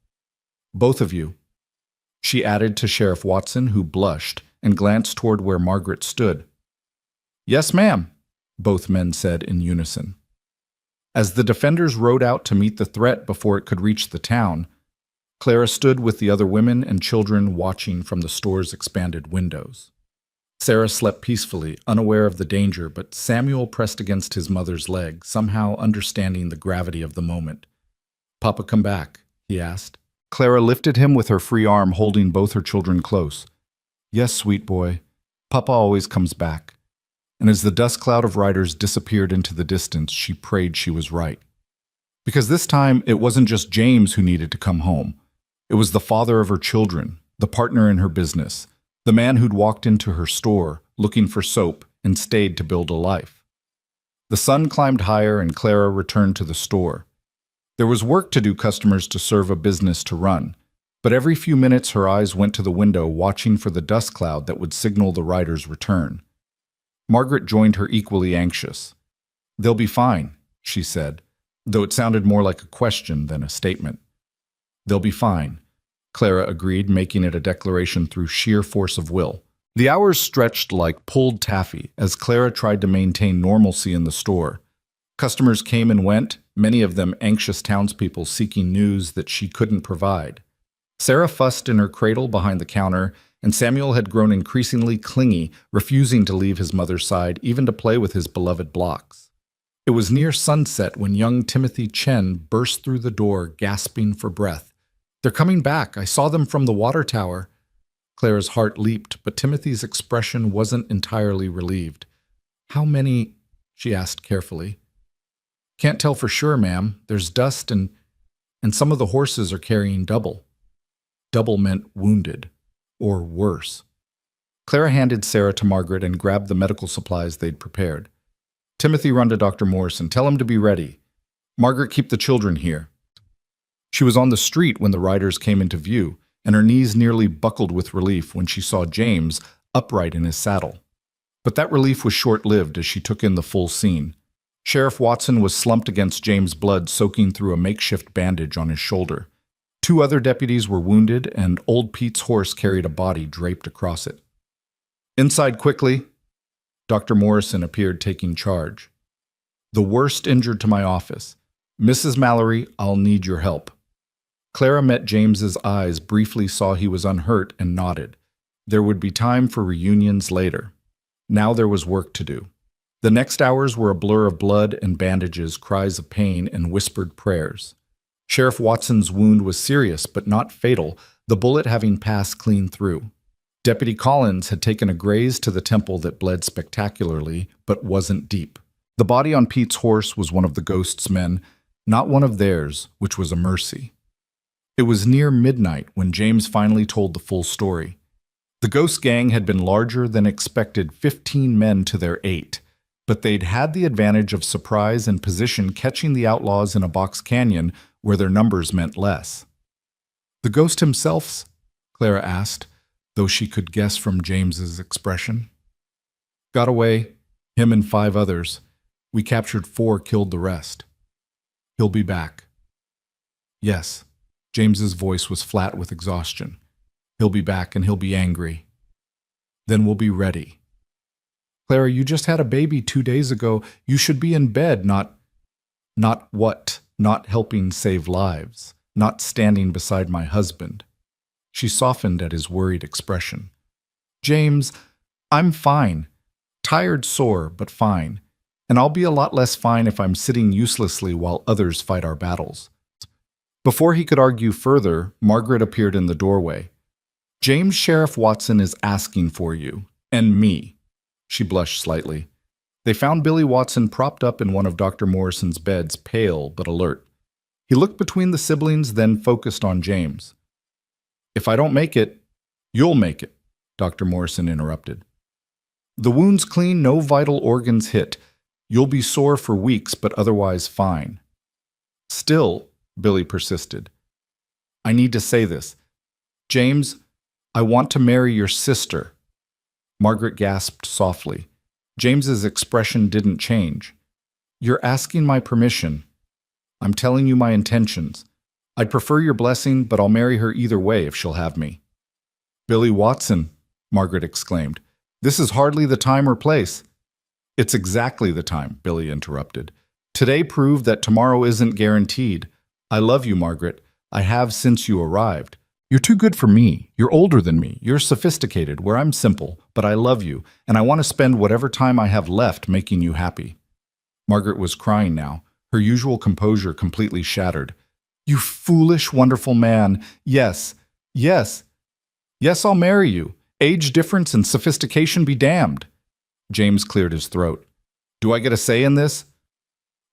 "Both of you." She added to Sheriff Watson, who blushed and glanced toward where Margaret stood. "Yes, ma'am," both men said in unison. As the defenders rode out to meet the threat before it could reach the town, Clara stood with the other women and children watching from the store's expanded windows. Sarah slept peacefully, unaware of the danger, but Samuel pressed against his mother's leg, somehow understanding the gravity of the moment. "Papa come back?" he asked. Clara lifted him with her free arm, holding both her children close. "Yes, sweet boy. Papa always comes back." And as the dust cloud of riders disappeared into the distance, she prayed she was right. Because this time, it wasn't just James who needed to come home. It was the father of her children, the partner in her business, the man who'd walked into her store, looking for soap, and stayed to build a life. The sun climbed higher and Clara returned to the store. There was work to do, customers to serve, a business to run. But every few minutes her eyes went to the window, watching for the dust cloud that would signal the rider's return. Margaret joined her, equally anxious. "They'll be fine," she said, though it sounded more like a question than a statement. "They'll be fine," Clara agreed, making it a declaration through sheer force of will. The hours stretched like pulled taffy as Clara tried to maintain normalcy in the store. Customers came and went, many of them anxious townspeople seeking news that she couldn't provide. Sarah fussed in her cradle behind the counter, and Samuel had grown increasingly clingy, refusing to leave his mother's side, even to play with his beloved blocks. It was near sunset when young Timothy Chen burst through the door, gasping for breath. "They're coming back. I saw them from the water tower." Clara's heart leaped, but Timothy's expression wasn't entirely relieved. "How many?" she asked carefully. "Can't tell for sure, ma'am. There's dust and some of the horses are carrying double." Double meant wounded, or worse. Clara handed Sarah to Margaret and grabbed the medical supplies they'd prepared. "Timothy, run to Dr. Morrison. Tell him to be ready. Margaret, keep the children here." She was on the street when the riders came into view, and her knees nearly buckled with relief when she saw James upright in his saddle. But that relief was short-lived as she took in the full scene. Sheriff Watson was slumped against James' blood soaking through a makeshift bandage on his shoulder. 2 other deputies were wounded, and old Pete's horse carried a body draped across it. "Inside quickly." Dr. Morrison appeared, taking charge. "The worst injured to my office. Mrs. Mallory, I'll need your help." Clara met James's eyes, briefly saw he was unhurt, and nodded. There would be time for reunions later. Now there was work to do. The next hours were a blur of blood and bandages, cries of pain, and whispered prayers. Sheriff Watson's wound was serious, but not fatal, the bullet having passed clean through. Deputy Collins had taken a graze to the temple that bled spectacularly, but wasn't deep. The body on Pete's horse was one of the ghost's men, not one of theirs, which was a mercy. It was near midnight when James finally told the full story. The ghost gang had been larger than expected, 15 men to their 8. But they'd had the advantage of surprise and position, catching the outlaws in a box canyon where their numbers meant less. "The ghost himself's?" Clara asked, though she could guess from James's expression. "Got away, him and 5 others. We captured 4, killed the rest. He'll be back." "Yes." James's voice was flat with exhaustion. "He'll be back, and he'll be angry." Then we'll be ready. Clara, you just had a baby 2 days ago. You should be in bed, not what? Not helping save lives. Not standing beside my husband. She softened at his worried expression. James, I'm fine. Tired, sore, but fine. And I'll be a lot less fine if I'm sitting uselessly while others fight our battles. Before he could argue further, Margaret appeared in the doorway. James Sheriff Watson is asking for you. And me. She blushed slightly. They found Billy Watson propped up in one of Dr. Morrison's beds, pale but alert. He looked between the siblings, then focused on James. If I don't make it, you'll make it, Dr. Morrison interrupted. The wound's clean, no vital organs hit. You'll be sore for weeks, but otherwise fine. Still, Billy persisted. I need to say this. James, I want to marry your sister. Margaret gasped softly. James's expression didn't change. You're asking my permission. I'm telling you my intentions. I'd prefer your blessing, but I'll marry her either way if she'll have me. Billy Watson, Margaret exclaimed. This is hardly the time or place. It's exactly the time, Billy interrupted. Today proved that tomorrow isn't guaranteed. I love you, Margaret. I have since you arrived. You're too good for me. You're older than me. You're sophisticated, where I'm simple, but I love you, and I want to spend whatever time I have left making you happy. Margaret was crying now, her usual composure completely shattered. You foolish, wonderful man. Yes, yes, yes, I'll marry you. Age difference and sophistication be damned. James cleared his throat. Do I get a say in this?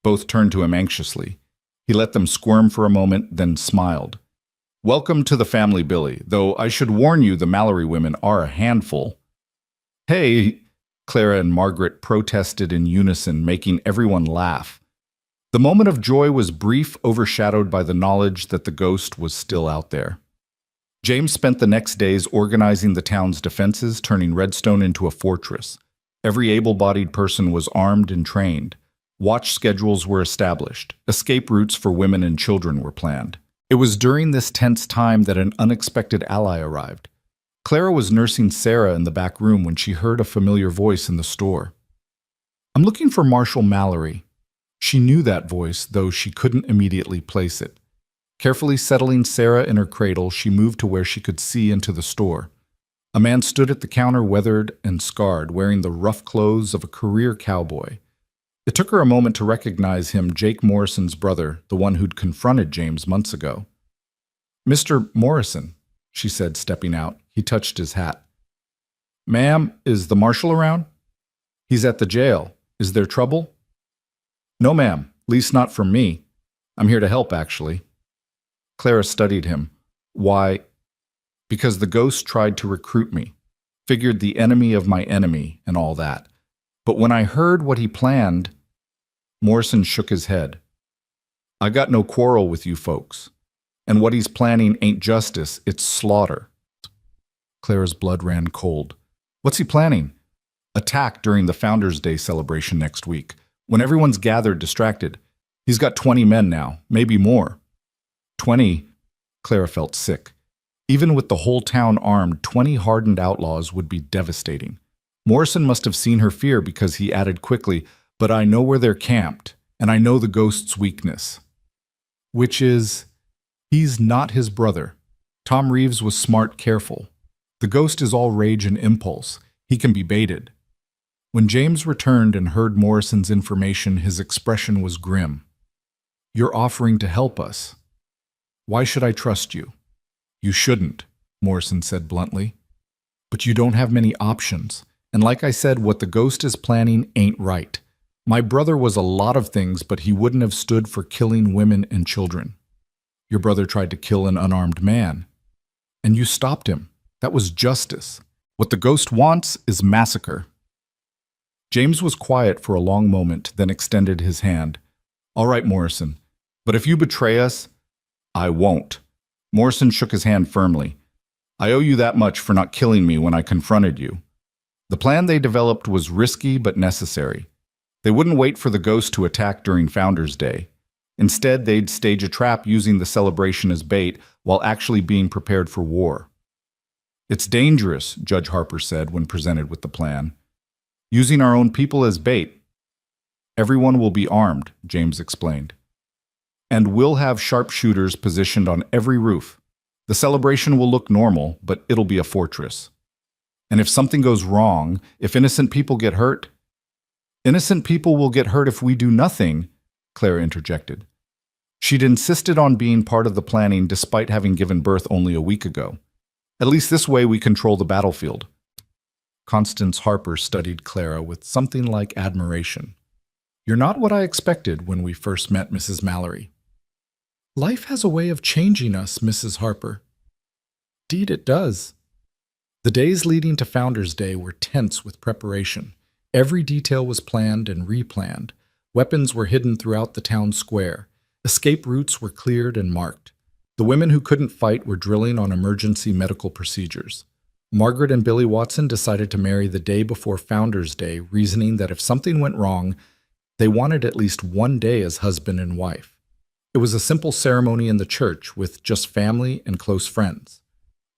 Both turned to him anxiously. He let them squirm for a moment, then smiled. Welcome to the family, Billy, though I should warn you the Mallory women are a handful. Hey, Clara and Margaret protested in unison, making everyone laugh. The moment of joy was brief, overshadowed by the knowledge that the ghost was still out there. James spent the next days organizing the town's defenses, turning Redstone into a fortress. Every able-bodied person was armed and trained. Watch schedules were established. Escape routes for women and children were planned. It was during this tense time that an unexpected ally arrived. Clara was nursing Sarah in the back room when she heard a familiar voice in the store. I'm looking for Marshall Mallory. She knew that voice, though she couldn't immediately place it. Carefully settling Sarah in her cradle, she moved to where she could see into the store. A man stood at the counter, weathered and scarred, wearing the rough clothes of a career cowboy. It took her a moment to recognize him, Jake Morrison's brother, the one who'd confronted James months ago. Mr. Morrison, she said, stepping out. He touched his hat. Ma'am, is the marshal around? He's at the jail. Is there trouble? No, ma'am, least not from me. I'm here to help, actually. Clara studied him. Why? Because the ghost tried to recruit me. Figured the enemy of my enemy and all that. But when I heard what he planned, Morrison shook his head. I got no quarrel with you folks. And what he's planning ain't justice, it's slaughter. Clara's blood ran cold. What's he planning? Attack during the Founders' Day celebration next week, when everyone's gathered distracted. He's got 20 men now, maybe more. 20? Clara felt sick. Even with the whole town armed, 20 hardened outlaws would be devastating. Morrison must have seen her fear because he added quickly, but I know where they're camped, and I know the ghost's weakness. Which is, he's not his brother. Tom Reeves was smart, careful. The ghost is all rage and impulse. He can be baited. When James returned and heard Morrison's information, his expression was grim. You're offering to help us. Why should I trust you? You shouldn't, Morrison said bluntly. But you don't have many options. And like I said, what the ghost is planning ain't right. My brother was a lot of things, but he wouldn't have stood for killing women and children. Your brother tried to kill an unarmed man. And you stopped him. That was justice. What the ghost wants is massacre. James was quiet for a long moment, then extended his hand. All right, Morrison. But if you betray us, I won't. Morrison shook his hand firmly. I owe you that much for not killing me when I confronted you. The plan they developed was risky but necessary. They wouldn't wait for the ghost to attack during Founders' Day. Instead, they'd stage a trap using the celebration as bait while actually being prepared for war. It's dangerous, Judge Harper said when presented with the plan. Using our own people as bait. Everyone will be armed, James explained. And we'll have sharpshooters positioned on every roof. The celebration will look normal, but it'll be a fortress. And if something goes wrong, if innocent people get hurt, innocent people will get hurt if we do nothing, Clara interjected. She'd insisted on being part of the planning despite having given birth only a week ago. At least this way we control the battlefield. Constance Harper studied Clara with something like admiration. You're not what I expected when we first met, Mrs. Mallory. Life has a way of changing us, Mrs. Harper. Indeed it does. The days leading to Founders' Day were tense with preparation. Every detail was planned and replanned. Weapons were hidden throughout the town square. Escape routes were cleared and marked. The women who couldn't fight were drilling on emergency medical procedures. Margaret and Billy Watson decided to marry the day before Founders' Day, reasoning that if something went wrong, they wanted at least one day as husband and wife. It was a simple ceremony in the church with just family and close friends.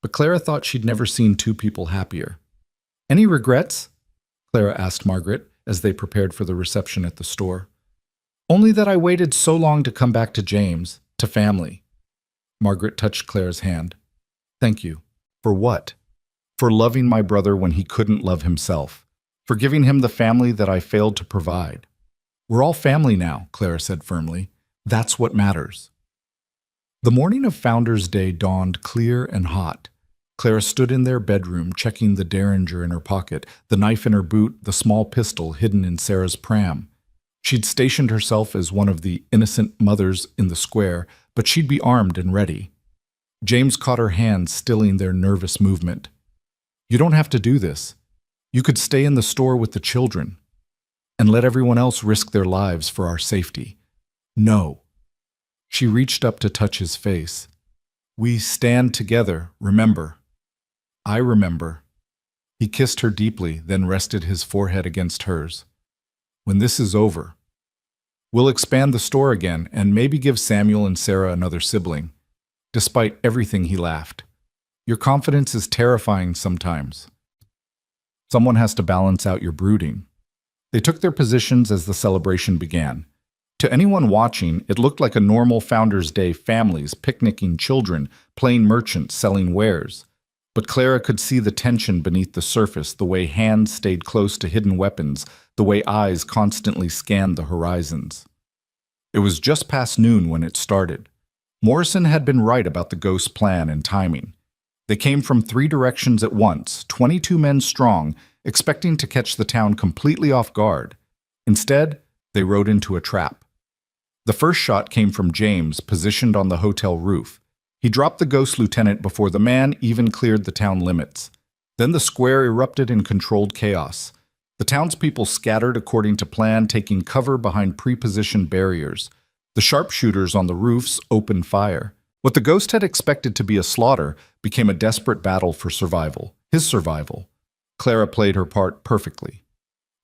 But Clara thought she'd never seen two people happier. Any regrets? Clara asked Margaret as they prepared for the reception at the store. Only that I waited so long to come back to James, to family. Margaret touched Clara's hand. Thank you. For what? For loving my brother when he couldn't love himself. For giving him the family that I failed to provide. We're all family now, Clara said firmly. That's what matters. The morning of Founders' Day dawned clear and hot. Clara stood in their bedroom, checking the derringer in her pocket, the knife in her boot, the small pistol hidden in Sarah's pram. She'd stationed herself as one of the innocent mothers in the square, but she'd be armed and ready. James caught her hand, stilling their nervous movement. You don't have to do this. You could stay in the store with the children and let everyone else risk their lives for our safety. No. She reached up to touch his face. We stand together, remember. I remember. He kissed her deeply, then rested his forehead against hers. When this is over, we'll expand the store again and maybe give Samuel and Sarah another sibling. Despite everything, he laughed. Your confidence is terrifying sometimes. Someone has to balance out your brooding. They took their positions as the celebration began. To anyone watching, it looked like a normal Founders' Day, families picnicking, children playing merchants, selling wares. But Clara could see the tension beneath the surface, the way hands stayed close to hidden weapons, the way eyes constantly scanned the horizons. It was just past noon when it started. Morrison had been right about the ghost's plan and timing. They came from 3 directions at once, 22 men strong, expecting to catch the town completely off guard. Instead, they rode into a trap. The first shot came from James, positioned on the hotel roof. He dropped the ghost lieutenant before the man even cleared the town limits. Then the square erupted in controlled chaos. The townspeople scattered according to plan, taking cover behind pre-positioned barriers. The sharpshooters on the roofs opened fire. What the ghost had expected to be a slaughter became a desperate battle for survival, his survival. Clara played her part perfectly,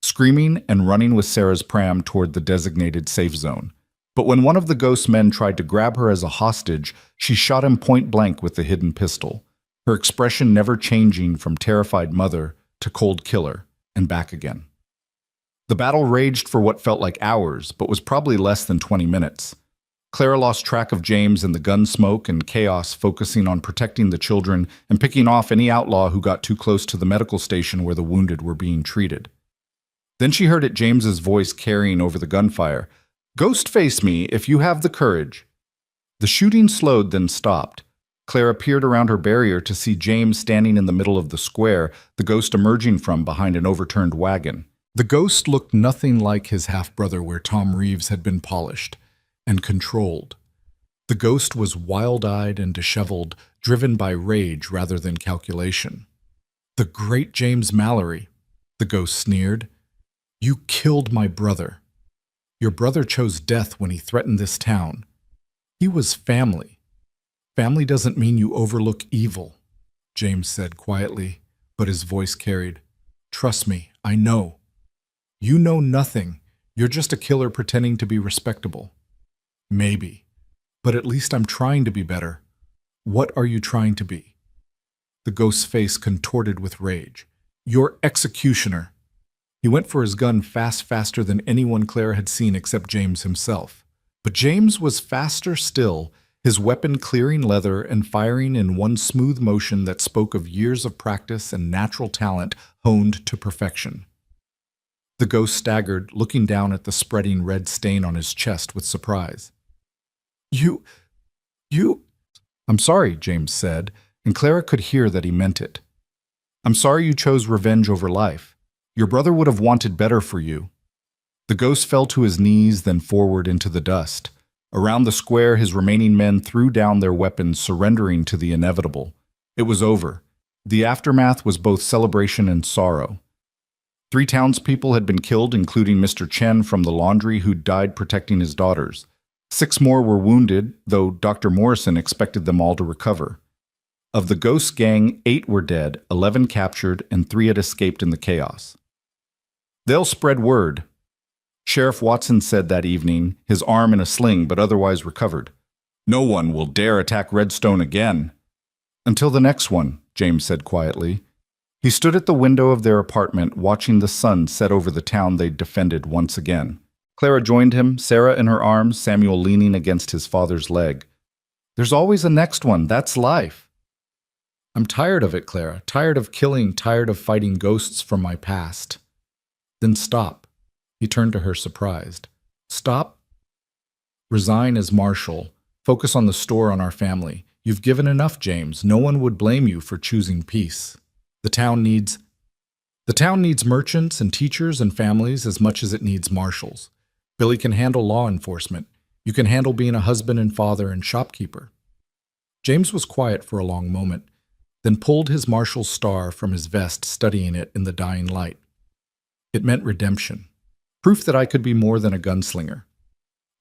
screaming and running with Sarah's pram toward the designated safe zone. But when one of the ghost's men tried to grab her as a hostage, she shot him point blank with the hidden pistol, her expression never changing from terrified mother to cold killer and back again. The battle raged for what felt like hours, but was probably less than 20 minutes. Clara lost track of James in the gun smoke and chaos, focusing on protecting the children and picking off any outlaw who got too close to the medical station where the wounded were being treated. Then she heard James's voice carrying over the gunfire. "Ghost face me if you have the courage." The shooting slowed, then stopped. Clara peered around her barrier to see James standing in the middle of the square, the ghost emerging from behind an overturned wagon. The ghost looked nothing like his half-brother where Tom Reeves had been polished and controlled. The ghost was wild-eyed and disheveled, driven by rage rather than calculation. "The great James Mallory," the ghost sneered. "You killed my brother. Your brother chose death when he threatened this town. He was family. Family doesn't mean you overlook evil," James said quietly, but his voice carried. "Trust me, I know. You know nothing. You're just a killer pretending to be respectable." "Maybe. But at least I'm trying to be better." "What are you trying to be?" The ghost's face contorted with rage. Your executioner. He went for his gun faster than anyone Clara had seen except James himself. But James was faster still, his weapon clearing leather and firing in one smooth motion that spoke of years of practice and natural talent honed to perfection. The ghost staggered, looking down at the spreading red stain on his chest with surprise. You... I'm sorry, James said, and Clara could hear that he meant it. I'm sorry you chose revenge over life. Your brother would have wanted better for you. The ghost fell to his knees, then forward into the dust. Around the square, his remaining men threw down their weapons, surrendering to the inevitable. It was over. The aftermath was both celebration and sorrow. 3 townspeople had been killed, including Mr. Chen from the laundry, who died protecting his daughters. 6 more were wounded, though Dr. Morrison expected them all to recover. Of the ghost gang, 8 were dead, 11 captured, and 3 had escaped in the chaos. They'll spread word. Sheriff Watson said that evening, his arm in a sling but otherwise recovered. No one will dare attack Redstone again. Until the next one, James said quietly. He stood at the window of their apartment, watching the sun set over the town they'd defended once again. Clara joined him, Sarah in her arms, Samuel leaning against his father's leg. There's always a next one. That's life. I'm tired of it, Clara. Tired of killing, tired of fighting ghosts from my past. Then stop. He turned to her, surprised. Stop. Resign as marshal. Focus on the store, on our family. You've given enough, James. No one would blame you for choosing peace. The town needs merchants and teachers and families as much as it needs marshals. Billy can handle law enforcement. You can handle being a husband and father and shopkeeper. James was quiet for a long moment, then pulled his marshal's star from his vest, studying it in the dying light. It meant redemption. Proof that I could be more than a gunslinger.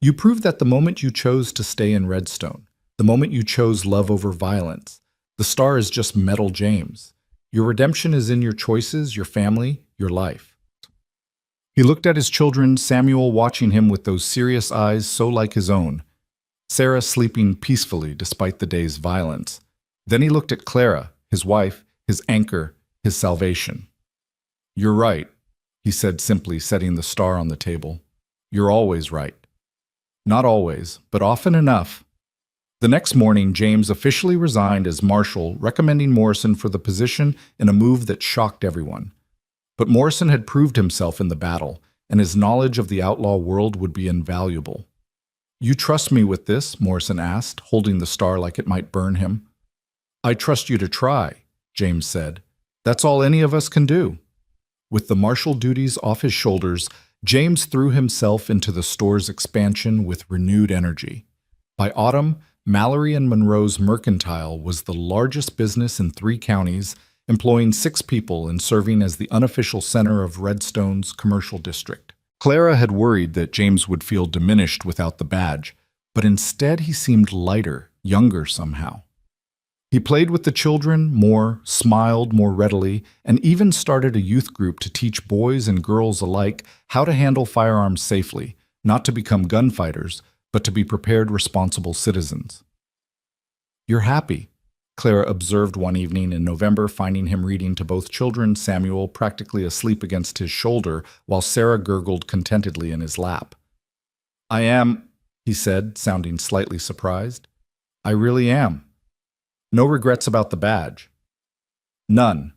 You proved that the moment you chose to stay in Redstone, the moment you chose love over violence, the star is just metal, James. Your redemption is in your choices, your family, your life. He looked at his children, Samuel watching him with those serious eyes so like his own, Sarah sleeping peacefully despite the day's violence. Then he looked at Clara, his wife, his anchor, his salvation. You're right, he said simply, setting the star on the table. You're always right. Not always, but often enough. The next morning, James officially resigned as marshal, recommending Morrison for the position in a move that shocked everyone. But Morrison had proved himself in the battle, and his knowledge of the outlaw world would be invaluable. You trust me with this? Morrison asked, holding the star like it might burn him. I trust you to try, James said. That's all any of us can do. With the marshal duties off his shoulders, James threw himself into the store's expansion with renewed energy. By autumn, Mallory and Monroe's Mercantile was the largest business in 3 counties, employing 6 people and serving as the unofficial center of Redstone's commercial district. Clara had worried that James would feel diminished without the badge, but instead he seemed lighter, younger somehow. He played with the children more, smiled more readily, and even started a youth group to teach boys and girls alike how to handle firearms safely, not to become gunfighters, but to be prepared, responsible citizens. You're happy, Clara observed one evening in November, finding him reading to both children, Samuel practically asleep against his shoulder, while Sarah gurgled contentedly in his lap. I am, he said, sounding slightly surprised. I really am. No regrets about the badge. None.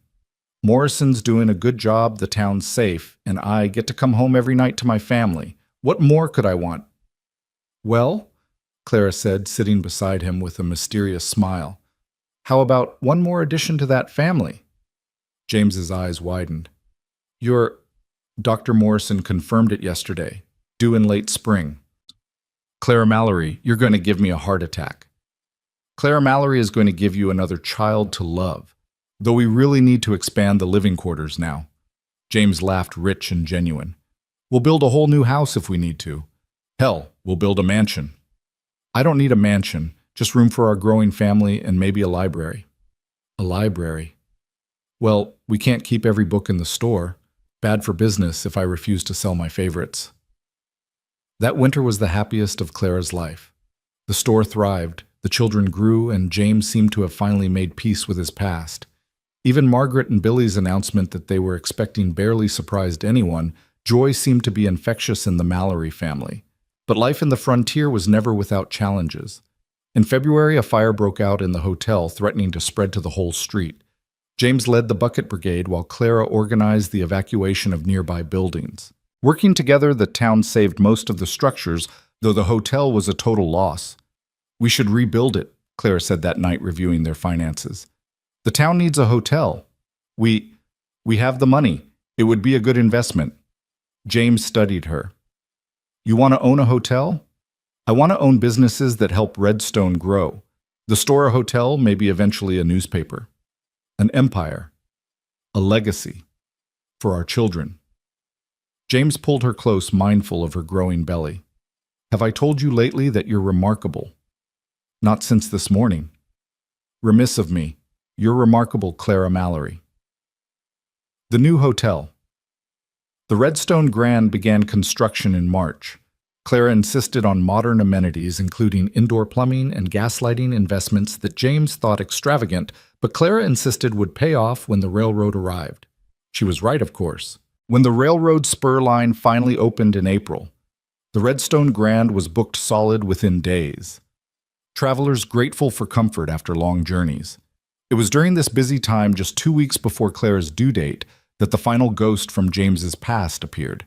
Morrison's doing a good job, the town's safe, and I get to come home every night to my family. What more could I want? Well, Clara said, sitting beside him with a mysterious smile. How about one more addition to that family? James's eyes widened. Dr. Morrison confirmed it yesterday, due in late spring. Clara Mallory, you're going to give me a heart attack. Clara Mallory is going to give you another child to love, though we really need to expand the living quarters now. James laughed, rich and genuine. We'll build a whole new house if we need to. Hell, we'll build a mansion. I don't need a mansion, just room for our growing family and maybe a library. A library. Well, we can't keep every book in the store. Bad for business if I refuse to sell my favorites. That winter was the happiest of Clara's life. The store thrived, the children grew, and James seemed to have finally made peace with his past. Even Margaret and Billy's announcement that they were expecting barely surprised anyone. Joy seemed to be infectious in the Mallory family. But life in the frontier was never without challenges. In February, a fire broke out in the hotel, threatening to spread to the whole street. James led the bucket brigade while Clara organized the evacuation of nearby buildings. Working together, the town saved most of the structures, though the hotel was a total loss. "We should rebuild it," Clara said that night, reviewing their finances. "The town needs a hotel. We have the money. It would be a good investment." James studied her. "You want to own a hotel?" "I want to own businesses that help Redstone grow. The store a hotel, maybe eventually a newspaper. An empire. A legacy. For our children." James pulled her close, mindful of her growing belly. "Have I told you lately that you're remarkable?" "Not since this morning." "Remiss of me. You're remarkable, Clara Mallory." The new hotel. The Redstone Grand began construction in March. Clara insisted on modern amenities, including indoor plumbing and gaslighting investments that James thought extravagant, but Clara insisted would pay off when the railroad arrived. She was right, of course. When the railroad spur line finally opened in April, the Redstone Grand was booked solid within days. Travelers grateful for comfort after long journeys. It was during this busy time, just 2 weeks before Clara's due date, that the final ghost from James's past appeared.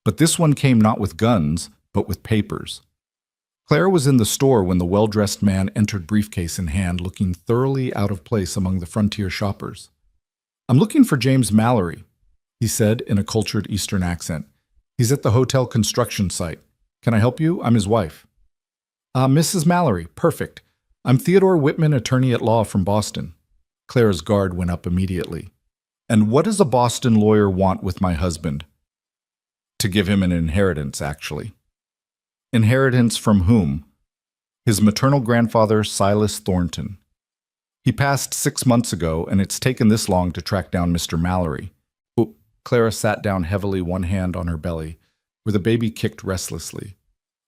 But this one came not with guns, but with papers. Clara was in the store when the well-dressed man entered, briefcase in hand, looking thoroughly out of place among the frontier shoppers. "I'm looking for James Mallory," he said in a cultured Eastern accent. "He's at the hotel construction site. Can I help you? I'm his wife." Mrs. Mallory, perfect. I'm Theodore Whitman, attorney at law from Boston." Clara's guard went up immediately. "And what does a Boston lawyer want with my husband?" "To give him an inheritance, actually." "Inheritance from whom?" "His maternal grandfather, Silas Thornton. He passed 6 months ago, and it's taken this long to track down Mr. Mallory." Oh, Clara sat down heavily, one hand on her belly, where the baby kicked restlessly.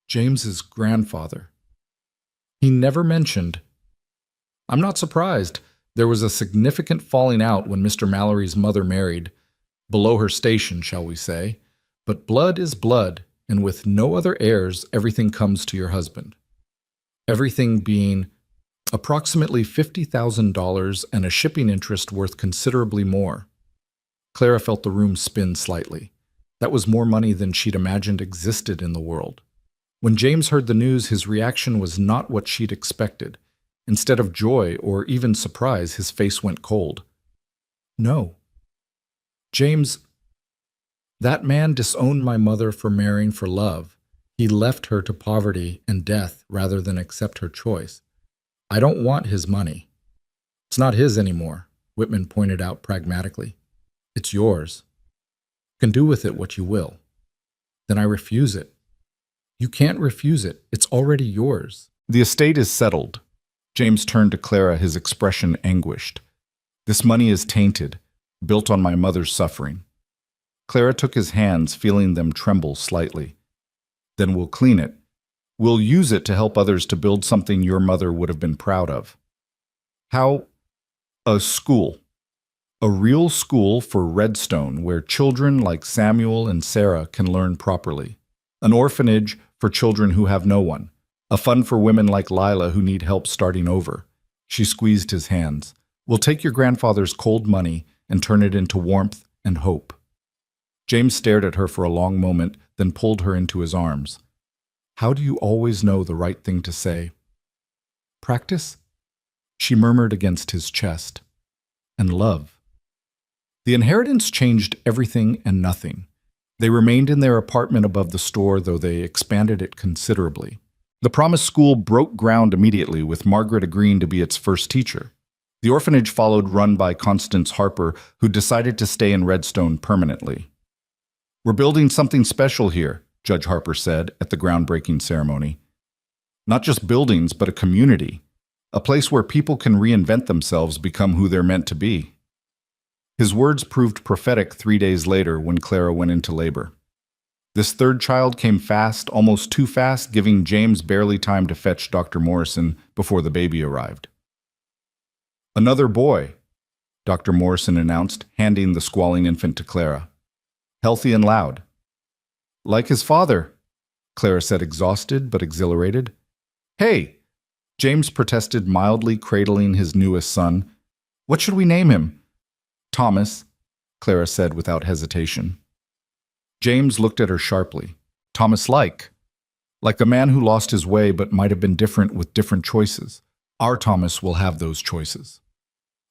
James's grandfather. He never mentioned. "I'm not surprised. There was a significant falling out when Mr. Mallory's mother married. Below her station, shall we say. But blood is blood, and with no other heirs, everything comes to your husband." Everything being approximately $50,000 and a shipping interest worth considerably more. Clara felt the room spin slightly. That was more money than she'd imagined existed in the world. When James heard the news, his reaction was not what she'd expected. Instead of joy or even surprise, his face went cold. "No. James, that man disowned my mother for marrying for love. He left her to poverty and death rather than accept her choice. I don't want his money." "It's not his anymore," Whitman pointed out pragmatically. "It's yours. You can do with it what you will." "Then I refuse it." "You can't refuse it. It's already yours." "The estate is settled." James turned to Clara, his expression anguished. "This money is tainted, built on my mother's suffering." Clara took his hands, feeling them tremble slightly. "Then we'll clean it. We'll use it to help others to build something your mother would have been proud of." "How?" "A school. A real school for Redstone, where children like Samuel and Sarah can learn properly. An orphanage for children who have no one. A fund for women like Lila who need help starting over." She squeezed his hands. "We'll take your grandfather's cold money and turn it into warmth and hope." James stared at her for a long moment, then pulled her into his arms. "How do you always know the right thing to say?" "Practice?" She murmured against his chest. "And love." The inheritance changed everything and nothing. They remained in their apartment above the store, though they expanded it considerably. The promised school broke ground immediately, with Margaret agreeing to be its first teacher. The orphanage followed, run by Constance Harper, who decided to stay in Redstone permanently. "We're building something special here," Judge Harper said at the groundbreaking ceremony. "Not just buildings, but a community. A place where people can reinvent themselves, become who they're meant to be." His words proved prophetic 3 days later when Clara went into labor. This third child came fast, almost too fast, giving James barely time to fetch Dr. Morrison before the baby arrived. "Another boy," Dr. Morrison announced, handing the squalling infant to Clara. Healthy and loud. Like his father, Clara said, exhausted but exhilarated. Hey, James protested, mildly cradling his newest son. What should we name him? Thomas, Clara said without hesitation. James looked at her sharply. Thomas-like. Like a man who lost his way but might have been different with different choices. Our Thomas will have those choices.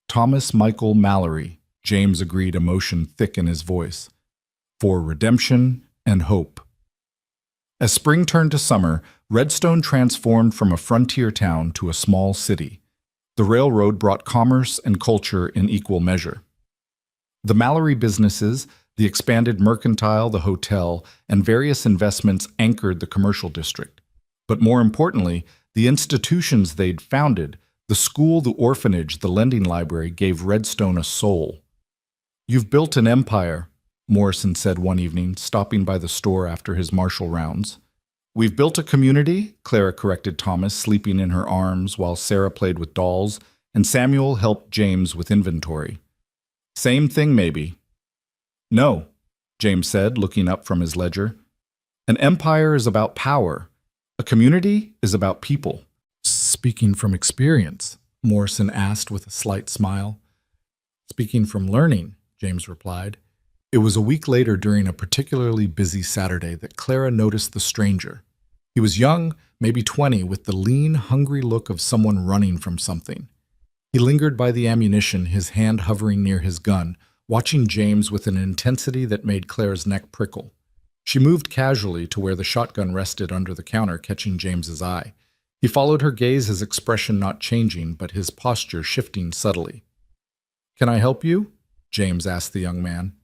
Thomas Michael Mallory, James agreed, emotion thick in his voice. For redemption and hope. As spring turned to summer, Redstone transformed from a frontier town to a small city. The railroad brought commerce and culture in equal measure. The Mallory businesses, the expanded mercantile, the hotel, and various investments anchored the commercial district. But more importantly, the institutions they'd founded, the school, the orphanage, the lending library, gave Redstone a soul. You've built an empire, Morrison said one evening, stopping by the store after his martial rounds. We've built a community, Clara corrected Thomas, sleeping in her arms while Sarah played with dolls, and Samuel helped James with inventory. Same thing, maybe. No, James said, looking up from his ledger. An empire is about power. A community is about people. Speaking from experience, Morrison asked with a slight smile. Speaking from learning, James replied. It was a week later during a particularly busy Saturday that Clara noticed the stranger. He was young, maybe 20, with the lean, hungry look of someone running from something. He lingered by the ammunition, his hand hovering near his gun, watching James with an intensity that made Clara's neck prickle. She moved casually to where the shotgun rested under the counter, catching James's eye. He followed her gaze, his expression not changing, but his posture shifting subtly. Can I help you? James asked the young man.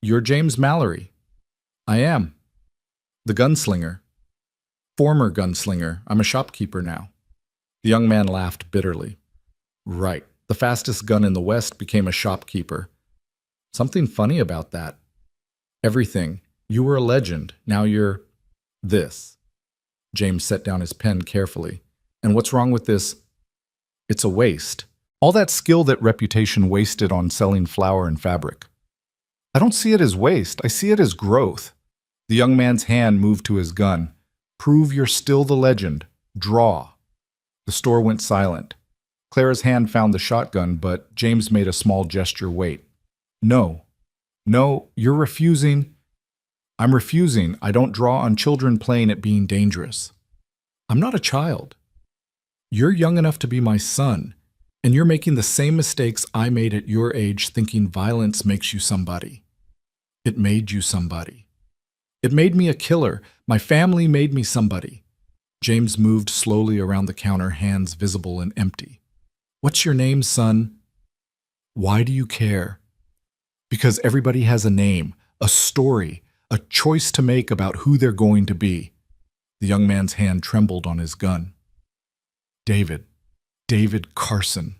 You're James Mallory. I am. The gunslinger. Former gunslinger. I'm a shopkeeper now. The young man laughed bitterly. Right. The fastest gun in the West became a shopkeeper. Something funny about that. Everything. You were a legend. Now you're this. James set down his pen carefully. And what's wrong with this? It's a waste. All that skill, that reputation wasted on selling flour and fabric. I don't see it as waste. I see it as growth. The young man's hand moved to his gun. Prove you're still the legend. Draw. The store went silent. Clara's hand found the shotgun, but James made a small gesture. Wait. No. No, you're refusing. I'm refusing. I don't draw on children playing at being dangerous. I'm not a child. You're young enough to be my son, and you're making the same mistakes I made at your age, thinking violence makes you somebody. It made you somebody. It made me a killer. My family made me somebody. James moved slowly around the counter, hands visible and empty. What's your name, son? Why do you care? Because everybody has a name, a story, a choice to make about who they're going to be. The young man's hand trembled on his gun. David Carson.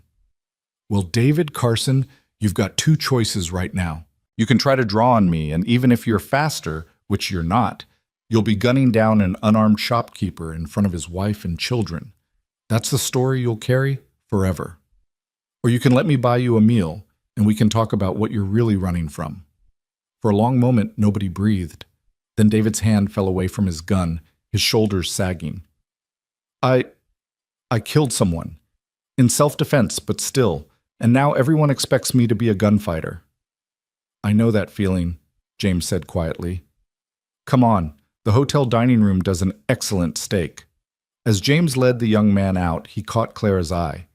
Well, David Carson, you've got two choices right now. You can try to draw on me, and even if you're faster, which you're not, you'll be gunning down an unarmed shopkeeper in front of his wife and children. That's the story you'll carry forever. Or you can let me buy you a meal, and we can talk about what you're really running from. For a long moment, nobody breathed. Then David's hand fell away from his gun, his shoulders sagging. I killed someone. In self-defense, but still. And now everyone expects me to be a gunfighter. I know that feeling, James said quietly. Come on, the hotel dining room does an excellent steak. As James led the young man out, he caught Clara's eye.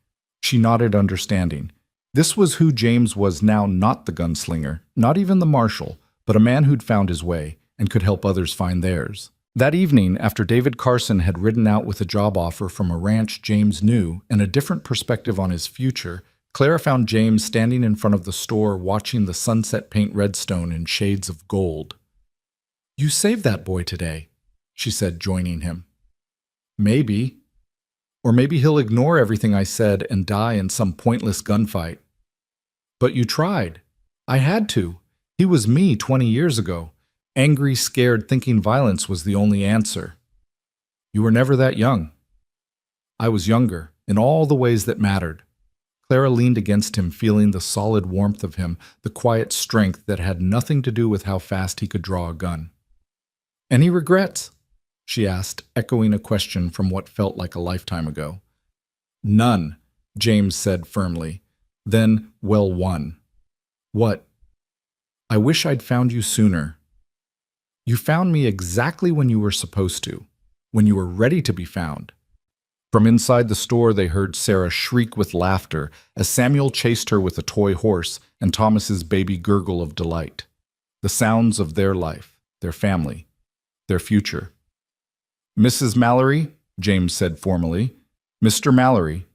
She nodded, understanding. This was who James was now, not the gunslinger, not even the marshal, but a man who'd found his way and could help others find theirs. That evening, after David Carson had ridden out with a job offer from a ranch James knew and a different perspective on his future, Clara found James standing in front of the store watching the sunset paint Redstone in shades of gold. You saved that boy today, she said, joining him. Maybe. Or maybe he'll ignore everything I said and die in some pointless gunfight. But you tried. I had to. He was me 20 years ago. Angry, scared, thinking violence was the only answer. You were never that young. I was younger, in all the ways that mattered. Clara leaned against him, feeling the solid warmth of him, the quiet strength that had nothing to do with how fast he could draw a gun. "Any regrets?" she asked, echoing a question from what felt like a lifetime ago. "None," James said firmly. Then, "Well, one." "What?" "I wish I'd found you sooner." "You found me exactly when you were supposed to, when you were ready to be found." From inside the store, they heard Sarah shriek with laughter as Samuel chased her with a toy horse and Thomas's baby gurgle of delight. The sounds of their life, their family, their future. "Mrs. Mallory," James said formally. "Mr. Mallory,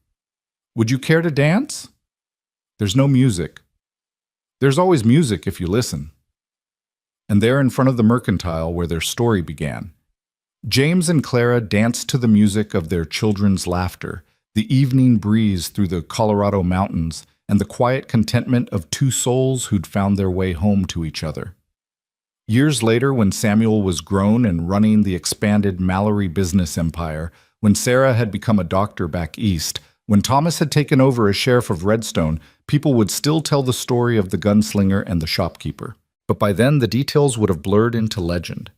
would you care to dance?" "There's no music." "There's always music if you listen." And there in front of the mercantile where their story began, James and Clara danced to the music of their children's laughter, the evening breeze through the Colorado mountains, and the quiet contentment of two souls who'd found their way home to each other. Years later, when Samuel was grown and running the expanded Mallory business empire, when Sarah had become a doctor back east, when Thomas had taken over as sheriff of Redstone, people would still tell the story of the gunslinger and the shopkeeper. But by then, the details would have blurred into legend.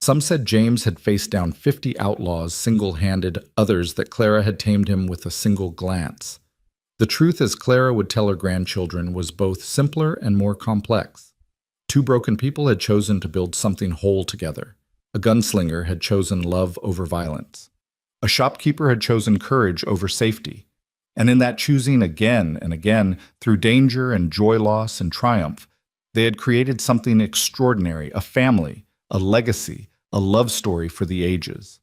Some said James had faced down 50 outlaws single-handed, others that Clara had tamed him with a single glance. The truth, as Clara would tell her grandchildren, was both simpler and more complex. Two broken people had chosen to build something whole together. A gunslinger had chosen love over violence. A shopkeeper had chosen courage over safety. And in that choosing again and again, through danger and joy loss and triumph, they had created something extraordinary, a family, a legacy, a love story for the ages.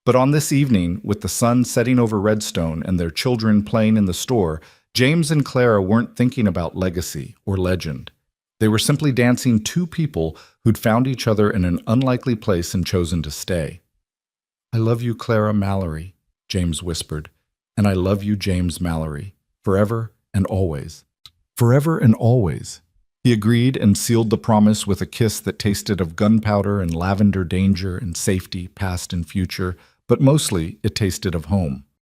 But on this evening, with the sun setting over Redstone and their children playing in the store, James and Clara weren't thinking about legacy or legend. They were simply dancing two people who'd found each other in an unlikely place and chosen to stay. "I love you, Clara Mallory," James whispered. "And I love you, James Mallory, forever and always." "Forever and always." He agreed and sealed the promise with a kiss that tasted of gunpowder and lavender, danger and safety, past and future, but mostly it tasted of home.